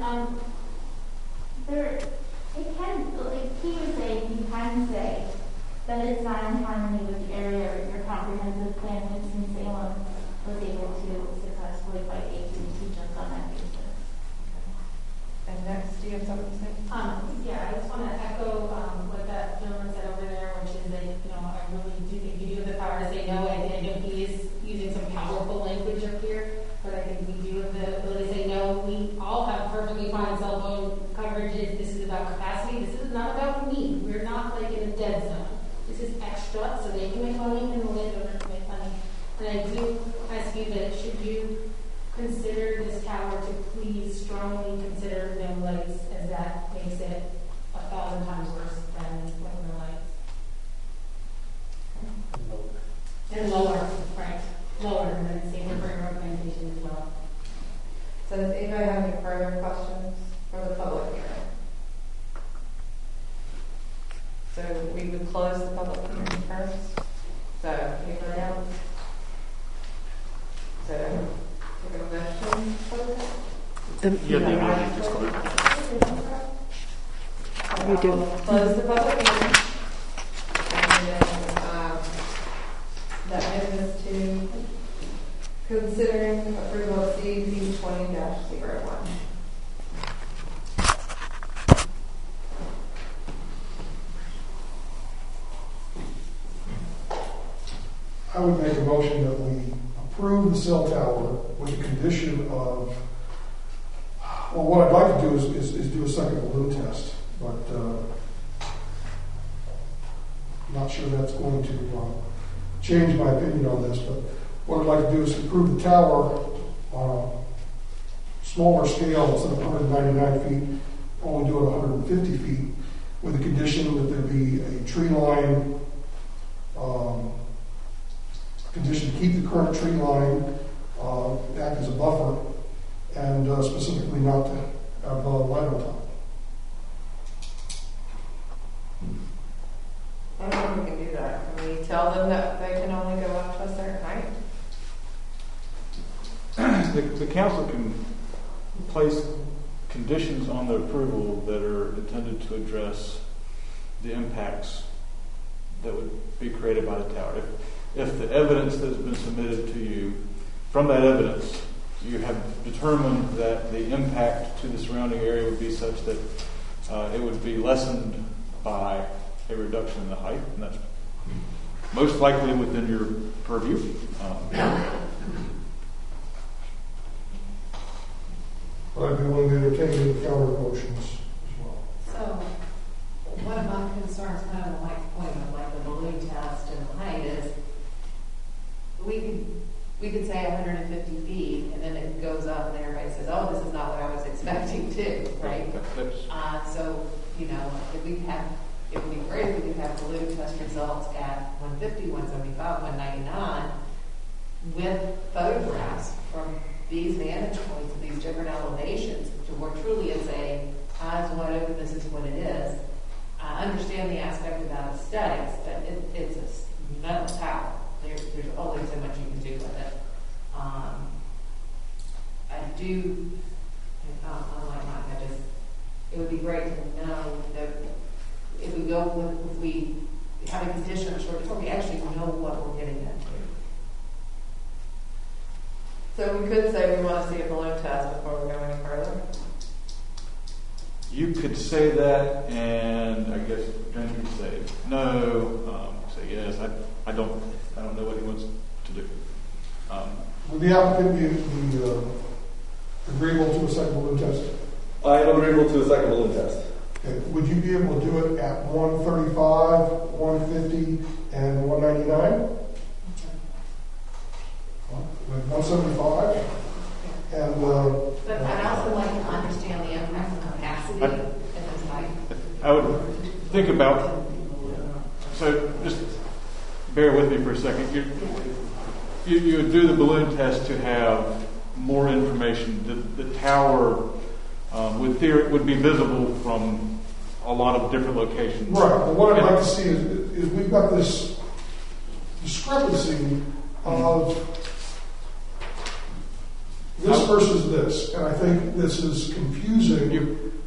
it can, like he was saying, you can say that it's not in harmony with the area or your comprehensive plan, which in Salem was able to successfully fight AT&T just on that basis. And next, do you have something to say? Yeah, I just want to echo what that gentleman said over there, which is that, I really do think you do have the power to say no. I know he is using some powerful language up here, but I think we do have the ability to say no. We all have perfectly fine cell phone coverage. This is about capacity. This is not about me. We're not like in a dead zone. This is extra, so they can make money and the landowner can make money. And I do ask you that should you consider this tower to please strongly consider dim lights, as that makes it 1,000 times worse than regular lights. And lower, right? Lower, and then same with your recommendation as well. So does anybody have any further questions for the public hearing? So we would close the public hearing first. So anybody else? So take a motion for that? You do. Close the public hearing. And then that moves us to Considering approval of CEP 20-01. I would make a motion that we approve the cell tower with the condition of, well, what I'd like to do is do a second balloon test, but I'm not sure that's going to change my opinion on this, but what I'd like to do is approve the tower on a smaller scale instead of 199 feet, only do it 150 feet, with the condition that there be a tree line, condition to keep the current tree line, act as a buffer, and specifically not to have light on top. I don't know if we can do that. Can we tell them that they can only go up to a certain height? The council can place conditions on the approval that are intended to address the impacts that would be created by the tower. If the evidence that has been submitted to you, from that evidence, you have determined that the impact to the surrounding area would be such that it would be lessened by a reduction in the height, and that's most likely within your purview. But I'd be willing to entertain the counter motions as well. So, one of my concerns, kind of like the point of like the balloon test and the height is, we could say 150 feet, and then it goes up, and everybody says, "Oh, this is not what I was expecting too," right? So, you know, it would be great if we could have balloon test results at 150, 175, 199 with photographs from these vantage points of these different elevations to where truly it's a eyes wide open, this is what it is. I understand the aspect about aesthetics, but it's a metal tower. There's only so much you can do with it. I do, unlike Mike, it would be great to know that if we have a condition of short term, we actually know what we're getting into. So we could say we want to see a balloon test before we go any further. You could say that, and I guess Jen could say no, say yes. I don't know what he wants to do. Would the applicant be agreeable to a second balloon test? I am agreeable to a second balloon test. Okay. Would you be able to do it at 135, 150, and 199? With 175? And but I'd also like to understand the impact of capacity at this height. I would think about, so just bear with me for a second. You would do the balloon test to have more information. The tower would be visible from a lot of different locations. Right. But what I'd like to see is we've got this discrepancy of this versus this, and I think this is confusing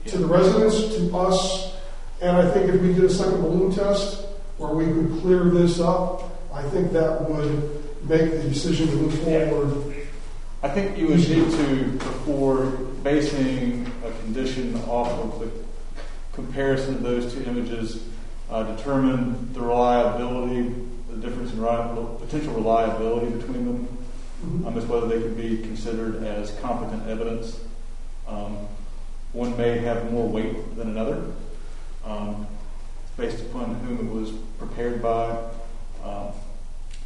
to the residents, to us, and I think if we did a second balloon test where we could clear this up, I think that would make the decision to move forward. I think you would need to, before basing a condition off of the comparison of those two images, determine the reliability, the difference in potential reliability between them, as whether they could be considered as competent evidence. One may have more weight than another, based upon whom it was prepared by.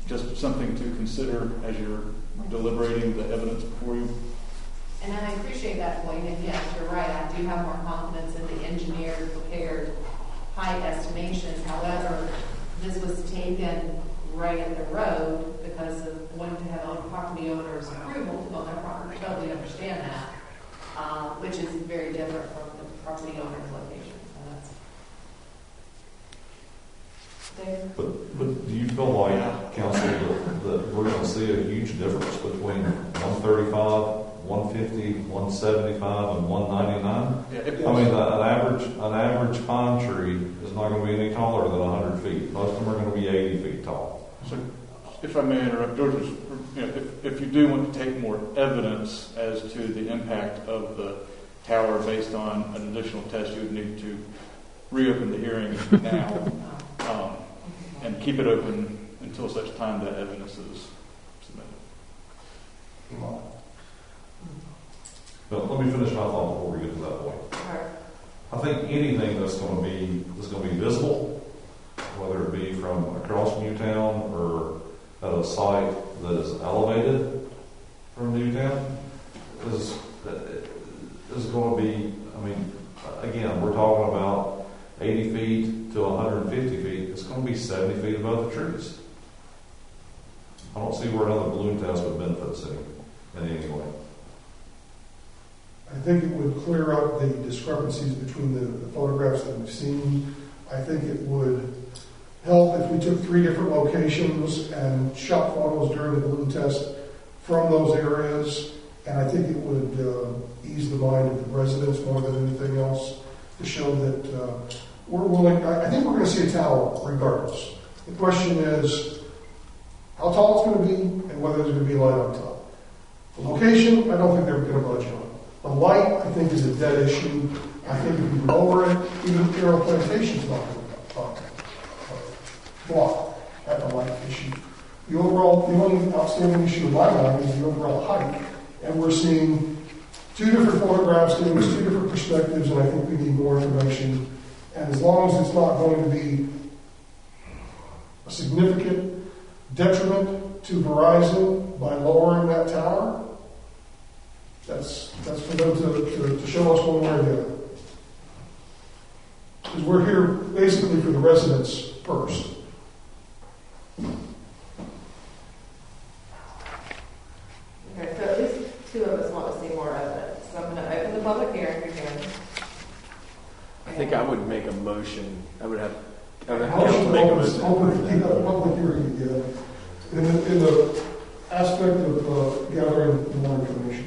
Just something to consider as you're deliberating the evidence before you. And I appreciate that point, and yes, you're right, I do have more confidence in the engineered, prepared height estimations. However, this was taken right at the road because of wanting to have a property owner's approval to go on their property. Totally understand that, which is very different from the property owner's location. So that's But do you feel like, Council, that we're going to see a huge difference between 135, 150, 175, and 199? Yeah, I mean, an average pine tree is not going to be any taller than 100 feet. Most of them are going to be 80 feet tall. So If I may interrupt, George, if you do want to take more evidence as to the impact of the tower based on an additional test, you would need to reopen the hearing now and keep it open until such time that evidence is submitted. But let me finish my thought before we get to that point. I think anything that's going to be visible, whether it be from across Newtown or at a site that is elevated from Newtown, is going to be. I mean, again, we're talking about 80 feet to 150 feet. It's going to be 70 feet above the trees. I don't see where another balloon test would benefit the city in any way. I think it would clear up the discrepancies between the photographs that we've seen. I think it would help if we took 3 different locations and shot photos during the balloon test from those areas. And I think it would ease the mind of the residents more than anything else to show that we're willing. I think we're going to see a tower regardless. The question is how tall it's going to be and whether there's going to be light on top. The location, I don't think they're going to budge on. The light, I think, is a dead issue. I think if you lower it, even Arrow Plantation's not going to block at the light issue. The only outstanding issue in my mind is the overall height. And we're seeing 2 different photographs giving us 2 different perspectives, and I think we need more information. And as long as it's not going to be a significant detriment to Verizon by lowering that tower, that's for them to show us one way or the other. Because we're here basically for the residents first. Okay, so at least 2 of us want to see more evidence. So I'm going to open the public hearing again. I think I would make a motion. I would have Motion council make a to motion. open the public hearing again in the aspect of gathering more information.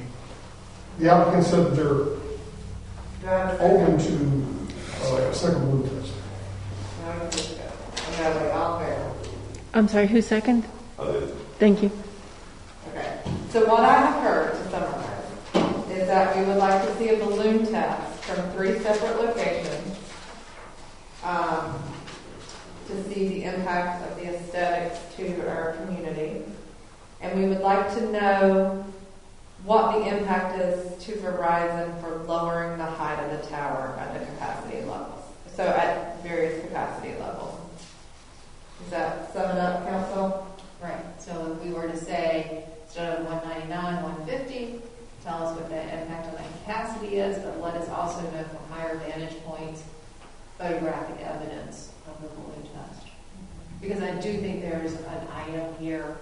The applicant said that they're open to a second balloon test. I'm sorry, who second? Thank you. Okay. So what I have heard, to summarize, is that we would like to see a balloon test from 3 separate locations to see the impact of the aesthetics to our community. And we would like to know what the impact is to Verizon for lowering the height of the tower at the capacity levels. So at various capacity levels. Does that sum it up, Council? Right, so if we were to say, instead of 199, 150, tell us what the impact on the capacity is, but let us also know from higher vantage points, photographic evidence of the balloon test. Because I do think there's an item here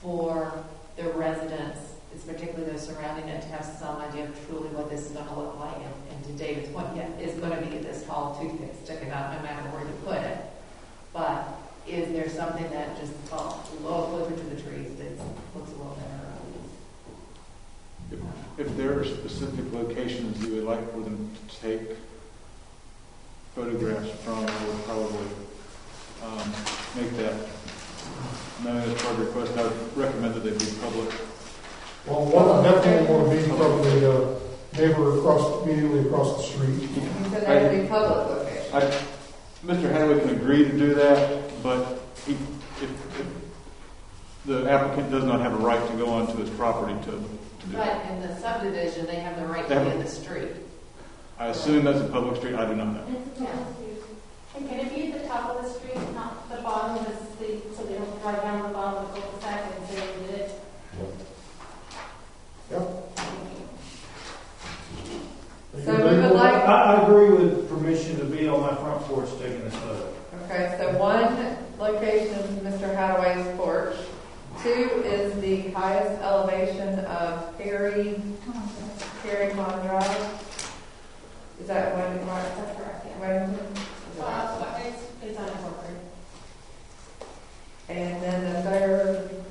for the residents, it's particularly those surrounding it, to have some idea of truly what this is going to look like. And to David's point, yeah, it's going to be this tall toothpick sticking out no matter where you put it. But is there something that just falls a little closer to the trees that looks a little better? If there are specific locations you would like for them to take photographs from, I would probably make that known as part of the request. I would recommend that they be public. Well, one definitely want to be from the neighbor immediately across the street. You said that would be public location. Mr. Hanley can agree to do that, but if the applicant does not have a right to go onto his property to do But that. in the subdivision, they have the right to be in the street. I assume that's a public street. I do not know. And can it be at the top of the street, not the bottom of the street, so they don't drive down the bottom of the cul-de-sac and say they did it? Yep. So we would like. I agree with permission to be on my front porch taking this photo. Okay, so one location is Mr. Hadaway's porch. 2 is the highest elevation of Perry Pond Drive. Is that one? That's correct, yeah. Wellington? It's unincorporated. And then the 3rd.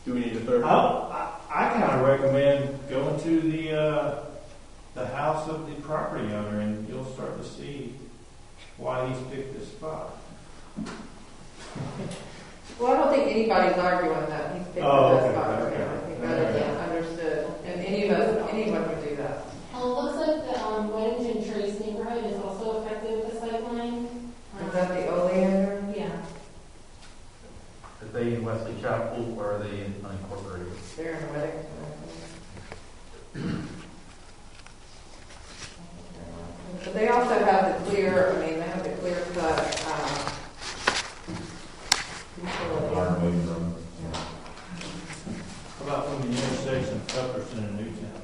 Do we need a 3rd? I kind of recommend going to the house of the property owner, and you'll start to see why he's picked this spot. Well, I don't think anybody's arguing that he's picked the best spot for him. I think that is understood, and anyone would do that. It looks like the Weddington Trace neighborhood is also affected with the sightline. Is that the Oleander? Yeah. Are they in Wesley Chapel or are they in unincorporated? They're in Weddington. But they also have the clear, I mean, they have the clear cut, How about from the intersection of Jefferson and Newtown?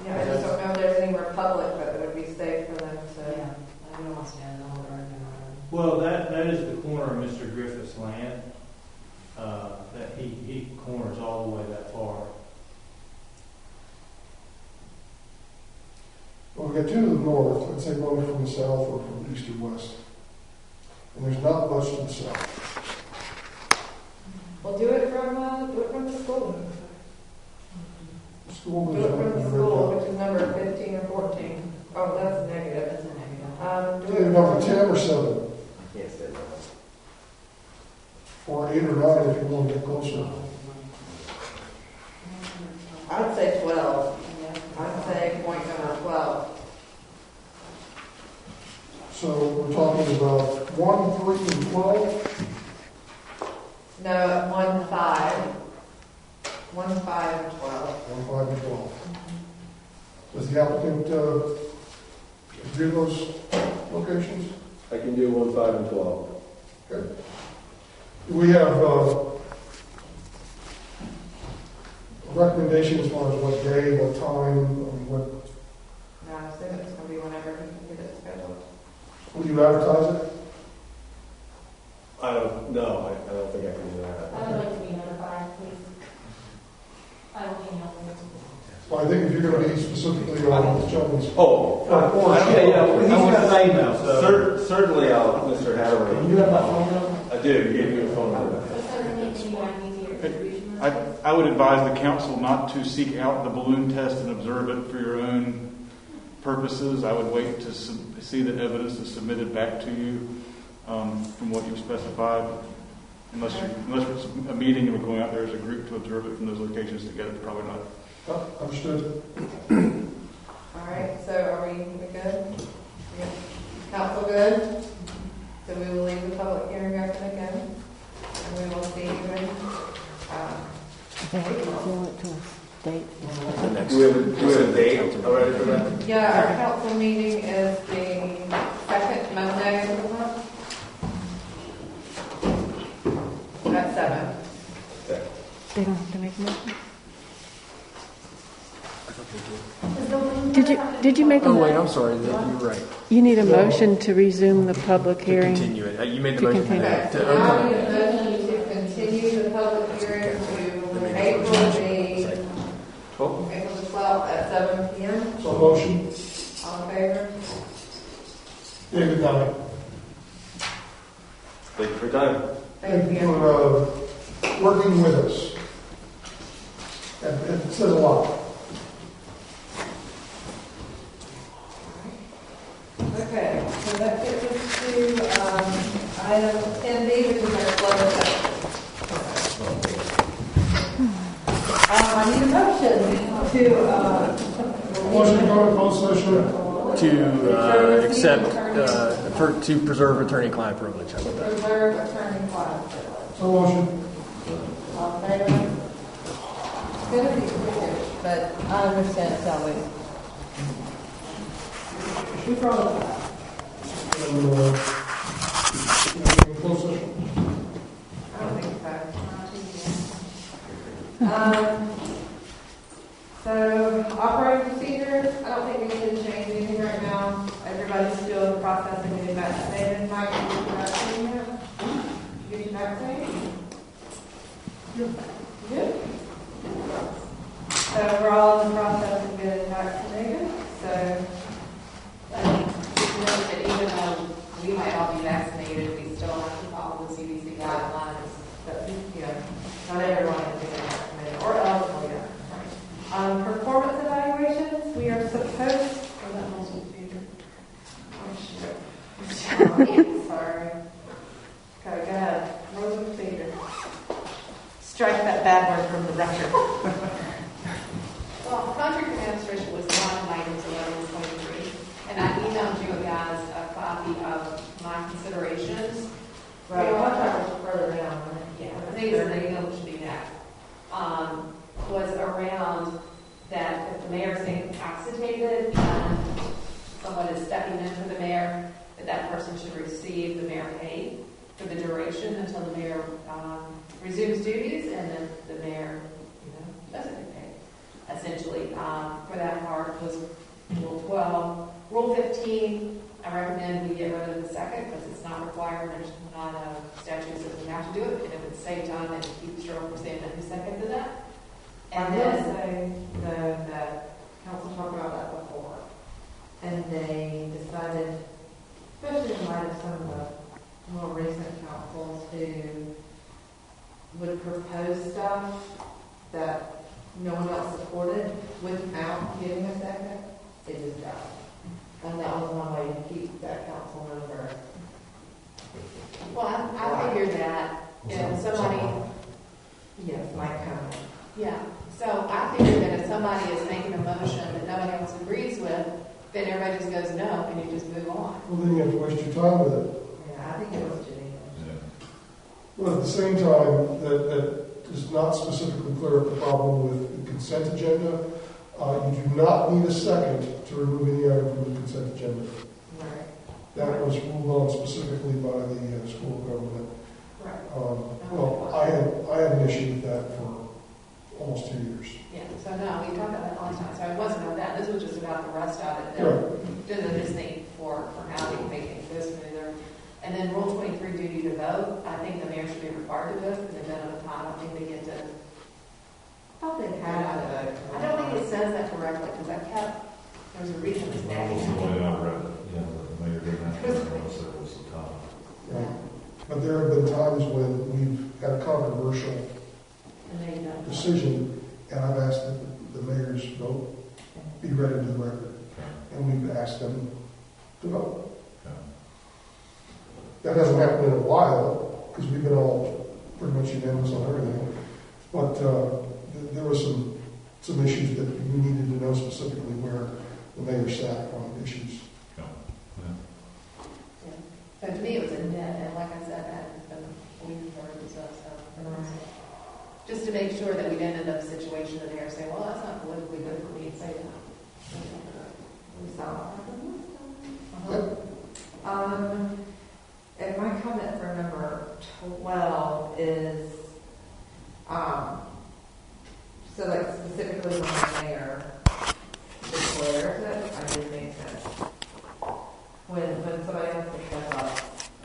yeah, I just don't know if there's anywhere public that would be safe for them to. Yeah, I don't want to stand on the road. Well, that is the corner of Mr. Griffith's land. That he corners all the way that far. Well, we got two to the north, let's say one from the south or from east or west. And there's not much to the south. Well, do it from the school. The school Do is it up from in the the school, red which is number 15 or 14. Oh, that's negative. That's a negative. dot. Do Either it number from, 10 or 7, yes, it is. or 8 or 9 if you want to get closer. I'd say 12. I'd say point number 12. So we're talking about 1, 3, and 12. No, 1, 5. 1, 5, and 12. 1, 5, and 12. Does the applicant do those locations? I can do 1, 5, and 12. Okay. We have recommendation as far as what day, what time, what, No, I assume it's going to be whenever we can get it scheduled. will you advertise it? I don't know. I don't think I can do that. I would like to be notified, please. I will email you. Well, I think if you're going to be specifically on the gentleman's. Oh, certainly, Mr. Hathaway. You have my phone number? I do. You gave me a phone number. I would advise the council not to seek out the balloon test and observe it for your own purposes. I would wait to see that evidence is submitted back to you from what you've specified. Unless it's a meeting and we're going out there as a group to observe it from those locations together, probably not. Oh, understood. All right, so are we good? Council good? So we will leave the public hearing open again, and we will see you in, Do we have a date already for that? yeah, our council meeting is the second Monday of the month at 7. Okay. They don't have to make a motion. Did you make a? Oh wait, I'm sorry. You're right. You need a motion to resume the public hearing. Continue it. You made the To motion. continue. Okay, To so now we open. need a motion to continue the public hearing to April the 12th at 7 p.m. So motion. All in favor? David Dunn. Thank you for your time. Thank you for working with us. It says a lot. Okay, so that gets us to item 10B, which is our closed session. I need a motion to Motion to go to closed session. To accept, to preserve attorney-client privilege. How about that? preserve attorney-client. So motion. All in favor? It's going to be weird, but I understand it's always. Who's wrong with that? Closed session. I don't think so. So, operating procedures, I don't think we need to change anything right now. Everybody's still in the process of getting vaccinated. Mike, did you get vaccinated yet? Did you get vaccinated? Good. So, we're all in the process of getting vaccinated. So, Just note that even though we might all be vaccinated, we still have to follow the CDC guidelines. but, you know, not everyone is getting vaccinated or eligible yet. Performance evaluations, we are supposed, was around that if the mayor is incapacitated and someone is stepping in for the mayor, that person should receive the mayor pay for the duration until the mayor resumes duties, and then the mayor, doesn't get paid. Essentially, for that part was Rule 12. Rule 15, I recommend we get rid of the second because it's not required. There's not a statute that says we have to do it, and it would save time and keep Cheryl from saying that who seconded that. And I will then, say, though, that council talked about that before, and they decided, especially in light of some of the more recent councils who would propose stuff that no one else supported without giving a second, it just died. And that was one way to keep that council member. well, I figured that if somebody, Yes, Mike Cummings. yeah. So I figured that if somebody is making a motion that nobody else agrees with, then everybody just goes no, and you just move on. Well, then you have to waste your time with it. Yeah, I think it was Geneva. Well, at the same time, that does not specifically clear up the problem with the consent agenda. You do not need a second to remove any item from the consent agenda. Right. That was ruled on specifically by the school government. Right. Well, I had an issue with that for almost 2 years. Yeah, so no, we talked about that last time, so it wasn't about that, this was just about the rest of it, Right. that doesn't just think for how we can make things go smoother. And then Rule 23, duty to vote, I think the mayor should be required to vote, because they've done it a time, I don't think they get to. I thought they had to. I don't think it says that correctly, because there was a reason it's That was the way I read it, the mayor didn't have to notice there was some time. Right. But there have been times when we've had a controversial And they don't. decision, and I've asked that the mayor's vote be read into the record. And we've asked them to vote. That hasn't happened in a while, because we've been all pretty much unanimous on everything. But there were some issues that we needed to know specifically where the mayor sat on issues. So to me, it was a net, and like I said, that has been, we've heard and stuff, so. Just to make sure that we didn't end up in a situation that the mayor say, well, that's not politically good for me to say that. We saw. Uh-huh. And my comment for number 12 is, so like specifically when the mayor declares it, I did make sense. When somebody has to step up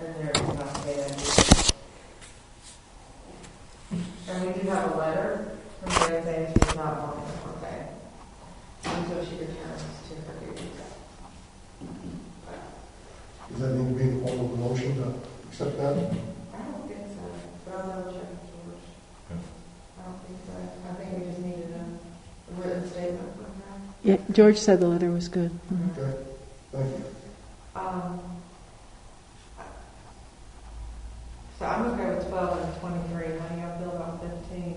and they're not paid, and we do have a letter from the mayor saying she's not on her pay until she returns to her duties. Does that need to be in the form of a motion to accept that? I don't think so, but I'll double check with George. I don't think so. I think we just needed a written statement from her. Yeah, George said the letter was good. Okay, thank you. So I'm okay with 12 and 23. How do y'all feel about 15?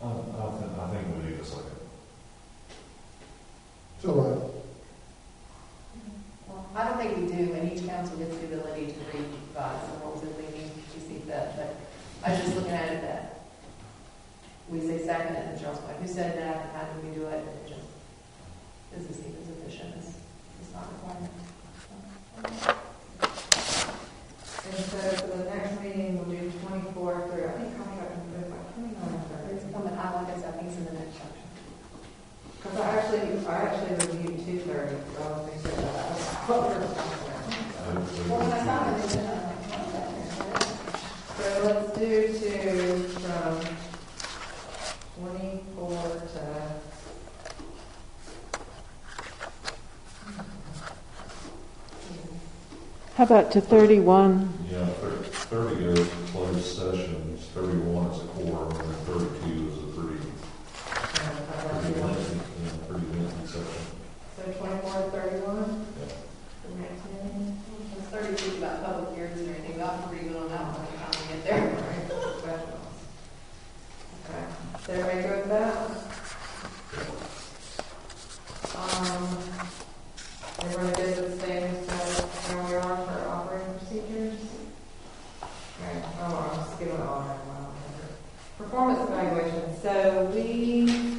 I think we need a second. So, Well, I don't think we do, and each council gets the ability to revise the rules if we need to see fit, but I was just looking at it that we say second, and then Charles like, who said that, and how did we do it, and it just, this is even as efficient as it's not required. And so for the next meeting, we'll do 24 through, I think contract can move by 29 or 30. It's coming, I like I said, I think it's in the next section. Because I actually reviewed 230, so I was thinking about that. What we're talking about. Well, when I saw it, it So let's do from 24 to. How about to 31? Yeah, 30 is closed sessions, 31 is a quorum, and 32 is a pretty lengthy section. So 24 to 31? Yeah. The next meeting? It's 32 about public hearings and everything, but I'm pretty good on that one by the time we get there. Okay. Is everybody good with that? Everybody good with the same as where we are for operating procedures? Okay. Oh, I'm skipping on right now. Performance evaluation. So we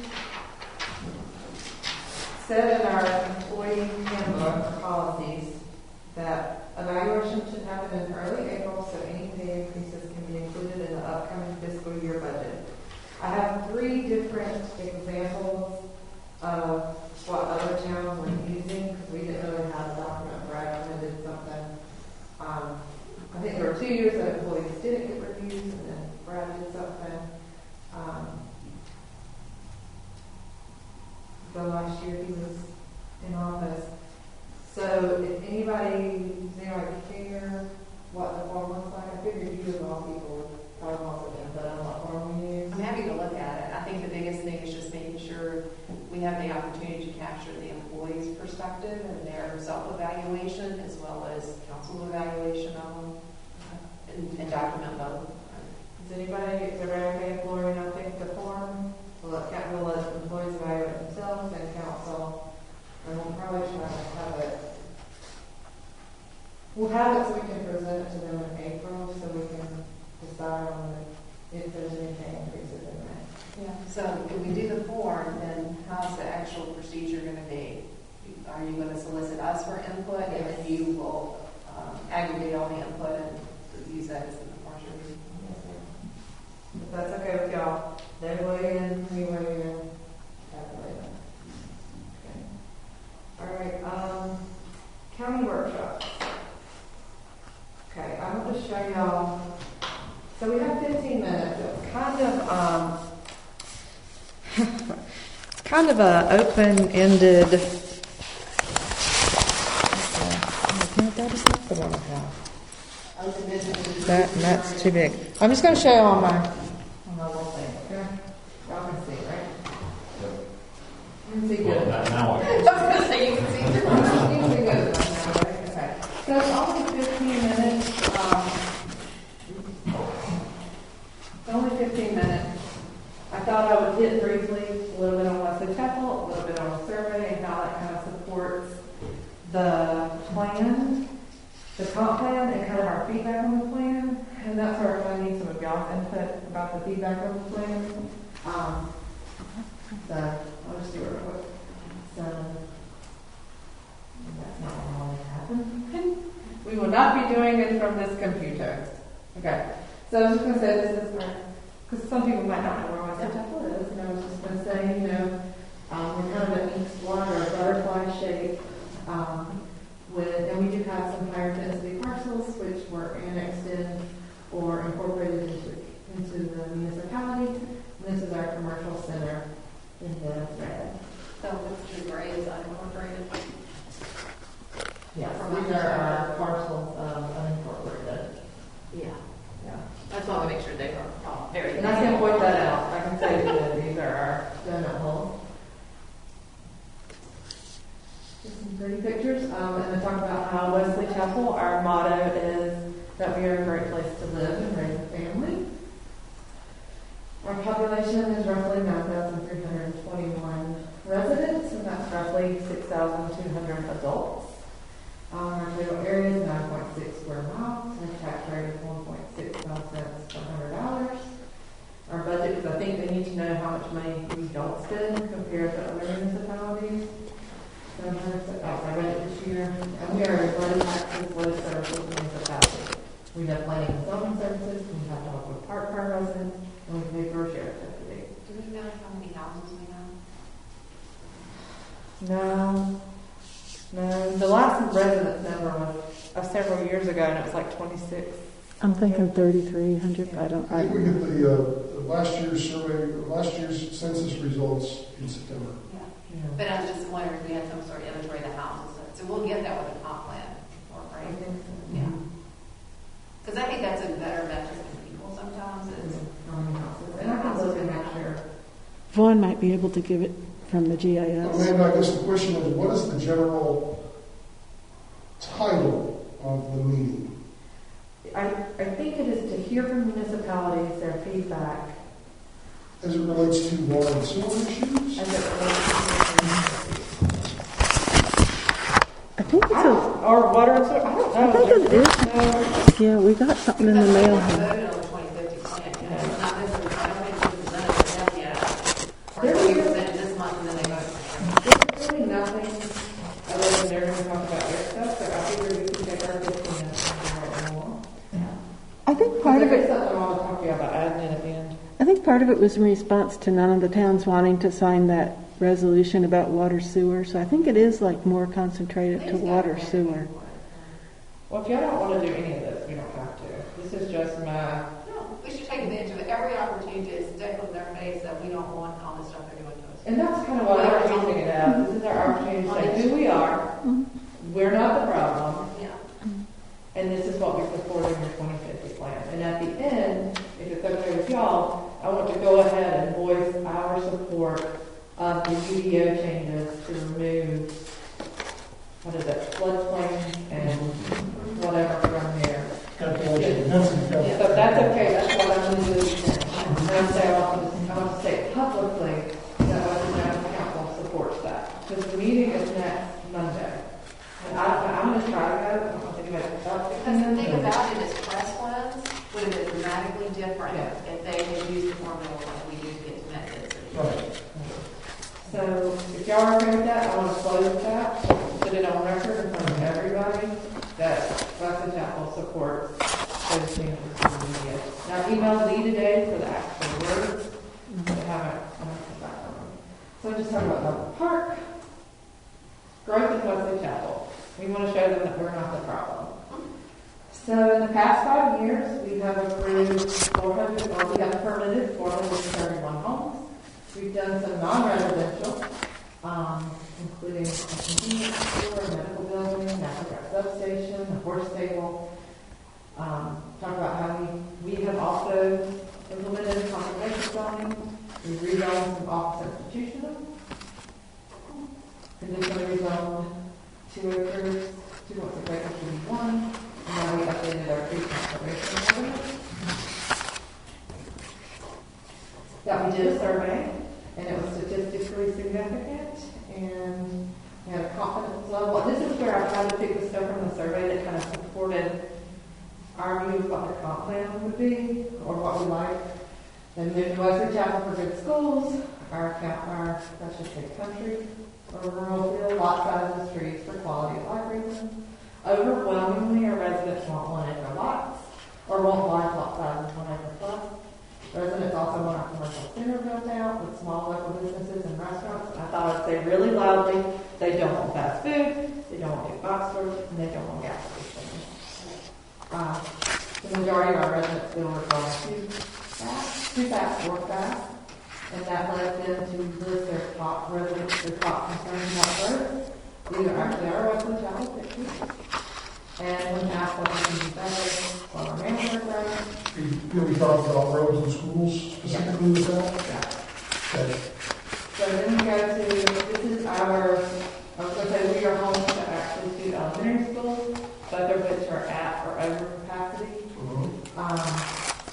said in our employee handbook policies that evaluation should happen in early April, so any pay increases can be included in the upcoming fiscal year budget. I have 3 different examples of what other towns were using, because we didn't really have a document where I recommended something. I think there were 2 years that employees didn't get reviews, and then Brad did something. The last year he was in office. So if anybody care what the form looks like, I figured you of all people would probably also input on what form we use. I'm happy to look at it. I think the biggest thing is just making sure we have the opportunity to capture the employee's perspective and their self-evaluation as well as council evaluation of them and document both. Is everybody okay if Lori and I take the form? We'll let employees evaluate themselves and council. And we'll probably try to have it. We'll have it so we can present it to them in April so we can decide on if there's any pay increases in that. Yeah. So if we do the form, then how's the actual procedure going to be? Are you going to solicit us for input, and then you will aggregate all the input and use that as the portion? If that's okay with y'all, they weigh in, we weigh in, calculate it. Okay. All right. County workshops. Okay, I'm going to show y'all. So we have 15 minutes. It's kind of a open-ended. That is not the one I have. That's too big. I'm just going to show you on my little thing. Okay? Y'all can see, right? You can see good. Now I was going to say you can see good. You can see good now, right? Okay. So it's only 15 minutes. It's only 15 minutes. I thought I would hit briefly a little bit on Wesley Chapel, a little bit on the survey, and how that kind of supports the plan, the comp plan, and kind of our feedback on the plan. And that's where I need some of y'all's input about the feedback on the plan. So I'll just do it real quick. So that's not what always happens. We will not be doing it from this computer. Okay. So I was just going to say this is where, because some people might not know where Wesley Chapel is, and I was just going to say, we're kind of an east one or a butterfly shape. And we do have some higher density parcels which were annexed in or incorporated into the municipality. And this is our commercial center in the red. So it's the gray is unincorporated? Yes, these are our parcels of unincorporated. Yeah. Yeah. I just want to make sure they are all very. And I can point that out. I can say that these are our donut holes. Just some pretty pictures. And to talk about how Wesley Chapel, our motto is that we are a great place to live and raise a family. Our population is roughly 9,321 residents, and that's roughly 6,200 adults. Our total area is 9.6 square miles, and a tax rate of 1.65 cents per $100. Our budget, because I think they need to know how much money we don't spend compared to other municipalities. So our budget this year, and we are a low taxes, low services municipality. We have planning and zoning services, we have Dogwood Park for our residents, and we pay for a sheriff's deputy. Do we know how many houses we have? No. The last residence number was several years ago, and it was like 26. I'm thinking 3,300. I think we get the last year's survey, last year's census results in September. Yeah. But I'm just wondering if we had some sort of inventory of the houses. So we'll get that with a comp plan, right? I think so. Yeah. Because I think that's a better metric than people sometimes is. And I can look at next year. Vaughn might be able to give it from the GIS. Amanda, I guess the question is, what is the general title of the meeting? I think it is to hear from municipalities their feedback. As it relates to water and sewer issues? As it relates to I think it's a... Or water and sewer, I don't know. I think it is. Yeah, we got something in the mail here. Voted on the 2050 plan. it, you know, it's not necessarily, I don't think it's presented to them yet. Or we present it this month and then they vote. There's really nothing other than they're going to talk about their stuff, so I figured we could take our 15 minutes and write more. I think part of There is it, something I want to talk to you about admin at the end. I think part of it was in response to none of the towns wanting to sign that resolution about water sewer. So I think it is like more concentrated to water sewer. Well, if y'all don't want to do any of this, we don't have to. This is just my... No, we should take advantage of every opportunity to stick with their face that we don't want all the stuff they're doing to us. And that's kind of what I'm using it as. This is our opportunity to say who we are. We're not the problem. Yeah. And this is what we support in your 2050 plan. And at the end, if it's okay with y'all, I want to go ahead and voice our support of the UDO changes to remove, what is it, floodplain and whatever from there. Yeah, so that's okay, that's what I'm going to do. And I say I want to say publicly that Western Mass Council supports that. Because the meeting is next Monday. And I'm going to try to go. I don't want to think about it. Because the thing about it is press ones would have been dramatically different if they had used the formula like we do to get to methods. Right. So if y'all are okay with that, I want to close that, put it on record in front of everybody that Weston Chapel supports those changes to the media. Now, I emailed Lee today for the actual words. I haven't come back on them. So I'm just talking about Level Park, growth in Wesley Chapel. We want to show them that we're not the problem. So in the past 5 years, we have approved 400, or we have permitted 431 homes. We've done some non-residential, including a convenience store, a medical building, natural gas substation, a horse stable. Talk about how we have also implemented conservation zoning. We've rezoned some office institutional. Conditionally rezoned 2 acres, 2.6 acres to be 1. And now we updated our tree conservation ordinance. That we did a survey, and it was statistically significant, and we had a confidence level. This is where I tried to pick the stuff from the survey that kind of supported our view of what the comp plan would be, or what we like. Then moved to Wesley Chapel for good schools, our let's just say country, or rural field, lot sizes, trees for quality of life reasons. Overwhelmingly, our residents want 1 acre lots, or want large lot sizes, 1 acre plus. Residents also want our commercial center built out with small local businesses and restaurants. I thought I'd say really loudly, they don't want fast food, they don't want big box stores, and they don't want gas stations. The majority of our residents still were going too fast or fast, and that led them to list their top residents, their top concerns about growth. These are actually our Western Chapel pictures. And when asked what we can do better, well, our manager growth. We talked about roads and schools specifically with that? Yeah. Okay. So then we go to, this is our, I was going to say we are home to actually 2 elementary schools, both of which are at or over capacity.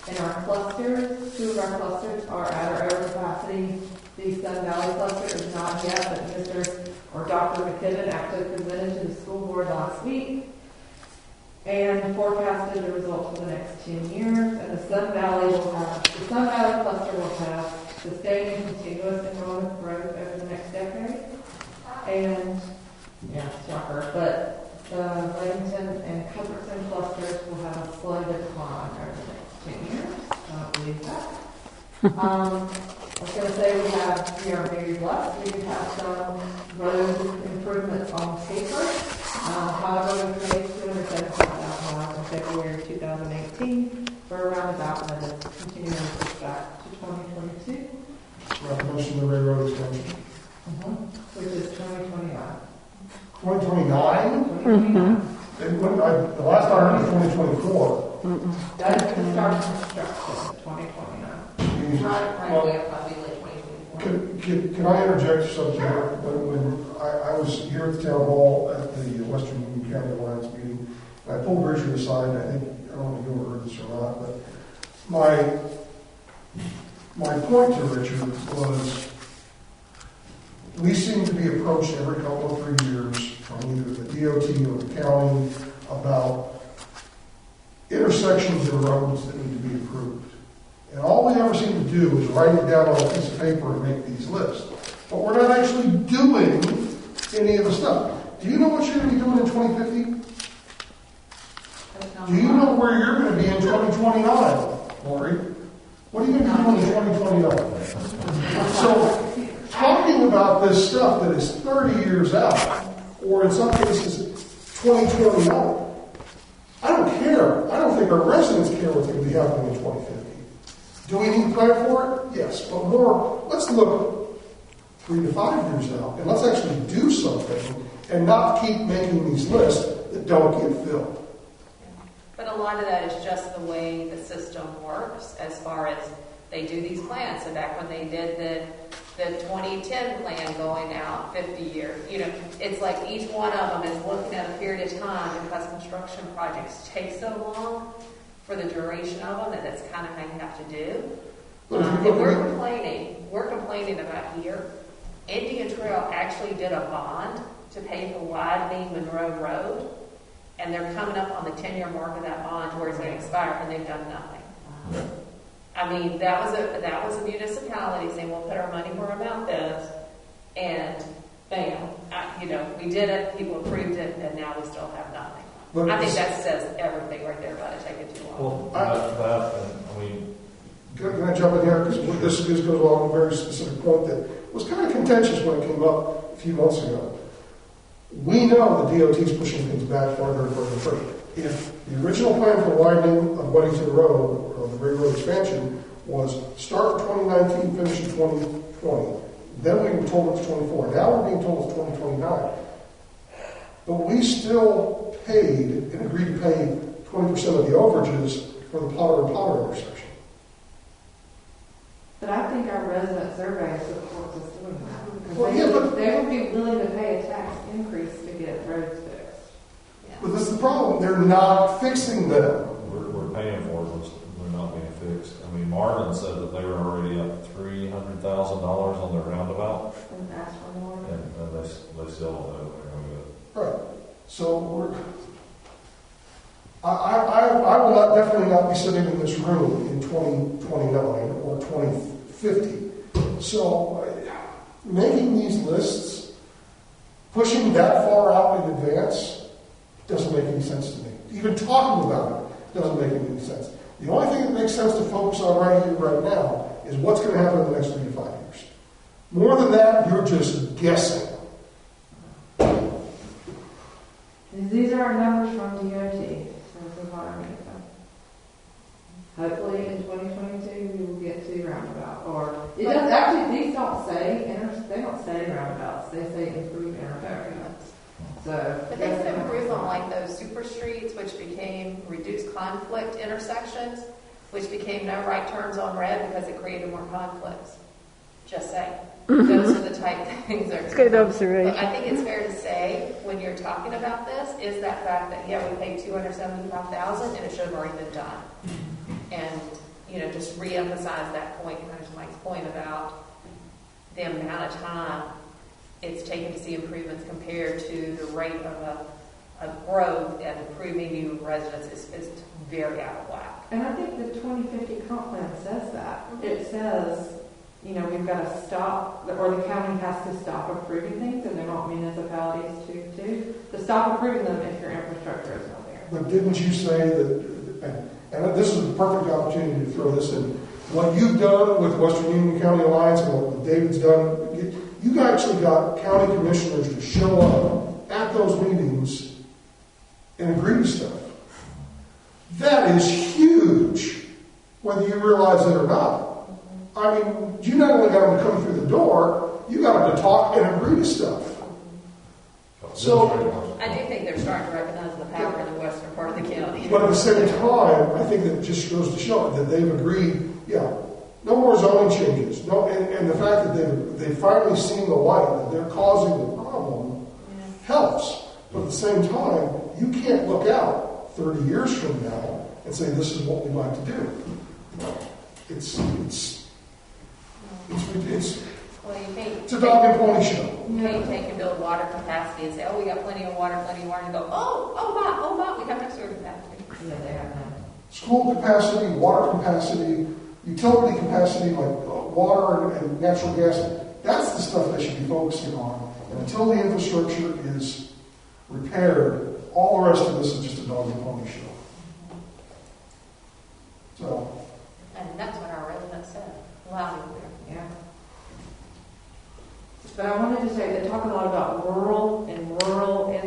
In our clusters, 2 of our clusters are at or over capacity. The Sun Valley cluster is not yet, but Mr. or Dr. McKibben actually presented to the school board last week and forecasted the results for the next 10 years. And the Sun Valley cluster will have sustained and continuous enrollment growth over the next decade. And, yeah, shocker, but the Bradenton and Cuthbertson clusters will have a slow decline over the next 10 years. I don't believe that. I was going to say we are very blessed. We have some road improvements on paper. However, we paid $275,000 in February 2018 for a roundabout that is continuing to push back to 2022. Motion to the railroad extension. Which is 2029. 2029? 2029. The last I heard was 2024. That is the start of construction, 2029. Can I interject something here? When I was here at the town hall at the Western Union County Alliance meeting, and I pulled Richard aside, and I don't know if you heard this or not, but my point to Richard was we seem to be approached every couple of 3 years from either the DOT or the county about intersections of roads that need to be improved. do is write it down on a piece of paper and make these lists. But we're not actually doing any of the stuff. Do you know what you're going to be doing in 2050? Do you know where you're going to be in 2029, Lori? What are you going to be doing in 2029? So, talking about this stuff that is 30 years out, or in some cases 2029, I don't care. I don't think our residents care what's going to be happening in 2050. Do we need to plan for it? Yes, but more, let's look 3 to 5 years out, and let's actually do something, and not keep making these lists that don't get filled. But a lot of that is just the way the system works as far as they do these plans. So back when they did the 2010 plan going out 50 years, it's like each one of them is looking at a period of time because construction projects take so long for the duration of them that that's kind of how you have to do. And we're complaining about here. Indian Trail actually did a bond to pay for widening Monroe Road. And they're coming up on the 10-year mark of that bond where it's going to expire, and they've done nothing. I mean, that was a municipality saying, we'll put our money where our mouth is, and bam, we did it, people approved it, and now we still have nothing. But I think that says everything right there about it taking too long. Can I jump in here? Because this goes along a very specific point that was kind of contentious when it came up a few months ago. We know the DOT is pushing things back farther and further and further. If the original plan for widening of Weddington Road, or the Ray Road expansion, was start in 2019, finish in 2020, then we were told it's 24. Now we're being told it's 2029. But we still paid and agreed to pay 20% of the overages for the Potter and Potter intersection. But I think our resident survey supports us doing that. Because Well, they would be willing to pay a tax increase to get roads fixed. But that's the problem. They're not fixing them. We're paying for it. They're not being fixed. I mean, Marvin said that they were already up $300,000 on their roundabout. And ask for more. And they still don't know what they're going to do. Right. So I will definitely not be sitting in this room in 2029 or 2050. So making these lists, pushing that far out in advance, doesn't make any sense to me. Even talking about it doesn't make any sense. The only thing that makes sense to focus on right here, right now, is what's going to happen in the next 3 to 5 years. More than that, you're just guessing. These are our numbers from DOT. So far, hopefully in 2022 we will get to roundabout. Or it does actually. These don't say they don't say roundabouts. They say improve intersections. So, but they can improve on like those super streets, which became reduced conflict intersections, which became no right turns on red because it created more conflicts. Just saying. Those are the type of things that are It's good observation. But I think it's fair to say when you're talking about this is that fact that we paid $275,000 and it should have already been done. And just re-emphasize that point, kind of Mike's point about the amount of time it's taken to see improvements compared to the rate of growth and improving new residents is very out of whack. And I think the 2050 comp plan says that. It says, we've got to stop, or the county has to stop approving things, and they want municipalities to stop approving them if your infrastructure is not there. But didn't you say that, and this is the perfect opportunity to throw this in, what you've done with Western Union County Alliance and what David's done, you actually got county commissioners to show up at those meetings and agree to stuff. That is huge, whether you realize it or not. I mean, you not only got them to come through the door, you got them to talk and agree to stuff. So I do think they're starting to recognize the power in the western part of the county. But at the same time, I think that just goes to show that they've agreed, no more zoning changes. No, and the fact that they've finally seen the light, that they're causing the problem, helps. But at the same time, you can't look out 30 years from now and say, this is what we'd like to do. It's a dog and pony show. You can't take and build water capacity and say, we got plenty of water, and go, oh my, we have no sewer capacity. Yeah, they have none. School capacity, water capacity, utility capacity like water and natural gas, that's the stuff they should be focusing on. And until the infrastructure is repaired, all the rest of this is just a dog and pony show. So. And that's what our residents said, loud and clear. Yeah. But I wanted to say, they talk a lot about rural in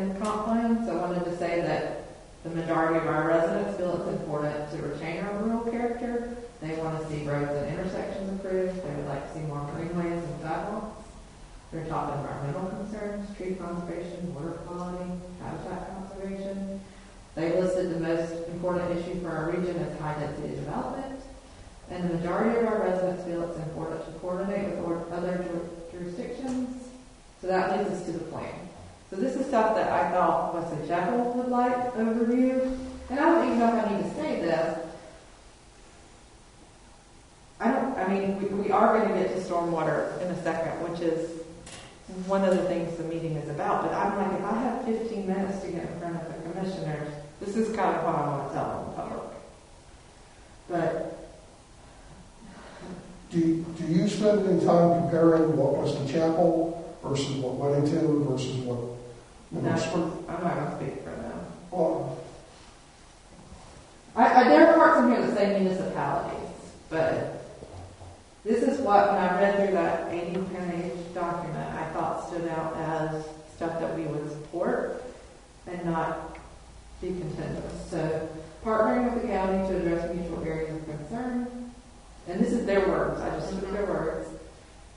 the comp plan, so I wanted to say that the majority of our residents feel it's important to retain our rural character. They want to see roads and intersections improved. They would like to see more greenways and sidewalks. They're talking environmental concerns, tree conservation, water quality, habitat conservation. They listed the most important issue for our region as high density development. And the majority of our residents feel it's important to coordinate with other jurisdictions. So that leads us to the plan. So this is stuff that I thought Wesley Chapel would like overview. And I don't even know if I need to say this. We are going to get to stormwater in a second, which is one of the things the meeting is about. But I'm like, if I have 15 minutes to get in front of the commissioners, this is kind of what I want to tell them in public. But Do you spend any time comparing what Wesley Chapel versus what Weddington versus what Middlesbrough? I'm not going to speak for them. Well, there are parts in here that say municipalities, but this is what, when I read through that 80-page document, I thought stood out as stuff that we would support and not be contentious. So, partnering with the county to address mutual areas of concern. And this is their words, I just took their words.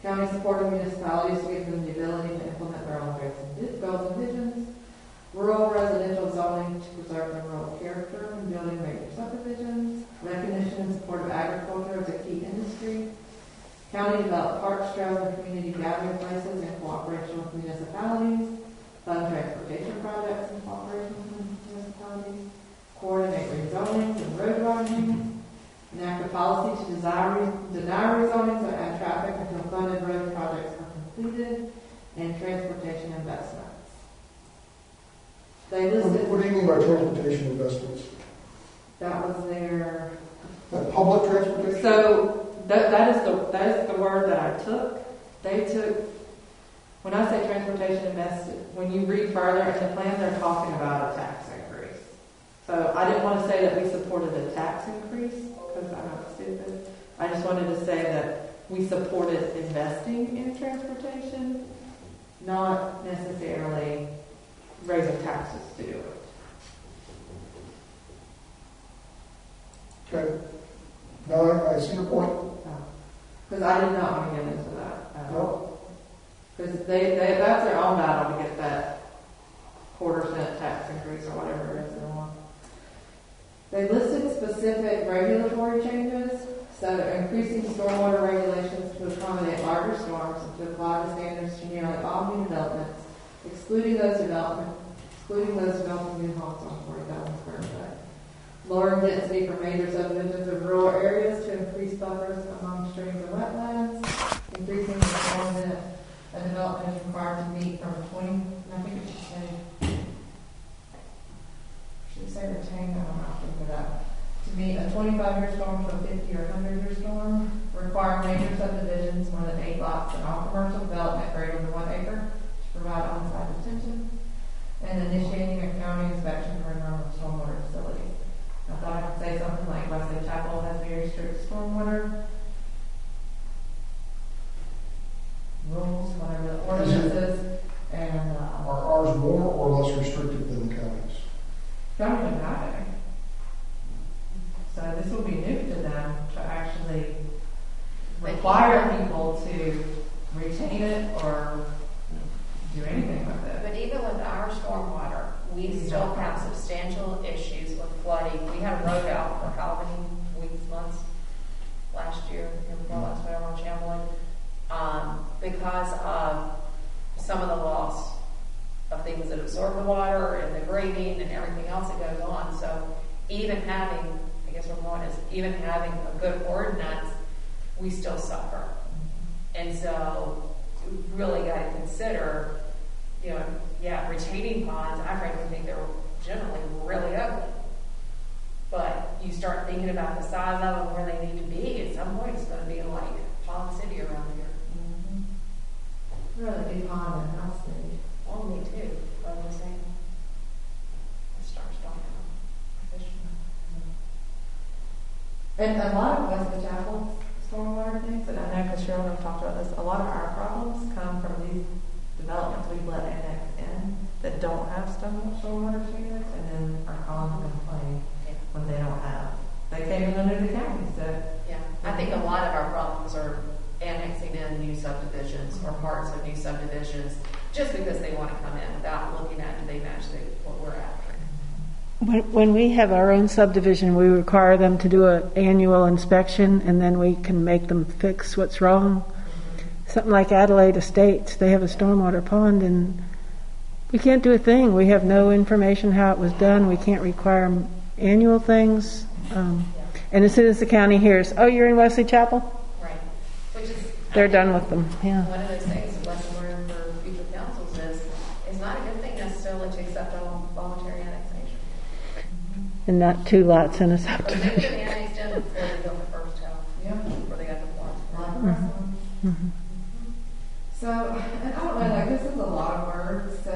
County supporting municipalities to give them the ability to implement their own goals and visions. Rural residential zoning to preserve the rural character and building major subdivisions. Recognition and support of agriculture as a key industry. County develop parks, trails, and community gathering places in cooperation with municipalities. Fund transportation projects in cooperation with municipalities. Coordinate rezonings and road widening. Enact a policy to deny rezonings that add traffic until funded road projects are completed, and transportation investments. They listed. What do you mean by transportation investments? That was their. Public transportation. So that is the word that I took. They took. When I say transportation invested, when you read further in the plan, they're talking about a tax increase. So I didn't want to say that we supported a tax increase, because I'm not stupid. I just wanted to say that we supported investing in transportation, not necessarily raising taxes to do it. Okay. No, I see your point. Because I did not want to get into that at all. Because that's their own battle to get that quarter-cent tax increase or whatever it is they want. They listed specific regulatory changes, so increasing stormwater regulations to accommodate larger storms and to apply the standards to nearly all new developments, excluding those developing new homes on 40,000 square foot. Lowering density for major subdivisions of rural areas to increase buffers among streams and wetlands. Increasing the storm that a development is required to meet from 20, I think it should say retain, I don't know, I'll think of that. To meet a 25-year storm to a 50 or 100-year storm, require major subdivisions more than 8 lots and all commercial development greater than 1 acre to provide on-site detention, and initiating a county inspection for a number of stormwater facilities. I thought I could say something like Wesley Chapel has very strict stormwater rules, whatever the ordinance is, and are ours more or less restrictive than the county's? County doesn't have any. So this will be new to them to actually require people to retain it or do anything with it. But even with our stormwater, we still have substantial issues with flooding. We had a road out for how many months last year, before last winter on Chamberlain, because of some of the loss of things that absorb the water and the grading and everything else that goes on. So even having, I guess what I'm going is, even having a good ordinance, we still suffer. And so we really got to consider, retaining ponds. I frankly think they're generally really ugly. But you start thinking about the size of them, where they need to be, at some point, it's gonna be like Pond City around here. I'd rather do pond than house city. Well, me too, but I'm just saying. It starts talking about And a lot of West Chapel stormwater things, and I know because Cheryl and I talked about this, a lot of our problems come from these developments we've let annex in that don't have stormwater standards, and then are calling to complain when they don't have. They came in under the county, so. Yeah, I think a lot of our problems are annexing in new subdivisions or parts of new subdivisions just because they want to come in without looking at, do they match what we're after. When we have our own subdivision, we require them to do an annual inspection, and then we can make them fix what's wrong. Something like Adelaide Estates, they have a stormwater pond, and we can't do a thing. We have no information how it was done. We can't require annual things. And as soon as the county hears, oh, you're in Wesley Chapel? Right. Which is, They're done with them, yeah. one of those things, a lesson learned for future councils is, it's not a good thing necessarily to accept all voluntary annexation. And not 2 lots in a But they've subdivision. been annexed in before they built the first house. Yeah. Before they got the plot. Mhm. So, and I don't know, like, this is a lot of words, so,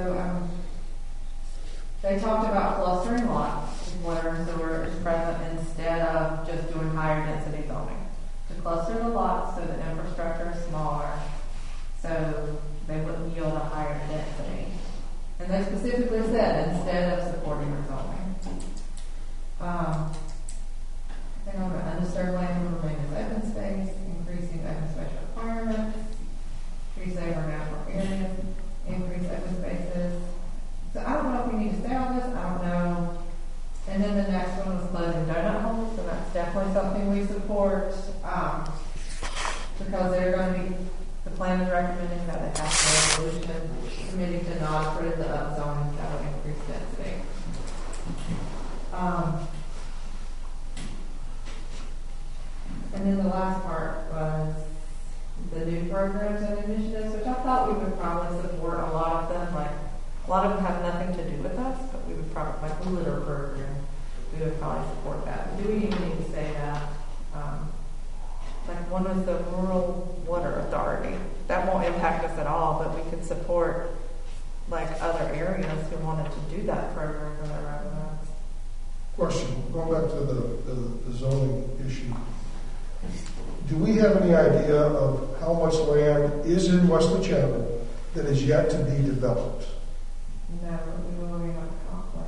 they talked about clustering lots, water and sewer is present instead of just doing higher density zoning. To cluster the lots so the infrastructure is smaller, so they wouldn't yield a higher density. And they specifically said, instead of supporting rezoning. I think on the undisturbed land will remain as open space, increasing open space requirements, tree saver natural areas, increase open spaces. So I don't know if we need to stay on this, I don't know. And then the next one was closing donut holes, so that's definitely something we support, because they're going to be, the plan is recommending that they have a resolution committee to not approve the upzoning that would increase density. And then the last part was the new programs and initiatives, which I thought we would probably support a lot of them. Like, a lot of them have nothing to do with us, but we would probably, like the litter program, we would probably support that. Do we even need to say that? Like one was the Rural Water Authority. That won't impact us at all, but we could support like other areas who wanted to do that program for their residents. Question, going back to the zoning issue. Do we have any idea of how much land is in Wesley Chapel that is yet to be developed? No, we will be on Conklin.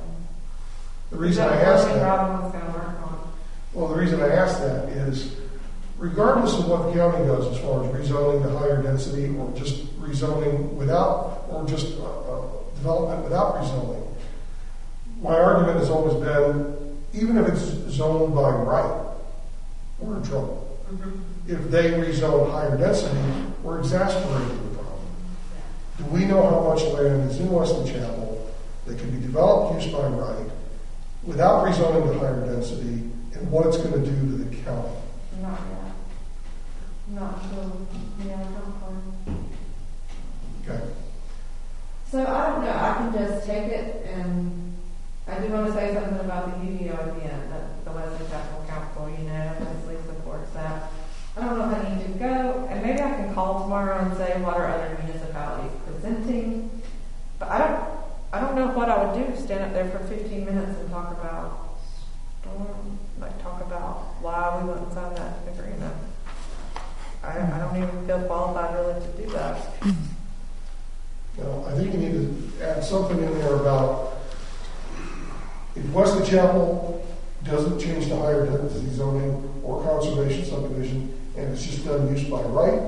The reason I ask that, Robin was going to work on. well, the reason I ask that is, regardless of what the county does as far as rezoning to higher density or just rezoning without, or just development without rezoning, my argument has always been, even if it's zoned by right, we're in trouble. If they rezone higher density, we're exasperating the problem. Do we know how much land is in Wesley Chapel that can be developed use by right without rezoning to higher density, and what it's going to do to the county? Not yet. Not until we have Conklin. Okay. So I don't know. I can just take it, and I do want to say something about the UDO at the end. That the Wesley Chapel Council, Wesley supports that. I don't know if I need to go, and maybe I can call tomorrow and say what are other municipalities presenting. But I don't know what I would do. Stand up there for 15 minutes and talk about why we wouldn't sign that agreement. I don't even feel qualified really to do that. Now, I think you need to add something in there about if Wesley Chapel doesn't change to higher density zoning or conservation subdivision, and it's just done use by right,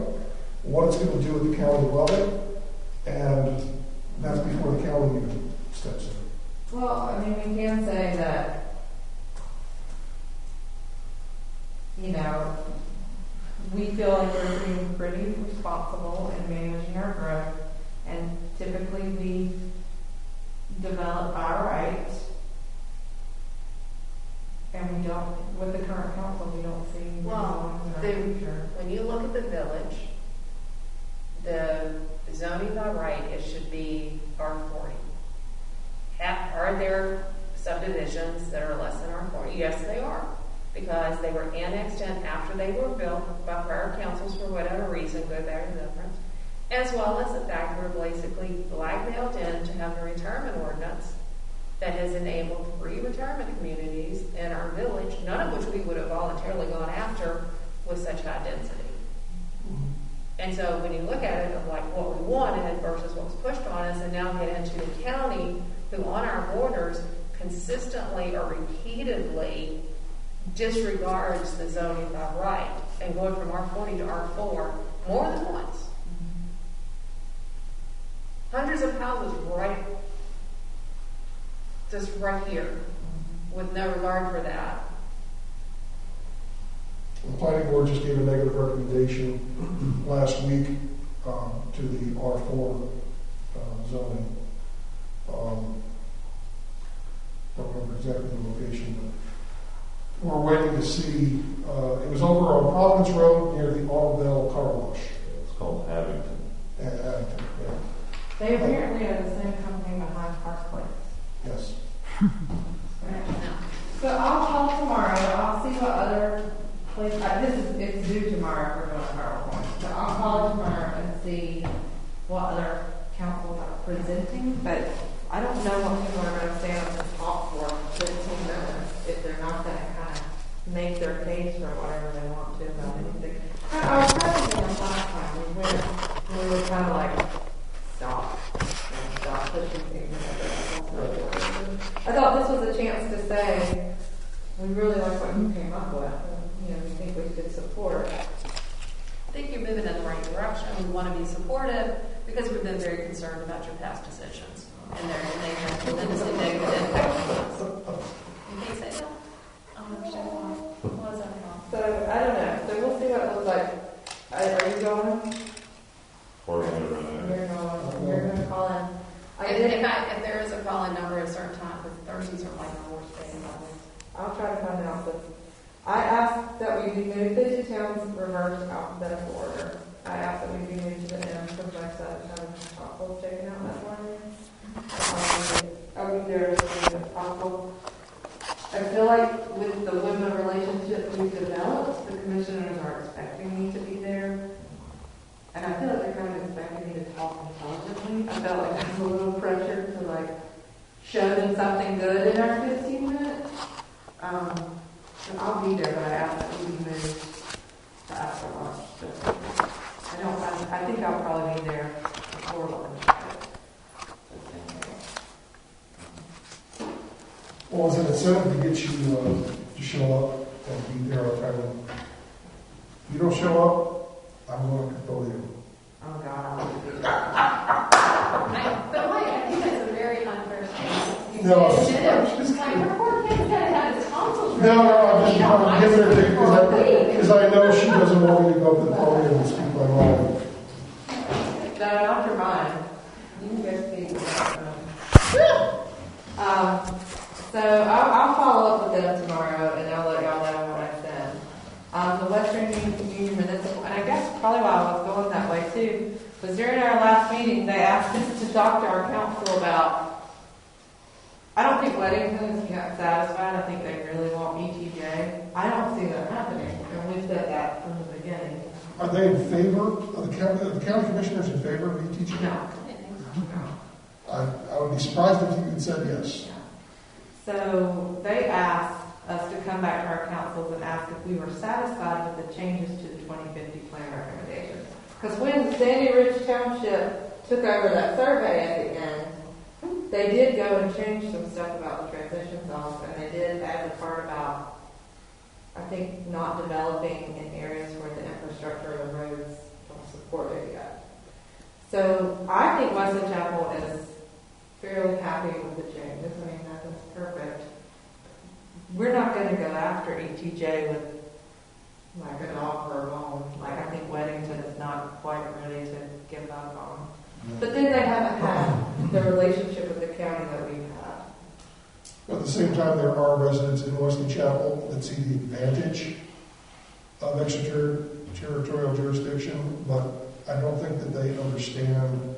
what it's going to do with the county above it, and that's before the county even steps in. Well, I mean, we can say that, we feel like we're being pretty responsible in managing our growth, and typically we develop by right, and we don't, with the current council, we don't see Well, rezoning in our future. when you look at the village, the zoning by right, it should be R40. Are there subdivisions that are less than R40? Yes, they are. because they were annexed in after they were built by prior councils for whatever reason, good, bad, or different, as well as the fact we're basically blackmailed in to have a retirement ordinance that has enabled 3 retirement communities in our village, none of which we would have voluntarily gone after with such high density. And so when you look at it of like what we wanted versus what was pushed on us, and now get into the county who on our borders consistently or repeatedly disregards the zoning by right and going from R40 to R4 more than once. Hundreds of houses just right here with no regard for that. The planning board just gave a negative recommendation last week to the R4 zoning. Don't remember exactly the location, but we're waiting to see. It was over on Providence Road near the Autoville Car Wash. It's called Abington. Abington, yeah. They apparently are the same company behind Park Place. Yes. So I'll call tomorrow. I'll see what other places. It's due tomorrow for going to PowerPoint. So I'll call tomorrow and see what other councils are presenting. But I don't know what people are going to stand up and talk for 15 minutes if they're not going to kind of make their case or whatever they want to about anything. I was trying to think last time we were kind of like stop pushing things. I thought this was a chance to say we really like what you came up with. We think we could support. I think you're moving in the right direction. We want to be supportive because we've been very concerned about your past decisions, and they have tremendously negative impact on us. You can't say that. I don't understand why. What is that about? So I don't know. So we'll see what it looks like. Are you going? You're going to call in. If there is a call-in number at a certain time, because Thursdays are like our worst day. I'll try to find out. But I asked that we be moved to towns reverse alphabetical order. I asked that we be moved to the end because my son is having chocolate taken out that morning. Are we there as soon as possible? I feel like with the women relationship we've developed, the commissioners are expecting me to be there. And I feel like they're kind of expecting me to talk intelligently. I felt like I was a little pressure to show them something good in our 15 minutes. And I'll be there, but I asked that we move to after lunch. I think I'll probably be there before lunch. Well, as an incentive to get you to show up and be there on time. If you don't show up, I'm going to control you. Oh, God, I'll be there. But wait, I think that's a very unfair thing. No, I'm giving her to because I know she doesn't want me to go up to the podium and speak my mind. No, not your mind. You can go speak. So I'll follow up with them tomorrow, and I'll let y'all know what I said. The Western Union Municipal, and I guess probably why I was going that way too, was during our last meeting, they asked us to talk to our council about. I don't think Weddington is satisfied. I think they really want ETJ. I don't see that happening, and we've said that from the beginning. Are they in favor of the county commissioners in favor of ETJ? No. I would be surprised if you had said yes. So they asked us to come back to our councils and ask if we were satisfied with the changes to the 2050 plan recommendations. Because when Sandy Ridge Township took over that survey at the end, they did go and change some stuff about the transition zones, and they did add the part about, I think, not developing in areas where the infrastructure of the roads don't support it yet. So I think Wesley Chapel is fairly happy with the changes. I mean, that's perfect. We're not going to go after ETJ with like a dog or a bone. Like I think Weddington is not quite ready to give up on. But then they haven't had the relationship with the county that we've had. But at the same time, there are residents in Wesley Chapel that see the advantage of extraterritorial jurisdiction, but I don't think that they understand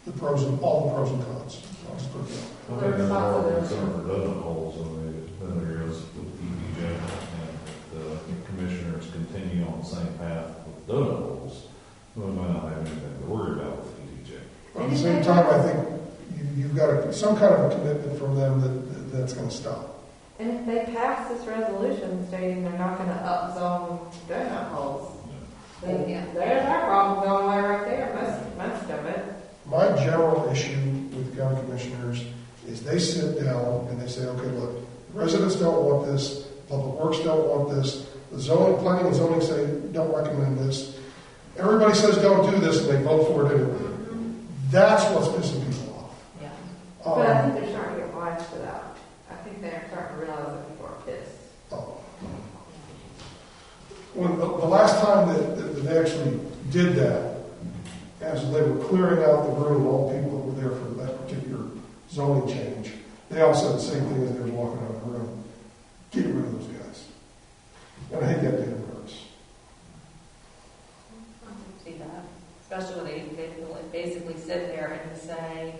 the pros and all the pros and cons. I think there's more concern for dozen holes than there is with ETJ. continue on the same path with donut holes, we might not have anything to worry about with ETJ. At the same time, I think you've got some kind of a commitment from them that's going to stop. And if they pass this resolution stating they're not gonna upzone donut holes, then there's our problem going away right there, most of it. My general issue with county commissioners is they sit down and they say, okay, look, the residents don't want this, public works don't want this, the zoning, planning and zoning say don't recommend this. Everybody says don't do this and they vote for it anyway. That's what's pissing people off. Yeah. But I think they're starting to get wise to that. I think they're starting to realize that people are pissed. When the last time that they actually did that, as they were clearing out the room, all the people that were there for that particular zoning change, they all said the same thing as they were walking out of the room. Get rid of those guys. And I hate that damn nerves. I can see that. Especially when they basically sit there and say,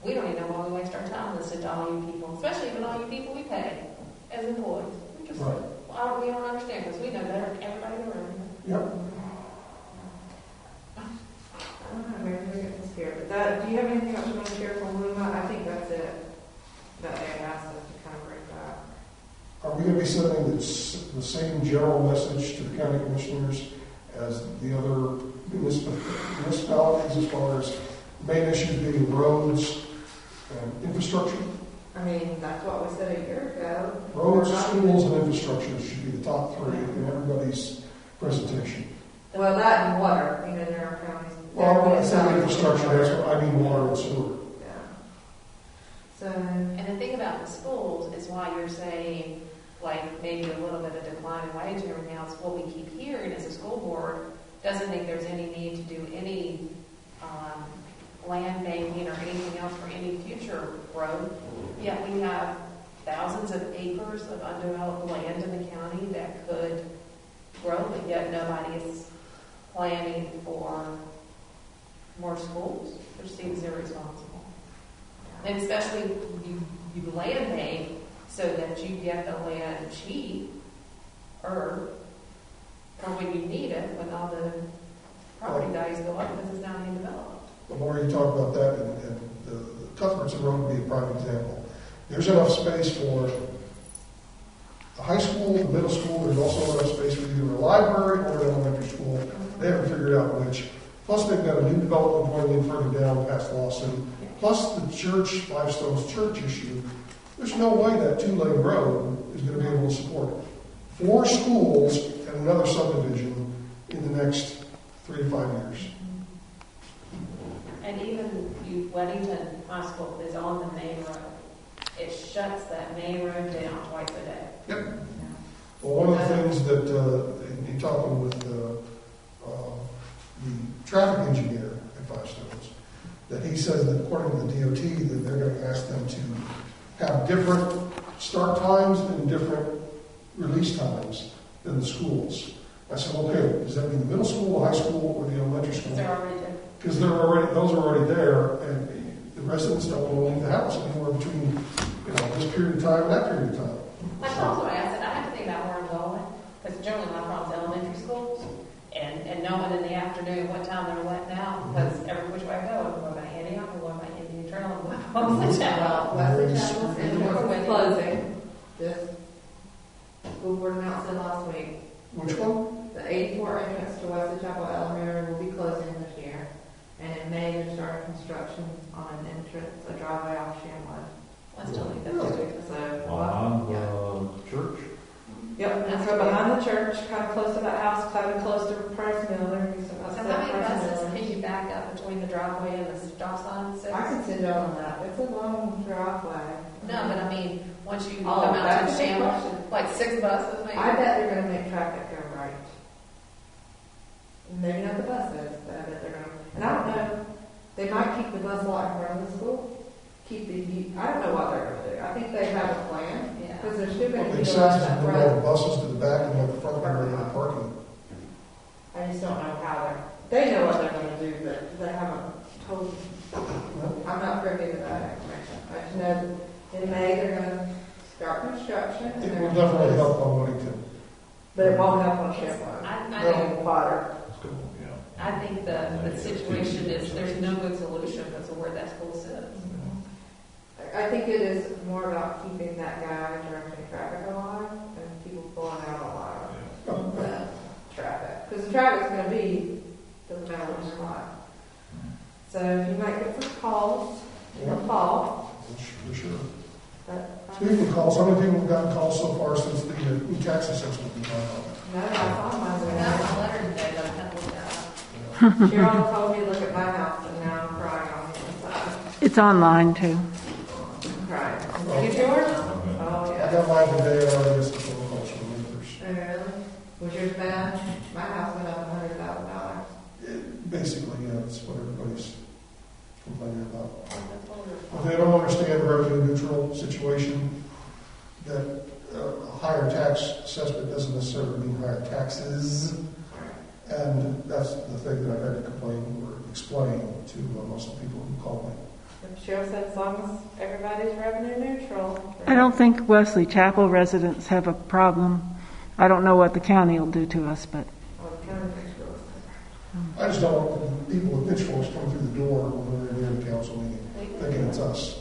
we don't even know why we waste our time listening to all you people, especially even all you people we pay as employees. We just, right. We don't understand because we know better than everybody in the room. Yep. I don't know, maybe we're getting scared. But do you have anything else you want to share from Luma? I think that's it that they asked us to kind of bring back. Are we going to be sending the same general message to the county commissioners as the other municipalities as far as main issues being roads and infrastructure? I mean, that's what we said a year ago. Roads, schools, and infrastructure should be the top three in everybody's presentation. Well, that and water, you know, there are counties. Well, when I say infrastructure, that's what I mean water and sewer. Yeah. So. And the thing about the schools is why you're saying, like, maybe a little bit of decline in wage and everything else. What we keep hearing as a school board doesn't think there's any need to do any land banking or anything else for any future growth. Yet we have thousands of acres of undeveloped land in the county that could grow, but yet nobody is planning for more schools, which seems irresponsible. And especially you land bank so that you get the land cheap or for when you need it, when all the property values go up because it's now being developed. The more you talk about that, and the Cuthbertson Road would be a prime example. There's enough space for the high school, the middle school. There's also enough space for either a library or an elementary school. They haven't figured out which. Plus, they've got a new development going in further down past Lawson. Plus, the church, Five Stones Church issue. There's no way that two-lane road is going to be able to support 4 schools and another subdivision in the next 3 to 5 years. And even Weddington High School is on the main road. It shuts that main road down twice a day. Yep. Well, one of the things that, in talking with the traffic engineer at Five Stones, that he says that according to the DOT, that they're going to ask them to have different start times and different release times than the schools. I said, okay, does that mean the middle school, the high school, or the elementary school? They're already there. Because those are already there, and the residents don't want to leave the house anywhere between, this period of time and that period of time. That's also what I said. I have to think about where I'm going, because generally my problem's elementary schools, and knowing in the afternoon what time they're letting out, because every which way I go, I'm going by Antioch, I'm going by Indian Trail, I'm going by Wesley Chapel. Wesley Chapel is closing. This school board announced it last week. Which one? The 84 entrance to Wesley Chapel Elementary will be closing this year. And in May, they're starting construction on an entrance, a driveway off Shamwood. Let's tell you that. Behind the church? Yep, and so behind the church, kind of close to that house, kind of close to Price Mill. There will be some So how many buses can you back up between the driveway and the stop sign? I can send you on that. It's a long driveway. No, but I mean, once you Oh, come out that's to a good Shamrock, question. like 6 buses maybe? I bet they're going to make traffic go right. Maybe not the buses, but I bet they're going to. And I don't know, they might keep the bus lot in front of the school. I don't know what they're going to do. I think they have a plan. Yeah. Because there's too many It makes people out sense to that move all the road. buses to the back and let the front area of the parking. I just don't know how they know what they're going to do, but they haven't told me. I'm not privy to that information. I just know that in May they're going to start construction. It will definitely help on Weddington. And they're going to, and I don't know, they might keep the bus lot in front of the school. I just don't know how they, they know what they're going to do, but they haven't told me. Well, But it won't help on Chipmunk. I think, water. I think the situation is, there's no good solution because of where that school sits. I think it is more about keeping that guy directing traffic alive and people pulling out a lot of the traffic. Because the traffic's going to be, doesn't matter which spot. So if you might get some calls in the fall. For sure. But, Speaking of calls, how many people have gotten calls so far since the tax assessment was done on it? No, I saw mine. I got my letter today, but I haven't looked at it. Cheryl told me to look at my house and now I'm crying on the inside. It's online too. I'm crying. Did you get yours? Oh, yeah. I got mine today, I already missed the phone calls from neighbors. Oh, really? Was yours bad? My house went up $100,000. Basically, yeah, that's what everybody's complaining about. But they don't understand the revenue neutral situation, that a higher tax assessment doesn't necessarily mean higher taxes. And that's the thing that I've had to complain or explain to most of the people who call me. Cheryl said as long as everybody's revenue neutral. I don't think Wesley Chapel residents have a problem. I don't know what the county will do to us, but I just don't want people with pitchforks come through the door when we're in the council meeting, thinking it's us.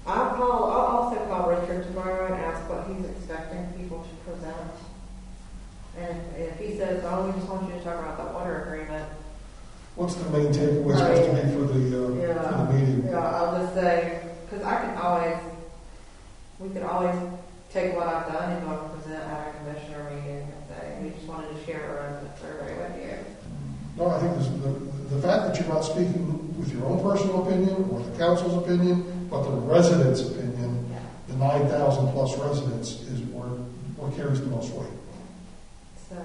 I'll also call Richard tomorrow and ask what he's expecting people to present. And if he says, oh, we just want you to talk about the water agreement. What's the main takeaway supposed to be for the meeting? Yeah, I'll just say, because we could always take what I've done and go and present at a commissioner meeting and say, we just wanted to share our own survey with you. No, I think the fact that you're not speaking with your own personal opinion or the council's opinion, but the residents' opinion, the 9,000 plus residents is what carries the most weight. So,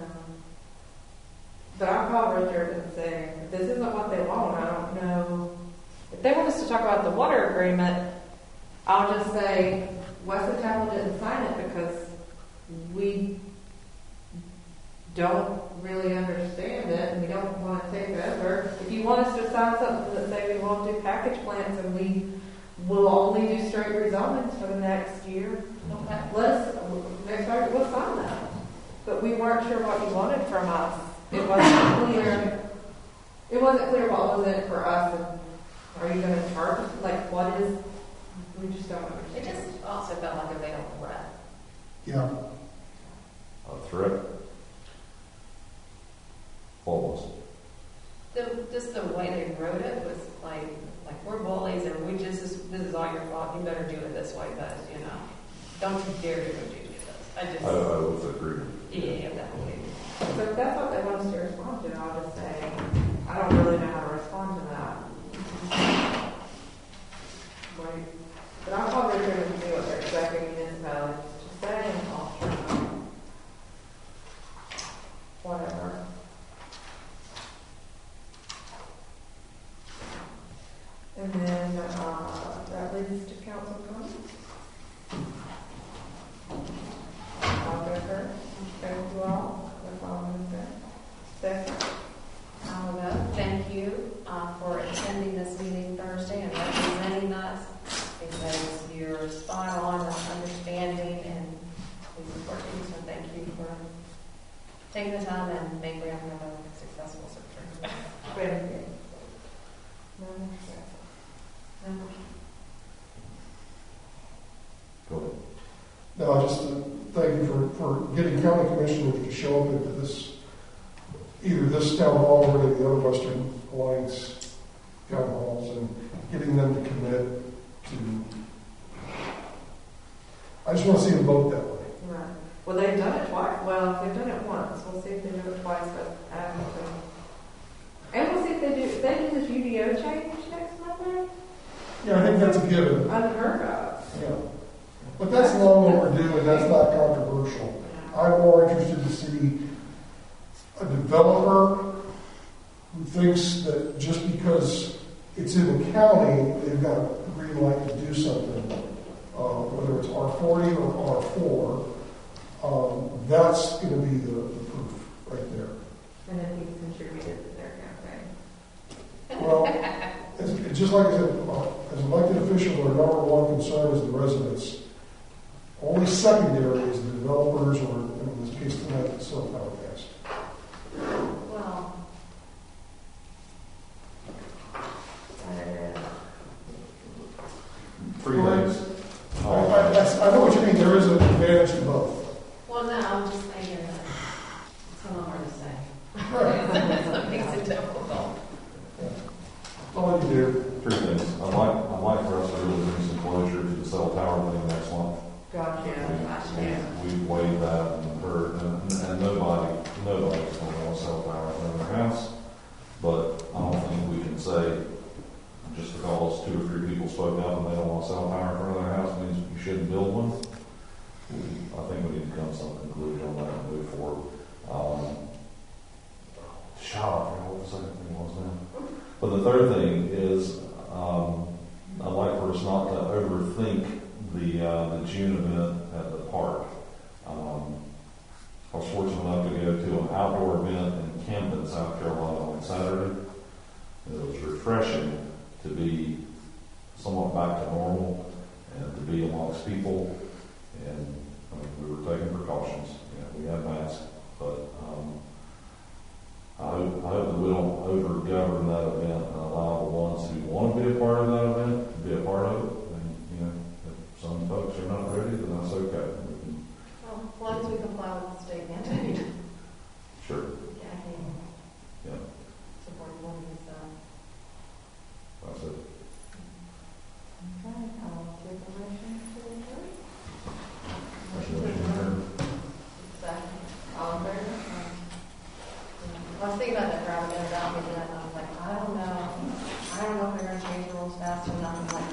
but I'll call Richard and say, if this isn't what they want, I don't know. If they want us to talk about the water agreement, I'll just say, Wesley Chapel didn't sign it because we don't really understand it and we don't want to take over. If you want us to sign something that say we won't do package plants and we will only do straight rezonings for the next year, okay, let's sign that. But we weren't sure what you wanted from us. It wasn't clear. It wasn't clear what was in it for us. And are you going to charge us? Like, what is? We just don't understand. It just also felt like a veiled threat. Yeah. A threat? What was it? Just the way they wrote it was like we're bullies and this is all your fault. You better do it this way, but don't you dare to go do this. I would agree. Yeah, definitely. So if that's what they want us to respond to, I'll just say, I don't really know how to respond to that. But I'll call Richard and see what they're expecting municipalities to say, and I'll turn them. Whatever. And then that leads to council comments. I'll go first. Thank you all. That's all I'm going to say. Thank you for attending this meeting Thursday and representing us, because you're spot on with understanding and we support you. So thank you for taking the time and making it a successful search. Thank you. Go ahead. No, just thank you for getting county commissioners to show up into this, either this town hall or any of the other Western Alliance town halls, and getting them to commit to. I just want to see them vote that way. Right. Well, they've done it twice. Well, they've done it once. We'll see if they do it twice, but and we'll see if they do. If they do this UDO change next Monday. Yeah, I think that's a given. Unheard of. Yeah. But that's long overdue, and that's not controversial. I'm more interested to see a developer who thinks that just because it's in the county, they've got a green light to do something, whether it's R40 or R4, that's going to be the proof right there. And then he's contributed to their campaign. Well, it's just like I said, as an elected official, our number one concern is the residents. Only secondary is developers or, in this case tonight, the cell tower guys. Well, Three things. I know what you mean, there is an advantage to both. well, no, I'm just thinking that it's a little hard to say. That makes it difficult. All you do. Three things. I'd like for us to really bring some closure to the cell tower thing next month. Gotcha. We've weighed that and heard, and nobody's going to want a cell tower in their house. But I don't think we can say, just because 2 or 3 people spoke up and they don't want a cell tower in front of their house means you shouldn't build one. I think we need to come to some conclusion on that and move forward. What the second thing was now. But the third thing is, I'd like for us not to overthink the June event at the park. I was fortunate enough to go to an outdoor event in Camden, South Carolina on Saturday. It was refreshing to be somewhat back to normal and to be amongst people. And we were taking precautions. We had masks, but I hope that we don't over-govern that event and allow the ones who want to be a part of that event to be a part of it. And, if some folks are not ready, then that's okay. Well, as long as we comply with the state mandate. Sure. Yeah, I can Yeah, support one of these, that's it. Okay, I'll take a motion to adjourn. Motion to adjourn. Second. All in favor? I was thinking about that driving down, and I was like, I don't know if they're gonna change the rules fast enough, and like,